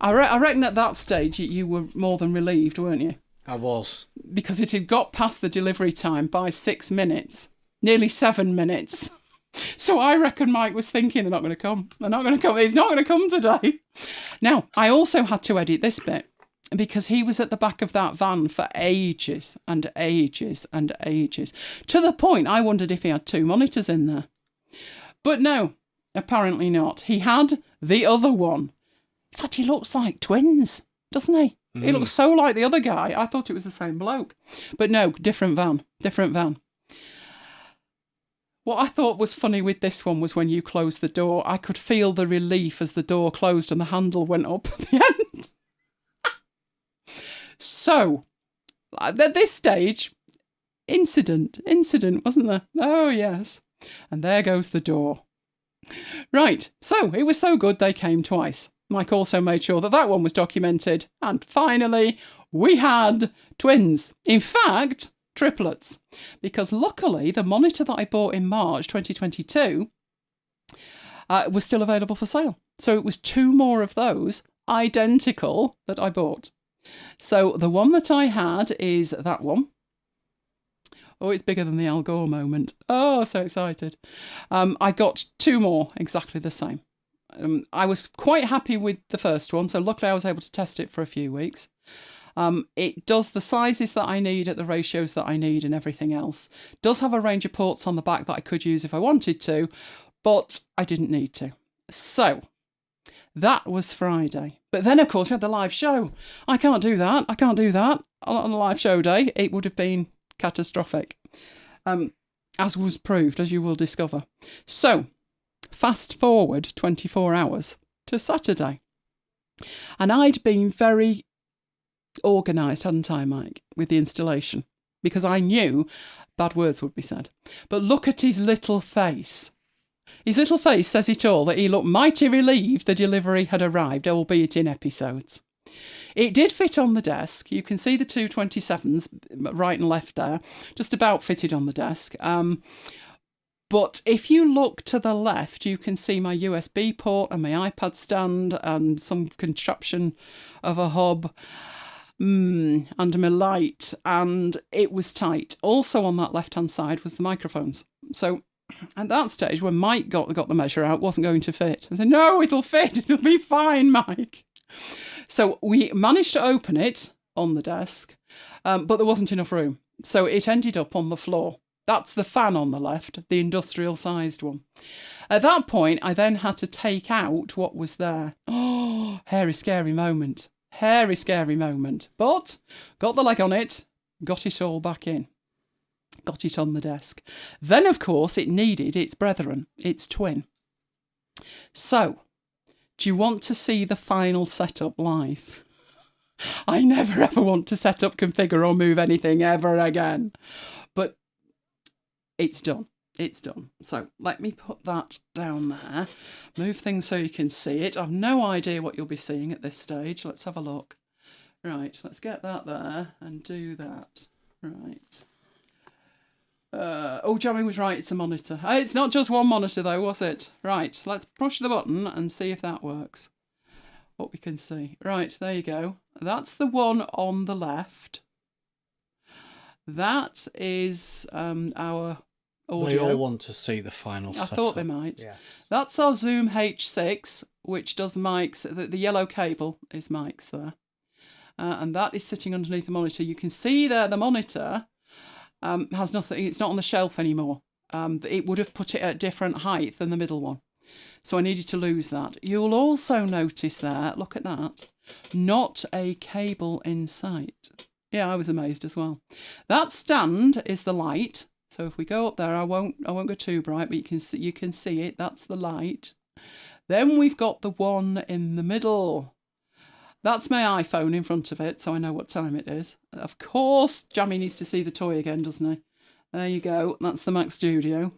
A: I reckon at that stage you were more than relieved, weren't you?
B: I was.
A: Because it had got past the delivery time by 6 minutes. Nearly 7 minutes. So I reckon Mike was thinking they're not going to come. They're not going to come. He's not going to come today. Now, I also had to edit this bit because he was at the back of that van for ages and ages and ages. To the point I wondered if he had 2 monitors in there. But no, apparently not. He had the other one. In fact, he looks like twins, doesn't he? He looks so like the other guy. I thought it was the same bloke. But no, different van. What I thought was funny with this one was when you closed the door, I could feel the relief as the door closed and the handle went up at the end. So, at this stage, incident, wasn't there? Oh, yes. And there goes the door. Right, so it was so good they came twice. Mike also made sure that one was documented. And finally, we had twins. In fact, triplets. Because luckily, the monitor that I bought in March 2022 was still available for sale. So it was 2 more of those, identical, that I bought. So the one that I had is that one. Oh, it's bigger than the Al Gore moment. Oh, so excited. I got 2 more exactly the same. I was quite happy with the first one, so luckily I was able to test it for a few weeks. It does the sizes that I need at the ratios that I need and everything else. Does have a range of ports on the back that I could use if I wanted to, but I didn't need to. So, that was Friday. But then, of course, we had the live show. I can't do that on a live show day. It would have been catastrophic, as was proved, as you will discover. So, fast forward 24 hours to Saturday. And I'd been very organised, hadn't I, Mike, with the installation, because I knew bad words would be said. But look at his little face. His little face says it all, that he looked mighty relieved the delivery had arrived, albeit in episodes. It did fit on the desk. You can see the 2 27s right and left there, just about fitted on the desk. But if you look to the left, you can see my USB port and my iPad stand and some contraption of a hub and my light, and it was tight. Also on that left-hand side was the microphones. So at that stage, when Mike got the measure out, it wasn't going to fit. I said, no, it'll fit. It'll be fine, Mike. So we managed to open it on the desk, but there wasn't enough room. So it ended up on the floor. That's the fan on the left, the industrial-sized one. At that point, I then had to take out what was there. Oh, hairy, scary moment. Hairy, scary moment. But got the leg on it, got it all back in. Got it on the desk. Then, of course, it needed its brethren, its twin. So, do you want to see the final setup live? I never ever want to set up, configure or move anything ever again. But it's done. It's done. So let me put that down there. Move things so you can see it. I've no idea what you'll be seeing at this stage. Let's have a look. Right, let's get that there and do that. Right. Jamie was right, it's a monitor. It's not just one monitor though, was it? Right, let's push the button and see if that works. What we can see. Right, there you go. That's the one on the left. That is our audio.
B: They all want to see the final setup.
A: I thought they might.
B: Yeah.
A: That's our Zoom H6, which does Mike's. The yellow cable is Mike's there. And that is sitting underneath the monitor. You can see there the monitor has nothing. It's not on the shelf anymore. It would have put it at a different height than the middle one. So I needed to lose that. You'll also notice there, look at that, not a cable in sight. Yeah, I was amazed as well. That stand is the light. So if we go up there, I won't go too bright, but you can see it. That's the light. Then we've got the one in the middle. That's my iPhone in front of it, so I know what time it is. Of course, Jamie needs to see the toy again, doesn't he? There you go. That's the Mac Studio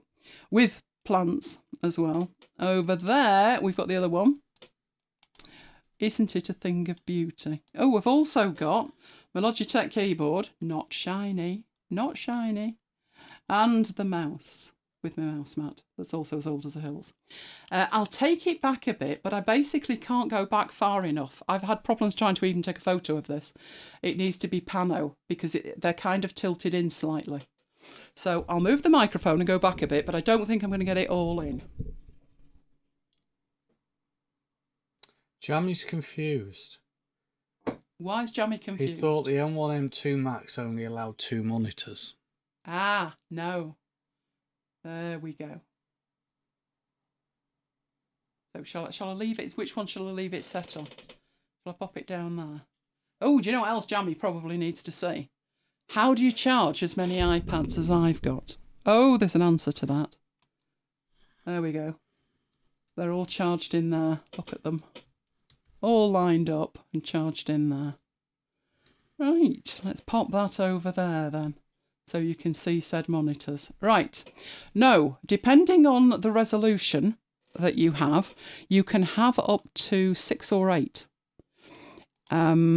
A: with plants as well. Over there, we've got the other one. Isn't it a thing of beauty? Oh, we've also got my Logitech keyboard, not shiny, and the mouse with my mouse mat. That's also as old as the hills. I'll take it back a bit, but I basically can't go back far enough. I've had problems trying to even take a photo of this. It needs to be pano because they're kind of tilted in slightly. So I'll move the microphone and go back a bit, but I don't think I'm going to get it all in.
B: Jammy's confused.
A: Why is Jammy confused?
B: He thought the M1, M2 Max only allowed 2 monitors.
A: Ah, no. There we go. So shall I leave it? Which one shall I leave it set on? Shall I pop it down there? Oh, do you know what else Jammy probably needs to see? How do you charge as many iPads as I've got? Oh, there's an answer to that. There we go. They're all charged in there. Look at them. All lined up and charged in there. Right, let's pop that over there then, so you can see said monitors. Right, no, depending on the resolution that you have, you can have up to 6 or 8. At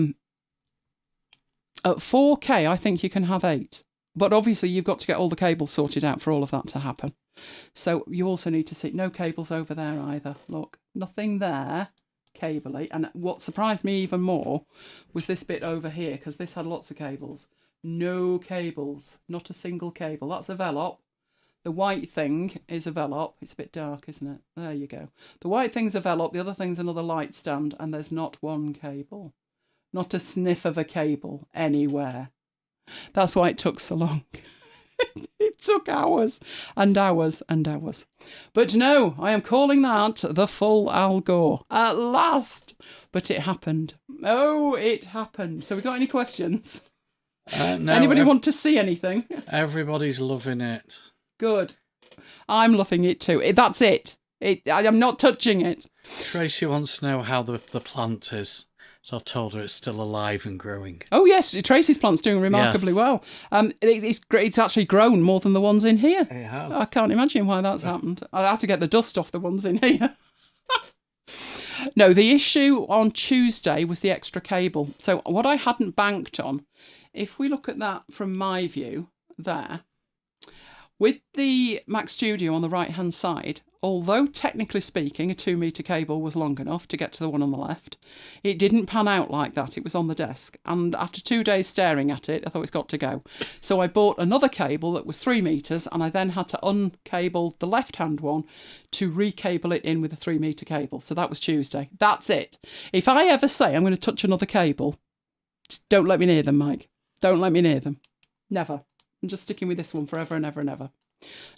A: 4K, I think you can have 8. But obviously, you've got to get all the cables sorted out for all of that to happen. So you also need to see no cables over there either. Look, nothing there. Cably, and what surprised me even more was this bit over here, because this had lots of cables. No cables, not a single cable. That's a Velop. The white thing is a Velop. It's a bit dark, isn't it? There you go. The white thing's a Velop, the other thing's another light stand, and there's not one cable. Not a sniff of a cable anywhere. That's why it took so long. It took hours and hours and hours. But no, I am calling that the full Al Gore. At last! But it happened. Oh, it happened. So we got any questions?
B: No,
A: Anybody want to see anything?
B: Everybody's loving it.
A: Good. I'm loving it too. That's it. I'm not touching it.
B: Tracy wants to know how the plant is. So I've told her it's still alive and growing.
A: Oh, yes. Tracy's plant's doing remarkably well. It's actually grown more than the ones in here.
B: It has.
A: I can't imagine why that's happened. I had to get the dust off the ones in here. No, the issue on Tuesday was the extra cable. So what I hadn't banked on, if we look at that from my view there, with the Mac Studio on the right-hand side, although technically speaking a 2-metre cable was long enough to get to the one on the left, it didn't pan out like that. It was on the desk. And after 2 days staring at it, I thought it's got to go. So I bought another cable that was 3 metres, and I then had to uncable the left-hand one to recable it in with a 3-metre cable. So that was Tuesday. That's it. If I ever say I'm going to touch another cable, just don't let me near them, Mike. Don't let me near them. Never. I'm just sticking with this one forever and ever and ever.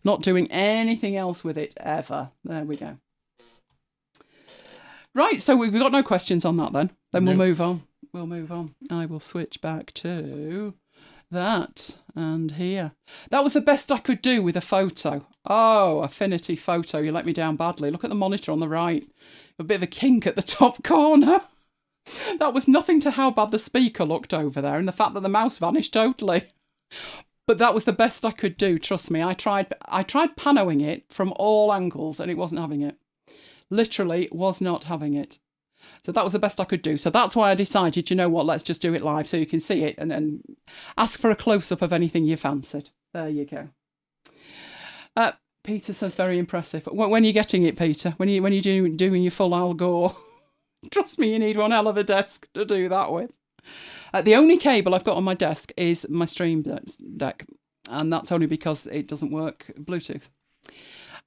A: Not doing anything else with it ever. There we go. Right, so we've got no questions on that then. Then we'll move on. We'll move on. I will switch back to that and here. That was the best I could do with a photo. Oh, Affinity Photo, you let me down badly. Look at the monitor on the right. A bit of a kink at the top corner. That was nothing to how bad the speaker looked over there and the fact that the mouse vanished totally. But that was the best I could do, trust me. I tried panoing it from all angles and it wasn't having it. Literally was not having it. So that was the best I could do. So that's why I decided, you know what, let's just do it live so you can see it and ask for a close-up of anything you fancied. There you go. Peter says very impressive. When are you getting it, Peter? When are you doing your full Al Gore? Trust me, you need one hell of a desk to do that with. The only cable I've got on my desk is my Stream Deck, and that's only because it doesn't work Bluetooth.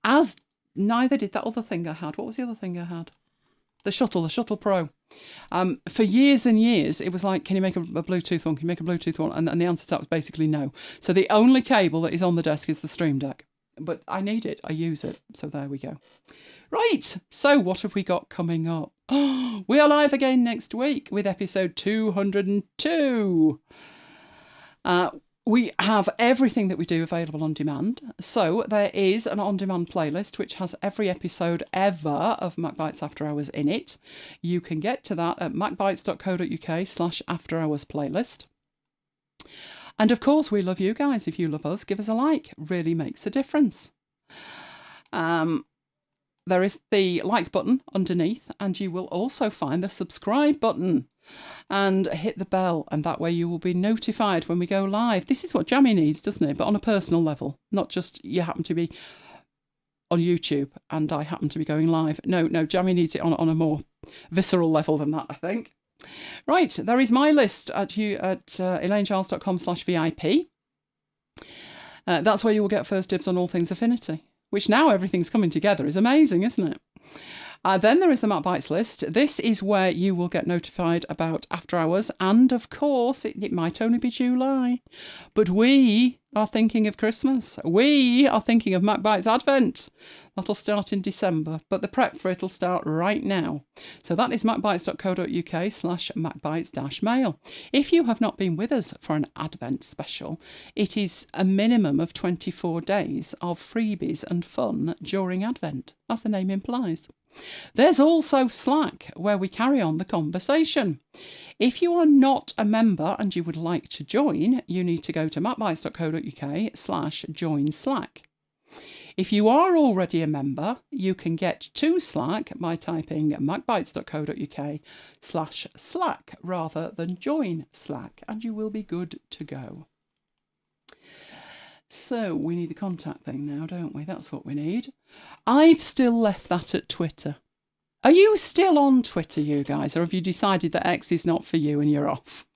A: As neither did that other thing I had. What was the other thing I had? The Shuttle Pro. For years and years, it was like, can you make a Bluetooth one? Can you make a Bluetooth one? And the answer to that was basically no. So the only cable that is on the desk is the Stream Deck. But I need it. I use it. So there we go. Right. So what have we got coming up? We are live again next week with episode 202. We have everything that we do available on demand. So there is an on-demand playlist which has every episode ever of MacBites After Hours in it. You can get to that at macbites.co.uk/After Hours playlist. And of course, we love you guys. If you love us, give us a like. Really makes a difference. There is the like button underneath, and you will also find the subscribe button. And hit the bell, and that way you will be notified when we go live. This is what Jammy needs, doesn't it? But on a personal level, not just you happen to be on YouTube and I happen to be going live. No, Jammy needs it on a more visceral level than that, I think. Right, there is my list at elaincharles.com/VIP. That's where you will get first dibs on all things Affinity, which now everything's coming together is amazing, isn't it? Then there is the MacBites list. This is where you will get notified about After Hours, and of course, it might only be July, but we are thinking of Christmas. We are thinking of MacBites Advent. That'll start in December, but the prep for it will start right now. So that is macbites.co.uk/macbites-mail. If you have not been with us for an Advent special, it is a minimum of 24 days of freebies and fun during Advent, as the name implies. There's also Slack, where we carry on the conversation. If you are not a member and you would like to join, you need to go to macbites.co.uk/join Slack. If you are already a member, you can get to Slack by typing macbites.co.uk/Slack rather than join Slack, and you will be good to go. So we need the contact thing now, don't we? That's what we need. I've still left that at Twitter. Are you still on Twitter, you guys, or have you decided that X is not for you and you're off?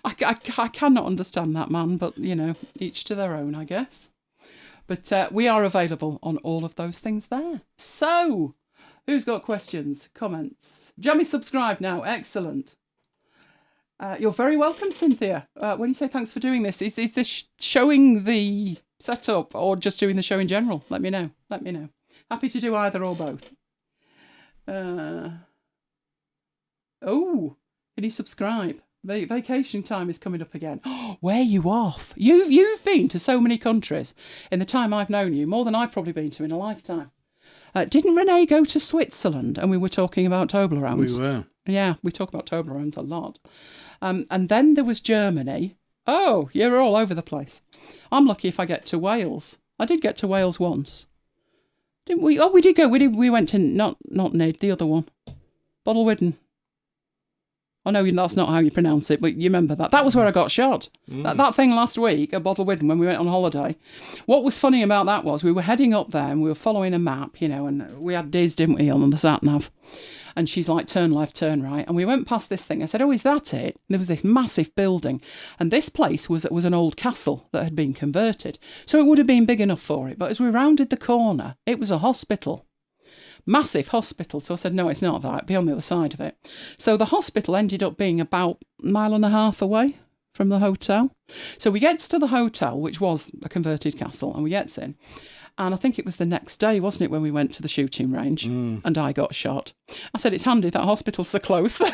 A: I cannot understand that, man, but, you know, each to their own, I guess. But we are available on all of those things there. So, who's got questions, comments? Jammy subscribe now. Excellent. You're very welcome, Cynthia. When you say thanks for doing this, is this showing the setup or just doing the show in general? Let me know. Let me know. Happy to do either or both. Oh, can you subscribe? Vacation time is coming up again. Where are you off? You've been to so many countries in the time I've known you, more than I've probably been to in a lifetime. Didn't Renee go to Switzerland? And we were talking about Toblerones.
B: We were.
A: Yeah, we talk about Toblerones a lot. And then there was Germany. Oh, you're all over the place. I'm lucky if I get to Wales. I did get to Wales once. Didn't we? Oh, we did go. We went to, not Nid, the other one. Bottlewidden. I know that's not how you pronounce it, but you remember that. That was where I got shot. That thing last week at Bottlewidden when we went on holiday. What was funny about that was we were heading up there and we were following a map, you know, and we had Diz, didn't we, on the sat-nav. And she's like, turn left, turn right. And we went past this thing. I said, oh, is that it? There was this massive building. And this place was an old castle that had been converted. So it would have been big enough for it. But as we rounded the corner, it was a hospital. Massive hospital. So I said, no, it's not that. Be on the other side of it. So the hospital ended up being about a mile and a half away from the hotel. So we gets to the hotel, which was a converted castle, and we gets in. And I think it was the next day, wasn't it, when we went to the shooting range and I got shot. I said, it's handy that hospital's so close then.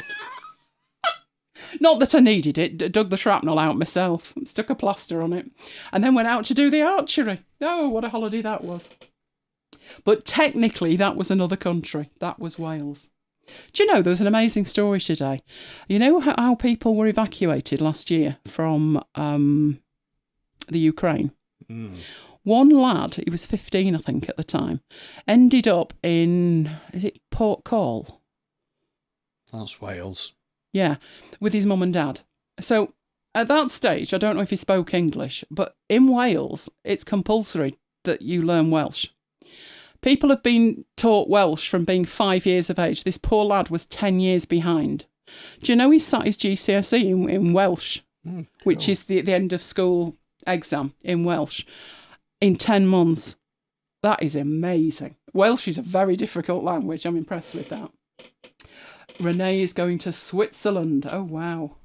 A: Not that I needed it. Dug the shrapnel out myself, stuck a plaster on it, and then went out to do the archery. Oh, what a holiday that was. But technically, that was another country. That was Wales. Do you know, there was an amazing story today. You know how people were evacuated last year from the Ukraine? One lad, he was 15, I think, at the time, ended up in, is it Port Call?
B: That's Wales.
A: Yeah, with his mum and dad. So at that stage, I don't know if he spoke English, but in Wales, it's compulsory that you learn Welsh. People have been taught Welsh from being 5 years of age. This poor lad was 10 years behind. Do you know he sat his GCSE in Welsh, cool. Which is the end of school exam in Welsh, in 10 months. That is amazing. Welsh is a very difficult language. I'm impressed with that. Renee is going to Switzerland. Oh, wow.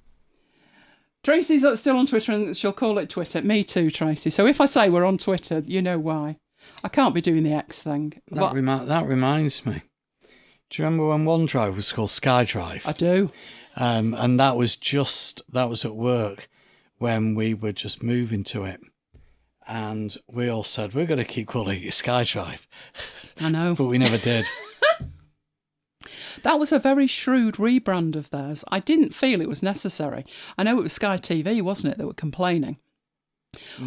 A: Tracy's still on Twitter and she'll call it Twitter. Me too, Tracy. So if I say we're on Twitter, you know why. I can't be doing the X thing.
B: That reminds me. Do you remember when OneDrive was called SkyDrive?
A: I do.
B: And that was at work when we were just moving to it. And we all said, we're going to keep calling it SkyDrive.
A: I know.
B: But we never did.
A: That was a very shrewd rebrand of theirs. I didn't feel it was necessary. I know it was Sky TV, wasn't it, that were complaining.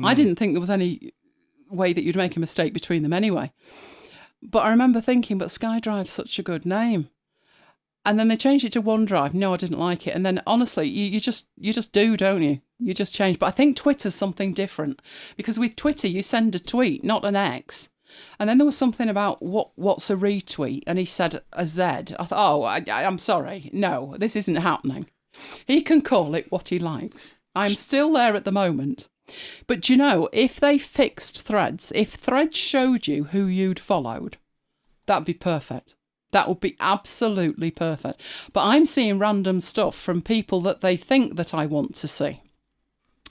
A: I didn't think there was any way that you'd make a mistake between them anyway. But I remember thinking, but SkyDrive's such a good name. And then they changed it to OneDrive. No, I didn't like it. And then honestly, you just do, don't you? You just change. But I think Twitter's something different. Because with Twitter, you send a tweet, not an X. And then there was something about what's a retweet, and he said a Z. I thought, I'm sorry. No, this isn't happening. He can call it what he likes. I'm still there at the moment. But do you know, if they fixed Threads, if Threads showed you who you'd followed, that'd be perfect. That would be absolutely perfect. But I'm seeing random stuff from people that they think that I want to see.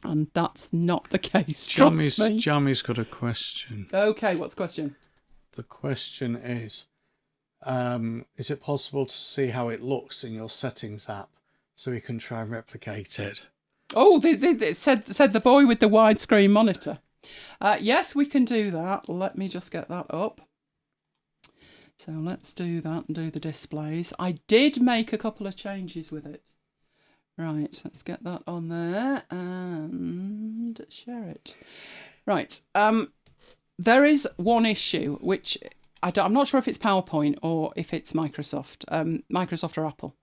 A: And that's not the case, trust me.
B: Jammy's got a question.
A: Okay, what's the question?
B: The question is it possible to see how it looks in your settings app so we can try and replicate it?
A: Oh, they said the boy with the widescreen monitor. Yes, we can do that. Let me just get that up. So let's do that and do the displays. I did make a couple of changes with it. Right, let's get that on there and share it. Right, there is one issue, which I'm not sure if it's PowerPoint or if it's Microsoft or Apple.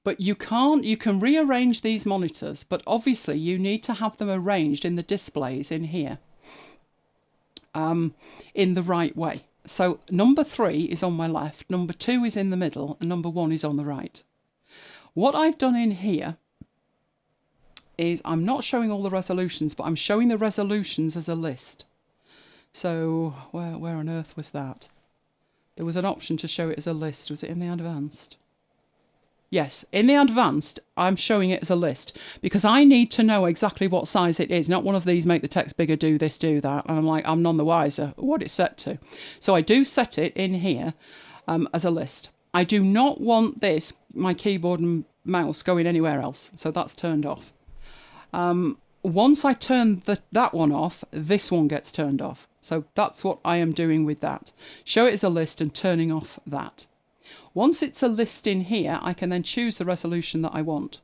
A: But you can rearrange these monitors, but obviously you need to have them arranged in the displays in here in the right way. So number 3 is on my left, number 2 is in the middle, and number 1 is on the right. What I've done in here is I'm not showing all the resolutions, but I'm showing the resolutions as a list. So where on earth was that? There was an option to show it as a list. Was it in the advanced? Yes, in the advanced, I'm showing it as a list because I need to know exactly what size it is. Not one of these make the text bigger, do this, do that. And I'm like, I'm none the wiser what it's set to. So I do set it in here as a list. I do not want this, my keyboard and mouse, going anywhere else. So that's turned off. Once I turn that one off, this one gets turned off. So that's what I am doing with that. Show it as a list and turning off that. Once it's a list in here, I can then choose the resolution that I want.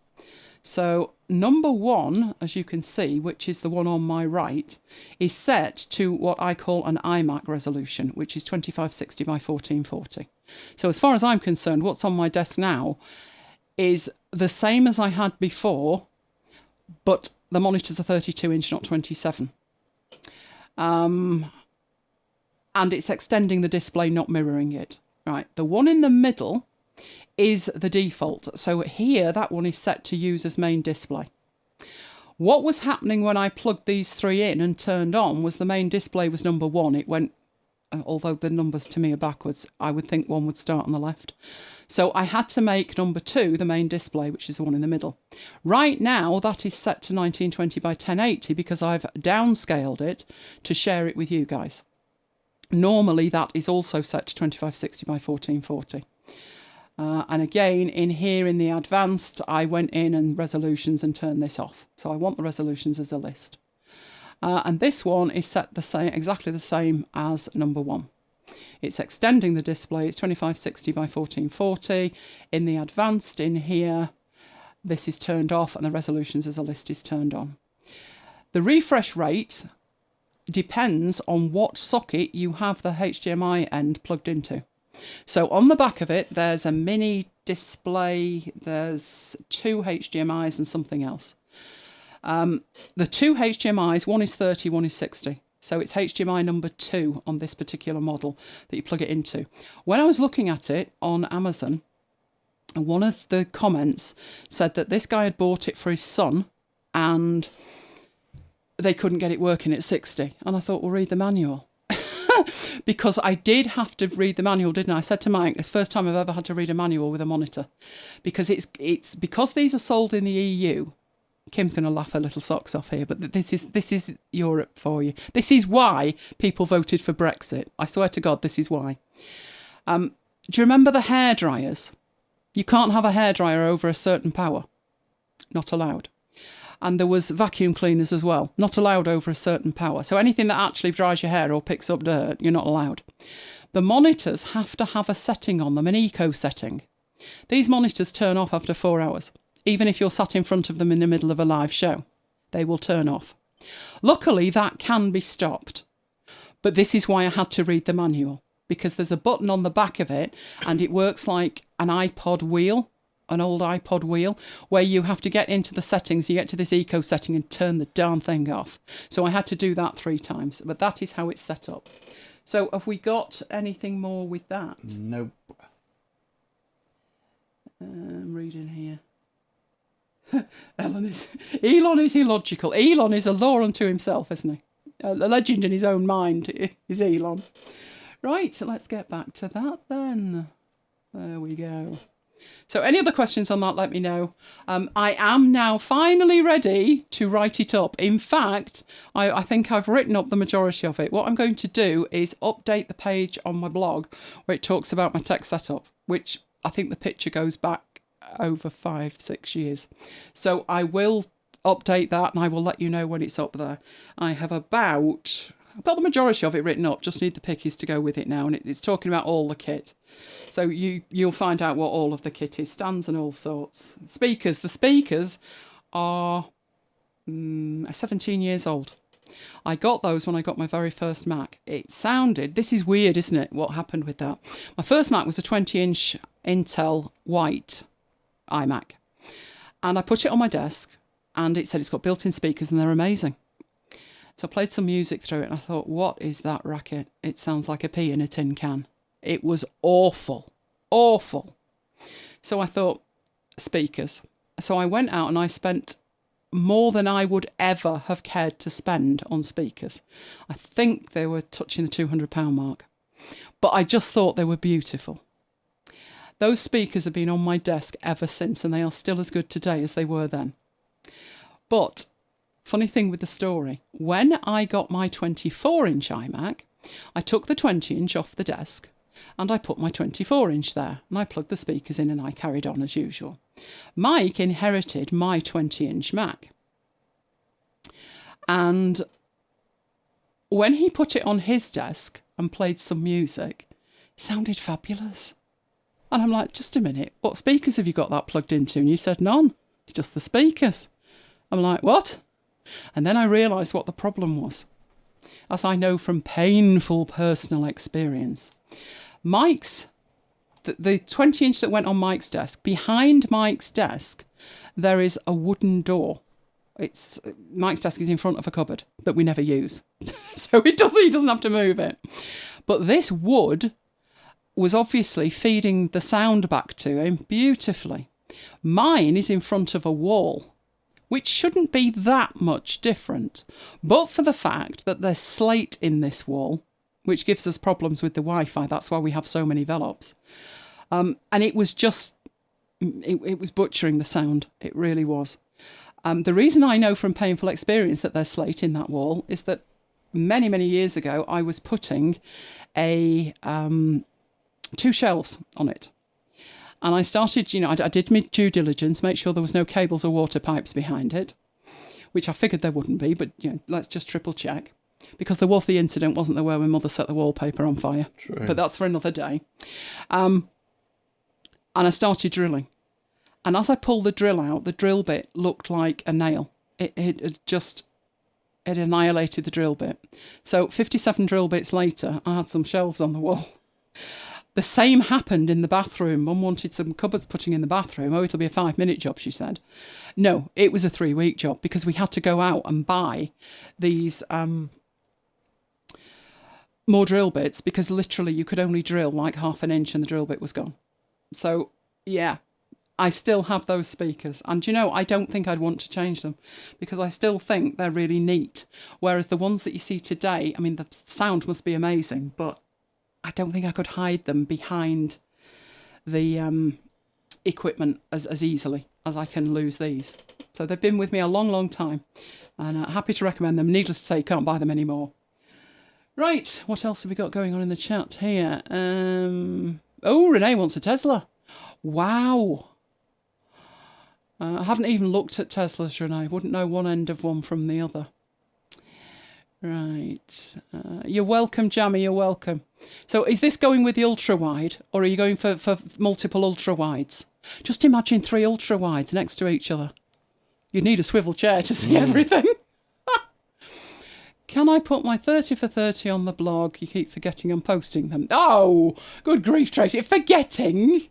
A: So number 1, as you can see, which is the one on my right, is set to what I call an iMac resolution, which is 2560 by 1440. So as far as I'm concerned, what's on my desk now is the same as I had before, but the monitors are 32-inch, not 27. And it's extending the display, not mirroring it. Right, the one in the middle is the default. So here, that one is set to use as main display. What was happening when I plugged these 3 in and turned on was the main display was number 1. It went, although the numbers to me are backwards, I would think 1 would start on the left. So I had to make number 2 the main display, which is the one in the middle. Right now, that is set to 1920 by 1080 because I've downscaled it to share it with you guys. Normally, that is also set to 2560 by 1440. And again, in here in the advanced, I went in and resolutions and turned this off. So I want the resolutions as a list. And this one is set exactly the same as number 1. It's extending the display. It's 2560 by 1440. In the advanced in here, this is turned off and the resolutions as a list is turned on. The refresh rate depends on what socket you have the HDMI end plugged into. So on the back of it, there's a mini display, there's 2 HDMIs and something else. The 2 HDMIs, one is 30, one is 60. So it's HDMI number 2 on this particular model that you plug it into. When I was looking at it on Amazon, one of the comments said that this guy had bought it for his son and they couldn't get it working at 60. And I thought, well, read the manual. Because I did have to read the manual, didn't I? I said to Mike, it's the first time I've ever had to read a manual with a monitor. Because it's because these are sold in the EU. Kim's going to laugh her little socks off here, but this is Europe for you. This is why people voted for Brexit. I swear to God, this is why. Do you remember the hair dryers? You can't have a hairdryer over a certain power. Not allowed. And there was vacuum cleaners as well. Not allowed over a certain power. So anything that actually dries your hair or picks up dirt, you're not allowed. The monitors have to have a setting on them, an eco setting. These monitors turn off after 4 hours. Even if you're sat in front of them in the middle of a live show, they will turn off. Luckily, that can be stopped. But this is why I had to read the manual. Because there's a button on the back of it and it works like an iPod wheel. An old iPod wheel where you have to get into the settings, you get to this eco setting and turn the darn thing off. So I had to do that 3 times, but that is how it's set up. So have we got anything more with that?
B: Nope.
A: I'm reading here. Elon is illogical. Elon is a law unto himself, isn't he? A legend in his own mind is Elon. Right, let's get back to that then. There we go. So any other questions on that, let me know. I am now finally ready to write it up. In fact, I think I've written up the majority of it. What I'm going to do is update the page on my blog where it talks about my tech setup, which I think the picture goes back over 5-6 years. So I will update that and I will let you know when it's up there. I have about the majority of it written up, just need the pickies to go with it now, and it's talking about all the kit. So you'll find out what all of the kit is, stands and all sorts. Speakers, the speakers are 17 years old. I got those when I got my very first Mac. It sounded, this is weird, isn't it, what happened with that? My first Mac was a 20-inch Intel white iMac. And I put it on my desk, and it said it's got built-in speakers, and they're amazing. So I played some music through it, and I thought, what is that racket? It sounds like a pea in a tin can. It was awful, awful. So I thought, speakers. So I went out and I spent more than I would ever have cared to spend on speakers. I think they were touching the £200 mark. But I just thought they were beautiful. Those speakers have been on my desk ever since, and they are still as good today as they were then. But funny thing with the story, when I got my 24-inch iMac, I took the 20-inch off the desk and I put my 24-inch there, and I plugged the speakers in and I carried on as usual. Mike inherited my 20-inch Mac. And when he put it on his desk and played some music, it sounded fabulous. And I'm like, just a minute, what speakers have you got that plugged into? And you said, none, it's just the speakers. I'm like, what? And then I realised what the problem was, as I know from painful personal experience. Mike's, the 20-inch that went on Mike's desk, behind Mike's desk, there is a wooden door. Mike's desk is in front of a cupboard that we never use. So he doesn't have to move it. But this wood was obviously feeding the sound back to him beautifully. Mine is in front of a wall, which shouldn't be that much different, but for the fact that there's slate in this wall, which gives us problems with the Wi-Fi. That's why we have so many velops. And it was just, it was butchering the sound. It really was. The reason I know from painful experience that there's slate in that wall is that many, many years ago, I was putting 2 shelves on it. And I started, I did my due diligence, make sure there was no cables or water pipes behind it, which I figured there wouldn't be, but let's just triple check. Because there was the incident, wasn't there, where my mother set the wallpaper on fire.
B: True. But
A: that's for another day. And I started drilling. And as I pulled the drill out, the drill bit looked like a nail. It annihilated the drill bit. So 57 drill bits later, I had some shelves on the wall. The same happened in the bathroom. Mum wanted some cupboards putting in the bathroom. Oh, it'll be a 5-minute job, she said. No, it was a 3-week job because we had to go out and buy these more drill bits, because literally you could only drill like half an inch and the drill bit was gone. So, yeah, I still have those speakers. And, I don't think I'd want to change them because I still think they're really neat. Whereas the ones that you see today, I mean, the sound must be amazing, but I don't think I could hide them behind the equipment as easily as I can lose these. So they've been with me a long, long time, and happy to recommend them. Needless to say, can't buy them anymore. Right, what else have we got going on in the chat here? Renee wants a Tesla. Wow. I haven't even looked at Teslas, Renee. Wouldn't know one end of one from the other. Right. You're welcome, Jammy, you're welcome. So is this going with the ultra-wide, or are you going for multiple ultra-wides? Just imagine 3 ultra-wides next to each other. You'd need a swivel chair to see everything. Can I put my 30 for 30 on the blog? You keep forgetting I'm posting them. Oh, good grief, Tracy. Forgetting?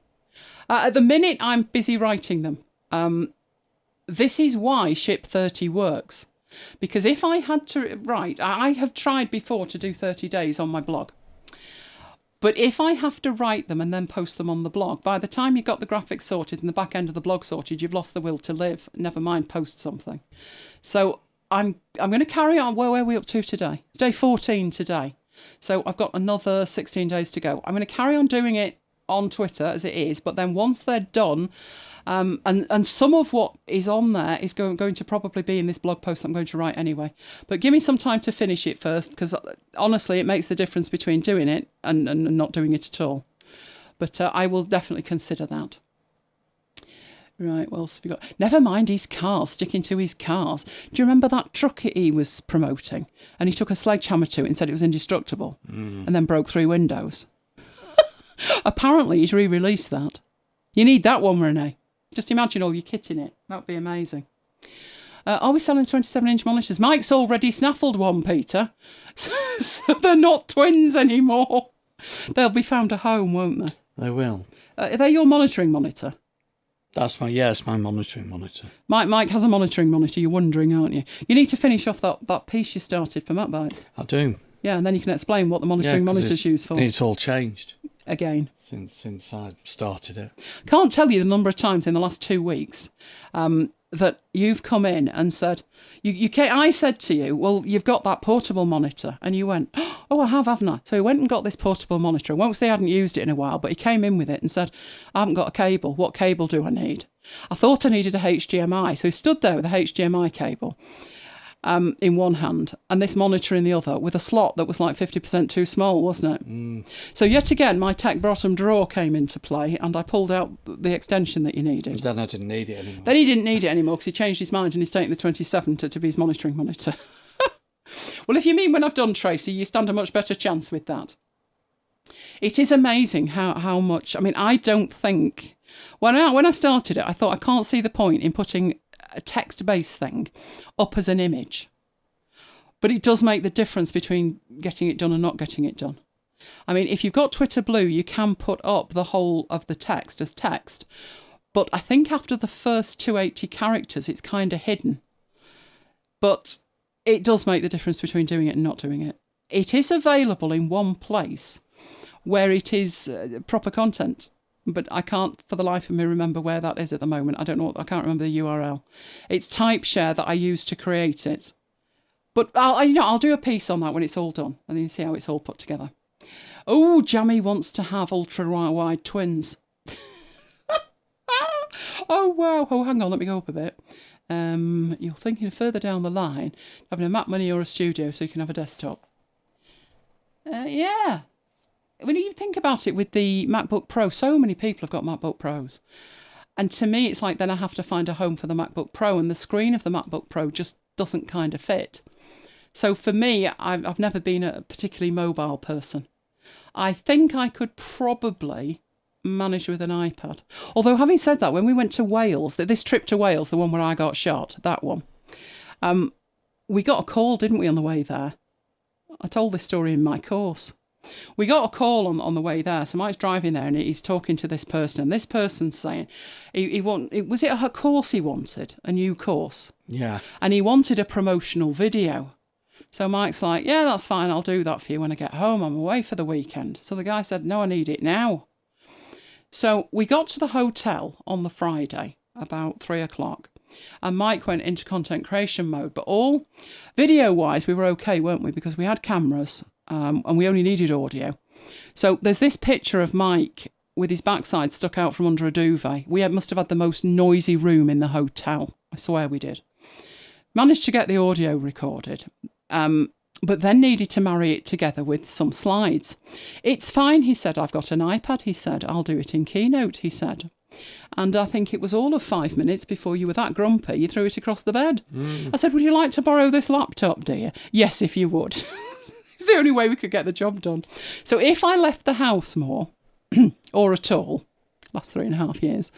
A: At the minute, I'm busy writing them. This is why Ship 30 works. Because if I had to write, I have tried before to do 30 days on my blog. But if I have to write them and then post them on the blog, by the time you've got the graphics sorted and the back end of the blog sorted, you've lost the will to live. Never mind post something. So I'm going to carry on. Where are we up to today? It's day 14 today. So I've got another 16 days to go. I'm going to carry on doing it on Twitter as it is, but then once they're done, and some of what is on there is going to probably be in this blog post I'm going to write anyway. But give me some time to finish it first, because honestly, it makes the difference between doing it and not doing it at all. But I will definitely consider that. Right, what else have we got? Never mind his cars, sticking to his cars. Do you remember that truck he was promoting? And he took a sledgehammer to it and said it was indestructible, and then broke 3 windows. Apparently, he's re-released that. You need that one, Renee. Just imagine all your kit in it. That would be amazing. Are we selling 27-inch monitors? Mike's already snaffled one, Peter. So they're not twins anymore. They'll be found a home, won't they?
B: They will.
A: Are they your monitoring monitor?
B: That's my monitoring monitor.
A: Mike has a monitoring monitor, you're wondering, aren't you? You need to finish off that piece you started for MacBites.
B: I do.
A: Yeah, and then you can explain what the monitoring monitor's used for.
B: It's all changed.
A: Again.
B: Since I started it.
A: Can't tell you the number of times in the last 2 weeks that you've come in and said, I said to you, well, you've got that portable monitor. And you went, oh, I have, haven't I? So he went and got this portable monitor. I won't say I hadn't used it in a while, but he came in with it and said, I haven't got a cable. What cable do I need? I thought I needed a HDMI. So he stood there with a HDMI cable in one hand and this monitor in the other, with a slot that was like 50% too small, wasn't it? So yet again, my tech bottom drawer came into play and I pulled out the extension that you needed.
B: Then I didn't need it anymore.
A: Then he didn't need it anymore because he changed his mind and he's taking the 27 to be his monitoring monitor. Well, if you mean when I've done, Tracy, you stand a much better chance with that. It is amazing how much, I mean, I don't think, when I started it, I thought I can't see the point in putting a text-based thing up as an image. But it does make the difference between getting it done and not getting it done. I mean, if you've got Twitter Blue, you can put up the whole of the text as text. But I think after the first 280 characters, it's kind of hidden. But it does make the difference between doing it and not doing it. It is available in one place where it is proper content. But I can't for the life of me remember where that is at the moment. I can't remember the URL. It's TypeShare that I used to create it. But I'll do a piece on that when it's all done, and then you see how it's all put together. Oh, Jammy wants to have ultra-wide twins. Oh, wow. Oh, hang on, let me go up a bit. You're thinking further down the line, having a Mac Mini or a Studio so you can have a desktop. Yeah. When you think about it with the MacBook Pro, so many people have got MacBook Pros. And to me, it's like then I have to find a home for the MacBook Pro, and the screen of the MacBook Pro just doesn't kind of fit. So for me, I've never been a particularly mobile person. I think I could probably manage with an iPad. Although having said that, when we went to Wales, this trip to Wales, the one where I got shot, that one, we got a call, didn't we, on the way there? I told this story in my course. We got a call on the way there. So Mike's driving there and he's talking to this person, and this person's saying was it a course he wanted? A new course?
B: Yeah.
A: And he wanted a promotional video. So Mike's like, yeah, that's fine. I'll do that for you when I get home. I'm away for the weekend. So the guy said, no, I need it now. So we got to the hotel on the Friday about 3:00. And Mike went into content creation mode. But all video-wise, we were okay, weren't we? Because we had cameras. And we only needed audio. So there's this picture of Mike with his backside stuck out from under a duvet. We must have had the most noisy room in the hotel. I swear we did. Managed to get the audio recorded, but then needed to marry it together with some slides. It's fine, he said. I've got an iPad, he said. I'll do it in Keynote, he said. And I think it was all of 5 minutes before you were that grumpy, you threw it across the bed. I said, would you like to borrow this laptop, dear? Yes, if you would. It's the only way we could get the job done. So if I left the house more, or at all, last 3.5 years,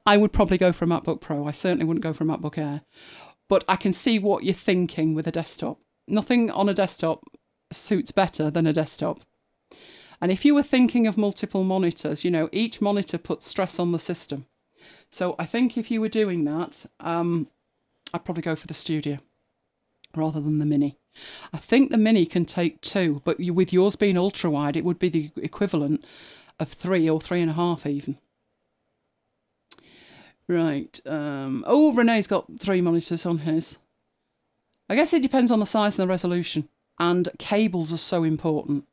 A: I would probably go for a MacBook Pro. I certainly wouldn't go for a MacBook Air. But I can see what you're thinking with a desktop. Nothing on a desktop suits better than a desktop. And if you were thinking of multiple monitors, each monitor puts stress on the system. So I think if you were doing that, I'd probably go for the Studio rather than the Mini. I think the Mini can take 2, but with yours being ultra wide, it would be the equivalent of 3 or 3.5 even. Right. Renee's got 3 monitors on his. I guess it depends on the size and the resolution. And cables are so important.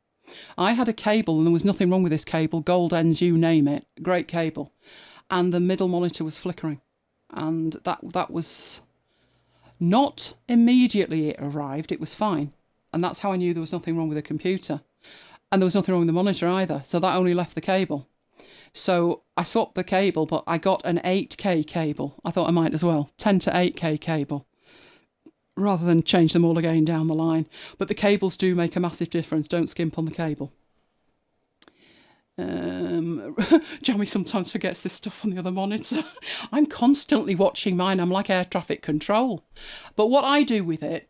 A: I had a cable and there was nothing wrong with this cable. Gold ends, you name it. Great cable. And the middle monitor was flickering. And that was not immediately it arrived. It was fine. And that's how I knew there was nothing wrong with the computer. And there was nothing wrong with the monitor either. So that only left the cable. So I swapped the cable, but I got an 8K cable. I thought I might as well. 10 to 8K cable. Rather than change them all again down the line. But the cables do make a massive difference. Don't skimp on the cable. Jamie sometimes forgets this stuff on the other monitor. I'm constantly watching mine. I'm like air traffic control. But what I do with it,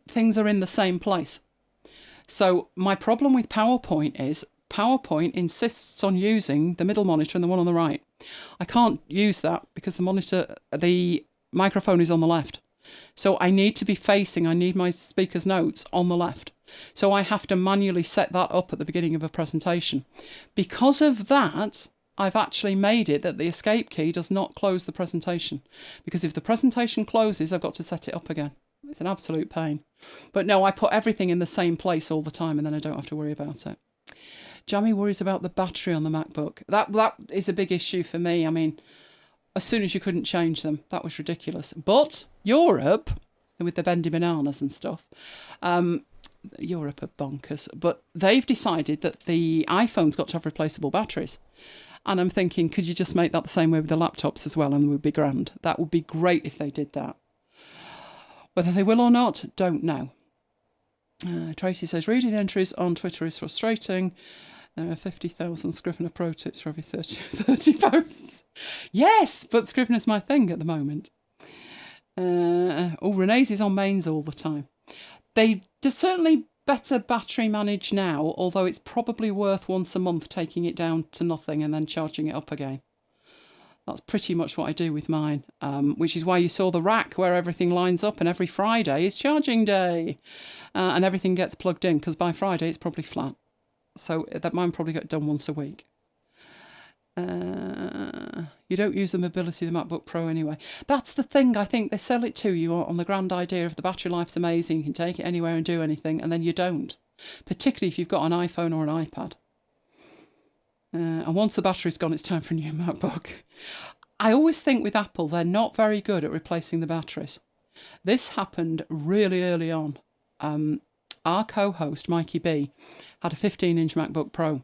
A: things are in the same place. So my problem with PowerPoint is PowerPoint insists on using the middle monitor and the one on the right. I can't use that because the microphone is on the left. So I need my speaker's notes on the left. So I have to manually set that up at the beginning of a presentation. Because of that, I've actually made it that the escape key does not close the presentation. Because if the presentation closes, I've got to set it up again. It's an absolute pain. But no, I put everything in the same place all the time and then I don't have to worry about it. Jamie worries about the battery on the MacBook. That is a big issue for me. I mean, as soon as you couldn't change them, that was ridiculous. But Europe, with the bendy bananas and stuff, Europe are bonkers. But they've decided that the iPhone's got to have replaceable batteries. And I'm thinking, could you just make that the same way with the laptops as well and it would be grand? That would be great if they did that. Whether they will or not, don't know. Tracy says, reading the entries on Twitter is frustrating. There are 50,000 Scrivener Pro tips for every 30 posts. Yes, but Scrivener's my thing at the moment. Renee's is on mains all the time. They certainly better battery manage now, although it's probably worth once a month taking it down to nothing and then charging it up again. That's pretty much what I do with mine, which is why you saw the rack where everything lines up and every Friday is charging day and everything gets plugged in because by Friday it's probably flat. So that mine probably got done once a week. You don't use the mobility of the MacBook Pro anyway. That's the thing. I think they sell it to you on the grand idea of the battery life's amazing. You can take it anywhere and do anything, and then you don't. Particularly if you've got an iPhone or an iPad. And once the battery's gone, it's time for a new MacBook. I always think with Apple, they're not very good at replacing the batteries. This happened really early on. Our co-host, Mikey B, had a 15-inch MacBook Pro.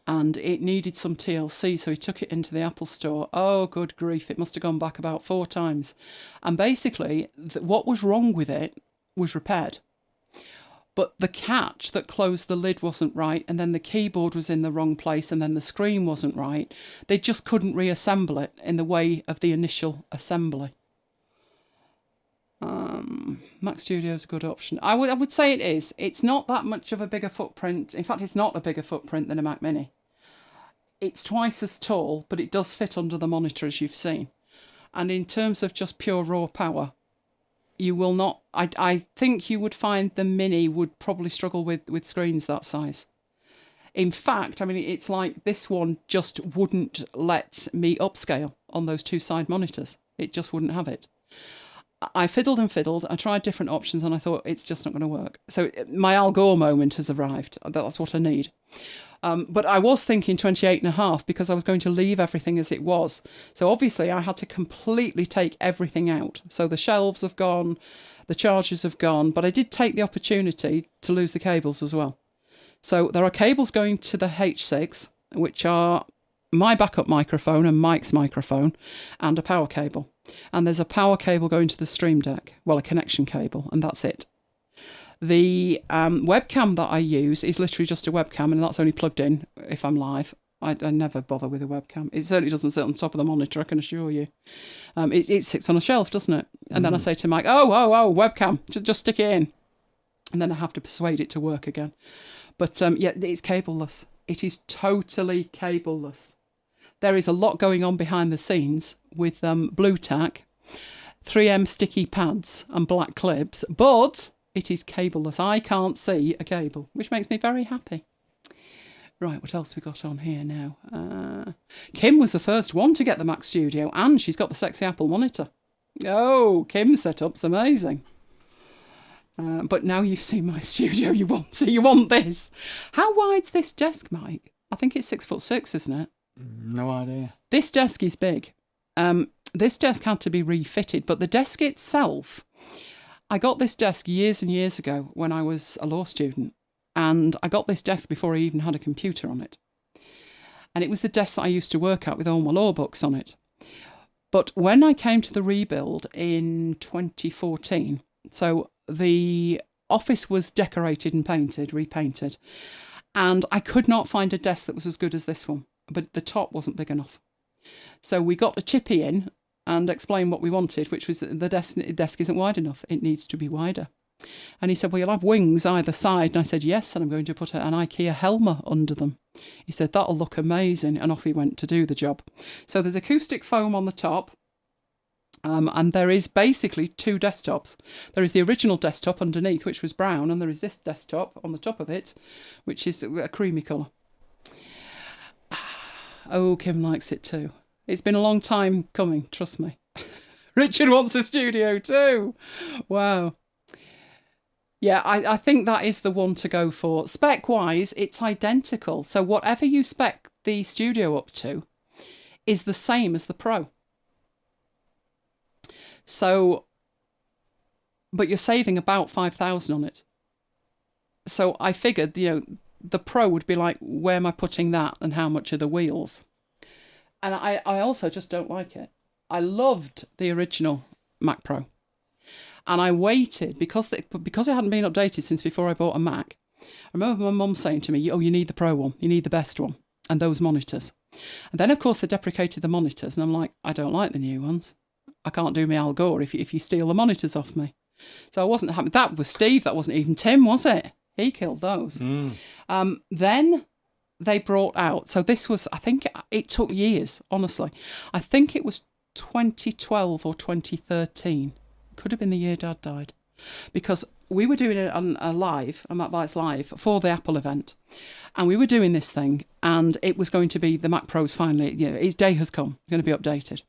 A: And it needed some TLC, so he took it into the Apple store. Oh, good grief, it must have gone back about 4 times. And basically, what was wrong with it was repaired. But the catch that closed the lid wasn't right, and then the keyboard was in the wrong place, and then the screen wasn't right. They just couldn't reassemble it in the way of the initial assembly. Mac Studio is a good option. I would say it is. It's not that much of a bigger footprint. In fact, it's not a bigger footprint than a Mac Mini. It's twice as tall, but it does fit under the monitor, as you've seen. And in terms of just pure raw power, you will not... I think you would find the Mini would probably struggle with screens that size. In fact, I mean, it's like this one just wouldn't let me upscale on those 2 side monitors. It just wouldn't have it. I fiddled and fiddled. I tried different options and I thought it's just not going to work. So my Al Gore moment has arrived. That's what I need. But I was thinking 28.5 because I was going to leave everything as it was. So obviously I had to completely take everything out. So the shelves have gone, the chargers have gone, but I did take the opportunity to lose the cables as well. So there are cables going to the H6, which are my backup microphone and Mike's microphone, and a power cable. And there's a power cable going to the Stream Deck, well, a connection cable, and that's it. The webcam that I use is literally just a webcam, and that's only plugged in if I'm live. I never bother with a webcam. It certainly doesn't sit on top of the monitor, I can assure you. It sits on a shelf, doesn't it? And then I say to Mike, oh, webcam, just stick it in. And then I have to persuade it to work again. But yeah, it's cableless. It is totally cableless. There is a lot going on behind the scenes with blue tack, 3M sticky pads and black clips, but It is cableless. I can't see a cable, which makes me very happy. Right, what else we got on here now? Kim was the first one to get the Mac Studio, and she's got the sexy Apple monitor. Oh, Kim's setup's amazing. But now you've seen my studio, you want this. How wide's this desk, Mike? I think it's 6'6", isn't it?
B: No idea.
A: This desk is big. This desk had to be refitted, but the desk itself, I got this desk years and years ago when I was a law student, and I got this desk before I even had a computer on it. And it was the desk that I used to work at with all my law books on it. But when I came to the rebuild in 2014, so the office was decorated and repainted, and I could not find a desk that was as good as this one, but the top wasn't big enough. So we got a chippy in and explained what we wanted, which was that the desk isn't wide enough. It needs to be wider. And he said, well, you'll have wings either side. And I said, yes, and I'm going to put an IKEA Helmer under them. He said, that'll look amazing. And off he went to do the job. So there's acoustic foam on the top. And there is basically two desktops. There is the original desktop underneath, which was brown. And there is this desktop on the top of it, which is a creamy colour. Oh, Kim likes it too. It's been a long time coming, trust me. Richard wants a studio too. Wow. Yeah, I think that is the one to go for. Spec-wise, it's identical. So whatever you spec the studio up to is the same as the Pro. So, but you're saving about 5,000 on it. So I figured, the Pro would be like, where am I putting that and how much are the wheels? And I also just don't like it. I loved the original Mac Pro. And I waited, because it hadn't been updated since before I bought a Mac. I remember my mum saying to me, oh, you need the Pro one, you need the best one, and those monitors. And then, of course, they deprecated the monitors, and I'm like, I don't like the new ones. I can't do me Al Gore if you steal the monitors off me. So I wasn't happy. That was Steve, that wasn't even Tim, was it? He killed those. Then they brought out, so this was, I think it took years, honestly. I think it was 2012 or 2013. Could have been the year Dad died. Because we were doing a MacBites Live, for the Apple event. And we were doing this thing, and it was going to be, the Mac Pro's finally, its day has come, it's going to be updated.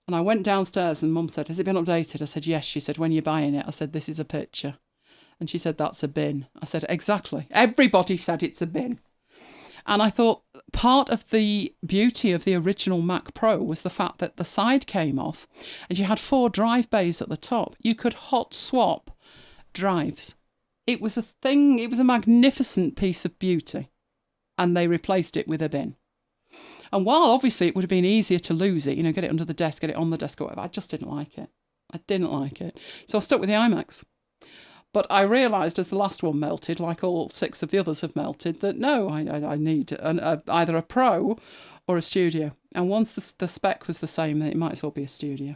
A: And I went downstairs and Mum said, has it been updated? I said, yes. She said, when you're buying it? I said, this is a picture. And she said, that's a bin. I said, exactly. Everybody said it's a bin. And I thought part of the beauty of the original Mac Pro was the fact that the side came off and you had 4 drive bays at the top. You could hot swap drives. It was a thing, it was a magnificent piece of beauty. And they replaced it with a bin. And while obviously it would have been easier to lose it, get it under the desk, get it on the desk or whatever, I just didn't like it. I didn't like it. So I stuck with the iMacs. But I realised as the last one melted, like all 6 of the others have melted, that no, I need either a Pro or a Studio. And once the spec was the same, then it might as well be a Studio.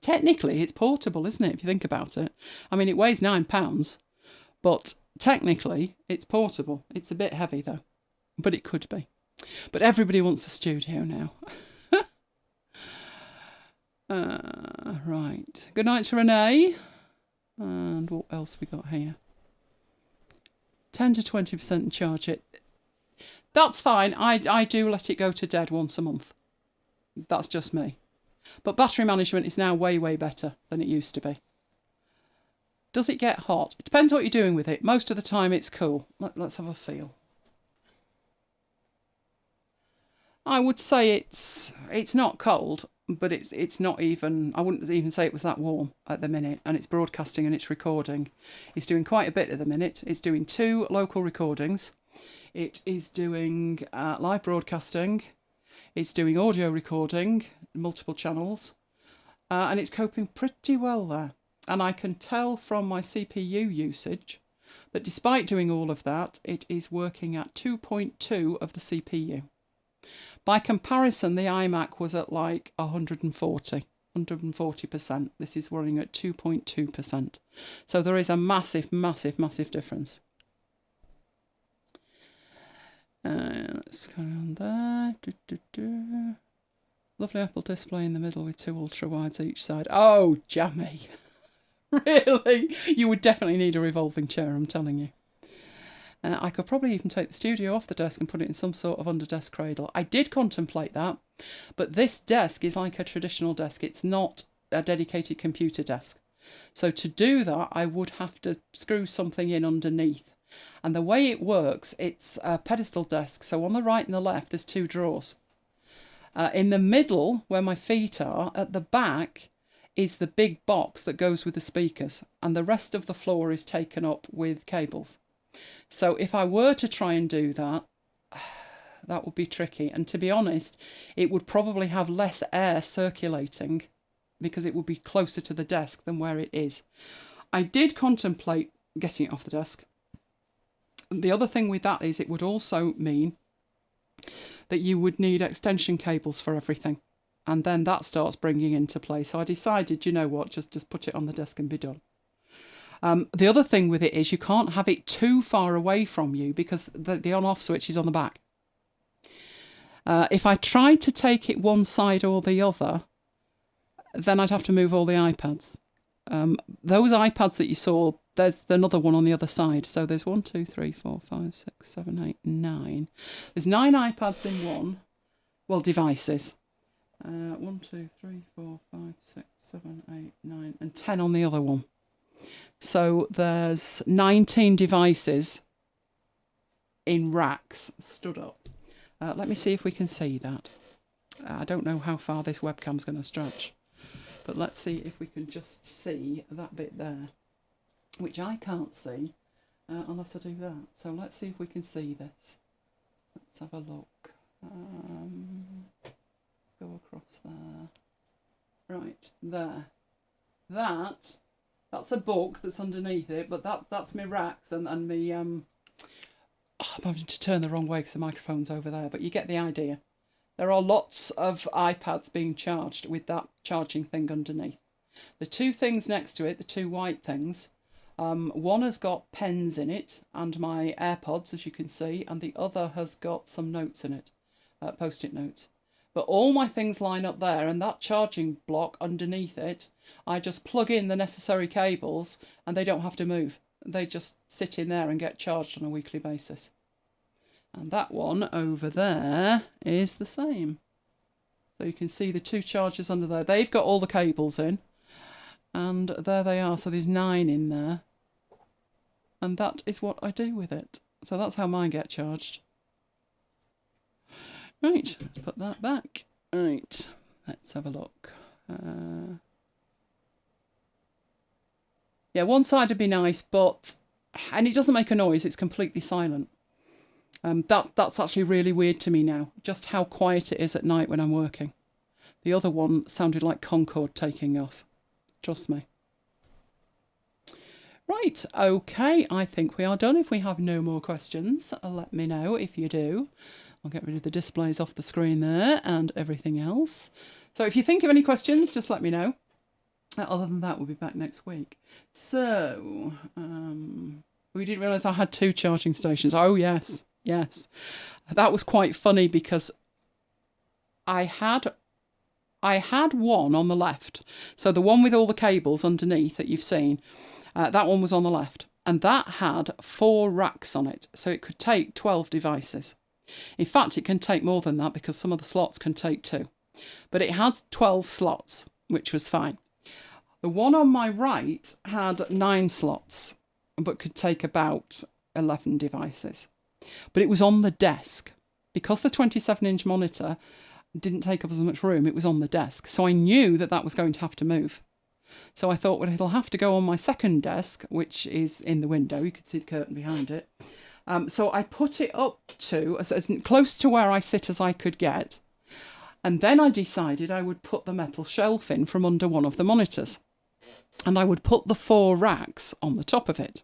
A: Technically, it's portable, isn't it, if you think about it? I mean, it weighs £9, but technically, it's portable. It's a bit heavy, though. But it could be. But everybody wants a Studio now. Right. Good night to Renee. And what else we got here? 10 to 20% and charge it. That's fine. I do let it go to dead once a month. That's just me. But battery management is now way, way better than it used to be. Does it get hot? It depends what you're doing with it. Most of the time it's cool. Let's have a feel. I would say it's not cold, but it's not even, I wouldn't even say it was that warm at the minute, and it's broadcasting and it's recording. It's doing quite a bit at the minute. It's doing 2 local recordings. It is doing live broadcasting. It's doing audio recording, multiple channels, and it's coping pretty well there. And I can tell from my CPU usage that despite doing all of that, it is working at 2.2 of the CPU. By comparison, the iMac was at like 140%. This is running at 2.2%. So there is a massive, massive, massive difference. Let's carry on there. Lovely Apple display in the middle with 2 ultra wides each side. Oh, jammy. Really? You would definitely need a revolving chair, I'm telling you. I could probably even take the studio off the desk and put it in some sort of under-desk cradle. I did contemplate that, but this desk is like a traditional desk. It's not a dedicated computer desk. So to do that, I would have to screw something in underneath. And the way it works, it's a pedestal desk. So on the right and the left, there's 2 drawers. In the middle, where my feet are, at the back, is the big box that goes with the speakers. And the rest of the floor is taken up with cables. So if I were to try and do that, that would be tricky. And to be honest, it would probably have less air circulating because it would be closer to the desk than where it is. I did contemplate getting it off the desk. The other thing with that is it would also mean that you would need extension cables for everything. And then that starts bringing into play. So I decided, you know what, just put it on the desk and be done. The other thing with it is you can't have it too far away from you because the on-off switch is on the back. If I tried to take it one side or the other, then I'd have to move all the iPads. Those iPads that you saw, there's another one on the other side. So there's 1, 2, 3, 4, 5, 6, 7, 8, 9. There's 9 iPads in one. Well, devices. 1, 2, 3, 4, 5, 6, 7, 8, 9, and 10 on the other one. So there's 19 devices in racks stood up. Let me see if we can see that. I don't know how far this webcam's going to stretch, but let's see if we can just see that bit there, which I can't see unless I do that. So let's see if we can see this. Let's have a look. Let's go across there. Right, there. That's a book that's underneath it, but that's my racks and me. I'm having to turn the wrong way because the microphone's over there, but you get the idea. There are lots of iPads being charged with that charging thing underneath. The 2 things next to it, the 2 white things, one has got pens in it and my AirPods, as you can see, and the other has got some notes in it, post-it notes. But all my things line up there, and that charging block underneath it, I just plug in the necessary cables and they don't have to move. They just sit in there and get charged on a weekly basis. And that one over there is the same. So you can see the 2 chargers under there. They've got all the cables in. And there they are. So there's 9 in there. And that is what I do with it. So that's how mine get charged. Right, let's put that back. Right, let's have a look. Yeah, one side would be nice, and it doesn't make a noise, it's completely silent. That's actually really weird to me now, just how quiet it is at night when I'm working. The other one sounded like Concorde taking off. Trust me. Right, okay, I think we are done. If we have no more questions, let me know if you do. I'll get rid of the displays off the screen there and everything else. So if you think of any questions, just let me know. Other than that, we'll be back next week. So, we didn't realise I had 2 charging stations. Oh, yes. That was quite funny because I had one on the left. So the one with all the cables underneath that you've seen, that one was on the left. And that had 4 racks on it. So it could take 12 devices. In fact, it can take more than that because some of the slots can take 2. But it had 12 slots, which was fine. The one on my right had 9 slots, but could take about 11 devices. But it was on the desk. Because the 27-inch monitor didn't take up as much room, it was on the desk. So I knew that was going to have to move. So I thought, well, it'll have to go on my second desk, which is in the window. You could see the curtain behind it. So I put it up to as close to where I sit as I could get. And then I decided I would put the metal shelf in from under one of the monitors. And I would put the 4 racks on the top of it.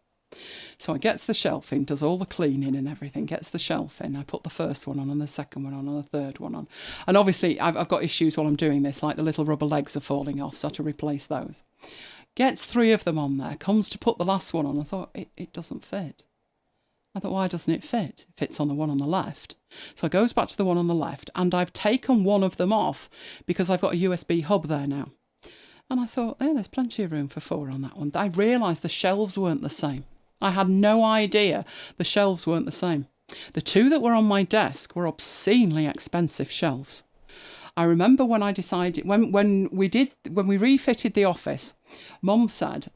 A: So I gets the shelf in, does all the cleaning and everything, gets the shelf in. I put the first one on and the second one on and the third one on. And obviously I've got issues while I'm doing this, like the little rubber legs are falling off, so I had to replace those. Gets 3 of them on there, comes to put the last one on. I thought, it doesn't fit. I thought, why doesn't it fit? It fits on the one on the left. So it goes back to the one on the left, and I've taken one of them off because I've got a USB hub there now. And I thought, there's plenty of room for 4 on that one. I realised the shelves weren't the same. I had no idea the shelves weren't the same. The 2 that were on my desk were obscenely expensive shelves. I remember when I decided, when we refitted the office, Mum said,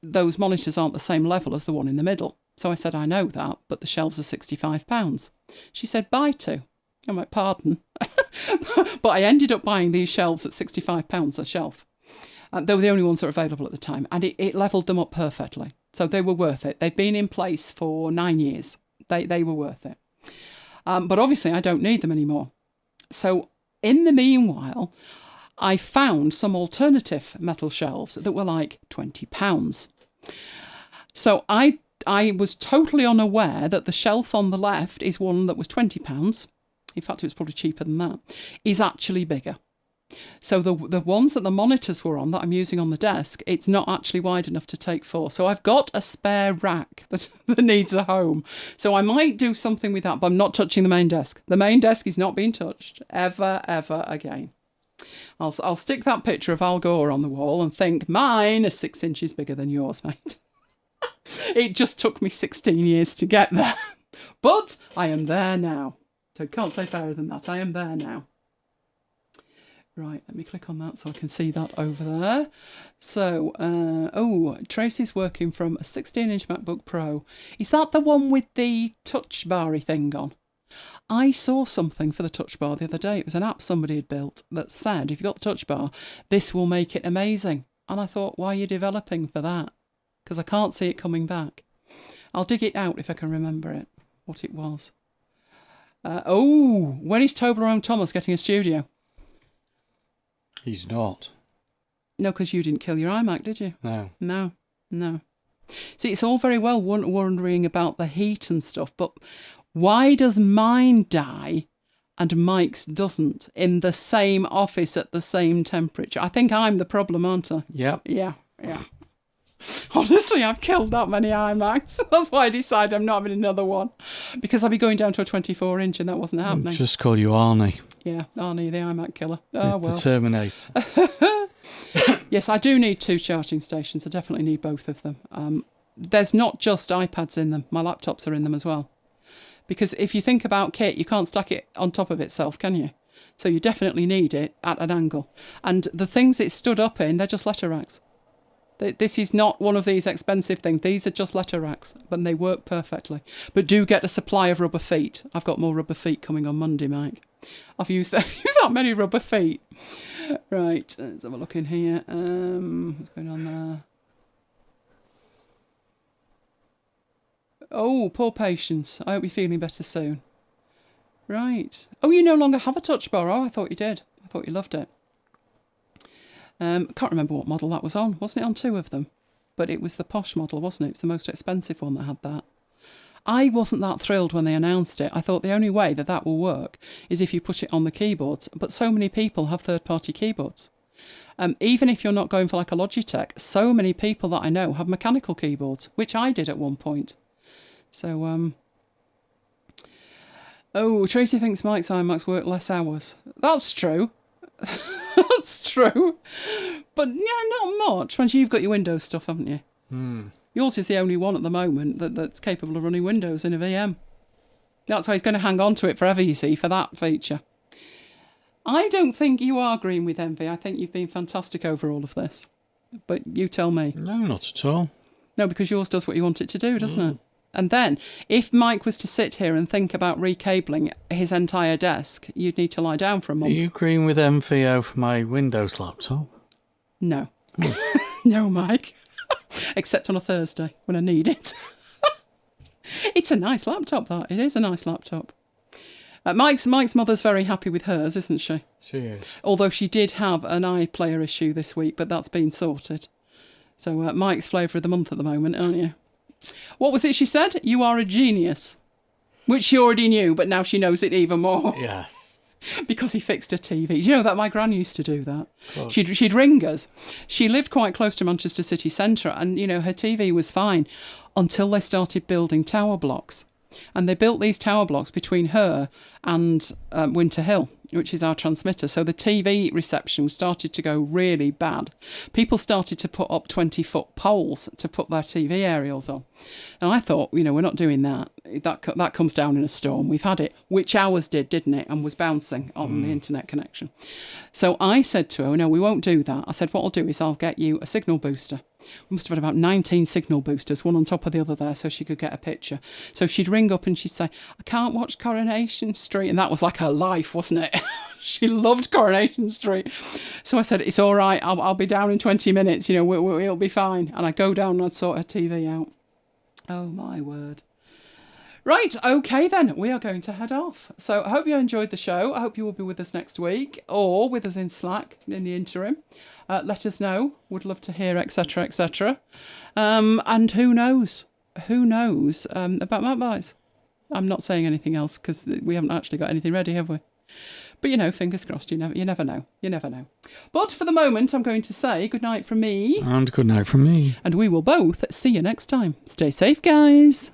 A: those monitors aren't the same level as the one in the middle. So I said, I know that, but the shelves are £65. She said, buy 2. I'm like, pardon. But I ended up buying these shelves at £65 a shelf. They were the only ones that were available at the time. And it levelled them up perfectly. So they were worth it. They've been in place for 9 years. They were worth it. But obviously I don't need them anymore. So in the meanwhile, I found some alternative metal shelves that were like £20. So I was totally unaware that the shelf on the left is one that was £20. In fact, it was probably cheaper than that, is actually bigger. So the ones that the monitors were on that I'm using on the desk, it's not actually wide enough to take 4. So I've got a spare rack that needs a home. So I might do something with that, but I'm not touching the main desk. The main desk is not being touched ever again. I'll stick that picture of Al Gore on the wall and think, mine is 6 inches bigger than yours, mate. It just took me 16 years to get there. But I am there now. So can't say fairer than that. I am there now. Right, let me click on that so I can see that over there. So, Tracy's working from a 16-inch MacBook Pro. Is that the one with the touch bar-y thing on? I saw something for the touch bar the other day. It was an app somebody had built that said, if you've got the touch bar, this will make it amazing. And I thought, why are you developing for that? Because I can't see it coming back. I'll dig it out if I can remember it, what it was. When is Toblerone Thomas getting a studio?
B: He's not.
A: No, because you didn't kill your iMac, did you?
B: No.
A: No. See, it's all very well wondering about the heat and stuff, but why does mine die and Mike's doesn't in the same office at the same temperature? I think I'm the problem, aren't I?
B: Yep.
A: Yeah. Honestly, I've killed that many iMacs. That's why I decided I'm not having another one. Because I'll be going down to a 24-inch and that wasn't happening.
B: Just call you Arnie.
A: Yeah, Arnie, the iMac killer. Oh, well.
B: The Terminator.
A: Yes, I do need 2 charging stations. I definitely need both of them. There's not just iPads in them. My laptops are in them as well. Because if you think about kit, you can't stack it on top of itself, can you? So you definitely need it at an angle. And the things it stood up in, they're just letter racks. This is not one of these expensive things. These are just letter racks, but they work perfectly. But do get a supply of rubber feet. I've got more rubber feet coming on Monday, Mike. I've used that many rubber feet. Right, let's have a look in here. What's going on there? Oh, poor Patience. I hope you're feeling better soon. Right. Oh, you no longer have a touch bar. Oh, I thought you did. I thought you loved it. Can't remember what model that was on. Wasn't it on 2 of them? But it was the posh model, wasn't it? It was the most expensive one that had that. I wasn't that thrilled when they announced it. I thought the only way that will work is if you put it on the keyboards. But so many people have third-party keyboards. Even if you're not going for like a Logitech, so many people that I know have mechanical keyboards, which I did at one point. So, Tracy thinks Mike's iMacs work less hours. That's true. That's true. But yeah, not much. Once you've got your Windows stuff, haven't you? Yours is the only one at the moment that's capable of running Windows in a VM. That's why he's going to hang on to it forever, you see, for that feature. I don't think you are green with envy. I think you've been fantastic over all of this. But you tell me.
B: No, not at all.
A: No, because yours does what you want it to do, doesn't it? And then, if Mike was to sit here and think about recabling his entire desk, you'd need to lie down for a month.
B: Are you green with envy over my Windows laptop?
A: No. No, Mike. Except on a Thursday, when I need it. It's a nice laptop, that. It is a nice laptop. Mike's mother's very happy with hers, isn't she?
B: She is.
A: Although she did have an iPlayer issue this week, but that's been sorted. So Mike's flavour of the month at the moment, aren't you? What was it she said? You are a genius. Which she already knew, but now she knows it even more.
B: Yes.
A: Because he fixed her TV. Do you know that my gran used to do that? She'd ring us. She lived quite close to Manchester city centre and, her TV was fine until they started building tower blocks. And they built these tower blocks between her and Winter Hill. which is our transmitter. So the TV reception started to go really bad. People started to put up 20-foot poles to put their TV aerials on. And I thought, we're not doing that. That comes down in a storm. We've had it, which ours didn't it? And was bouncing on the internet connection. So I said to her, no, we won't do that. I said, what I'll do is I'll get you a signal booster. We must have had about 19 signal boosters, one on top of the other there, so she could get a picture. So she'd ring up and she'd say, I can't watch Coronation Street. And that was like her life, wasn't it? She loved Coronation Street. So I said, it's all right. I'll be down in 20 minutes. It'll be fine. And I'd go down and I'd sort her TV out. Oh, my word. Right, okay then, we are going to head off. So I hope you enjoyed the show. I hope you will be with us next week or with us in Slack in the interim. Let us know. Would love to hear, etc., etc. And who knows about MacBites. I'm not saying anything else because we haven't actually got anything ready, have we? But, fingers crossed, you never know. You never know. But for the moment, I'm going to say good night from me.
B: And good night from me.
A: And we will both see you next time. Stay safe, guys.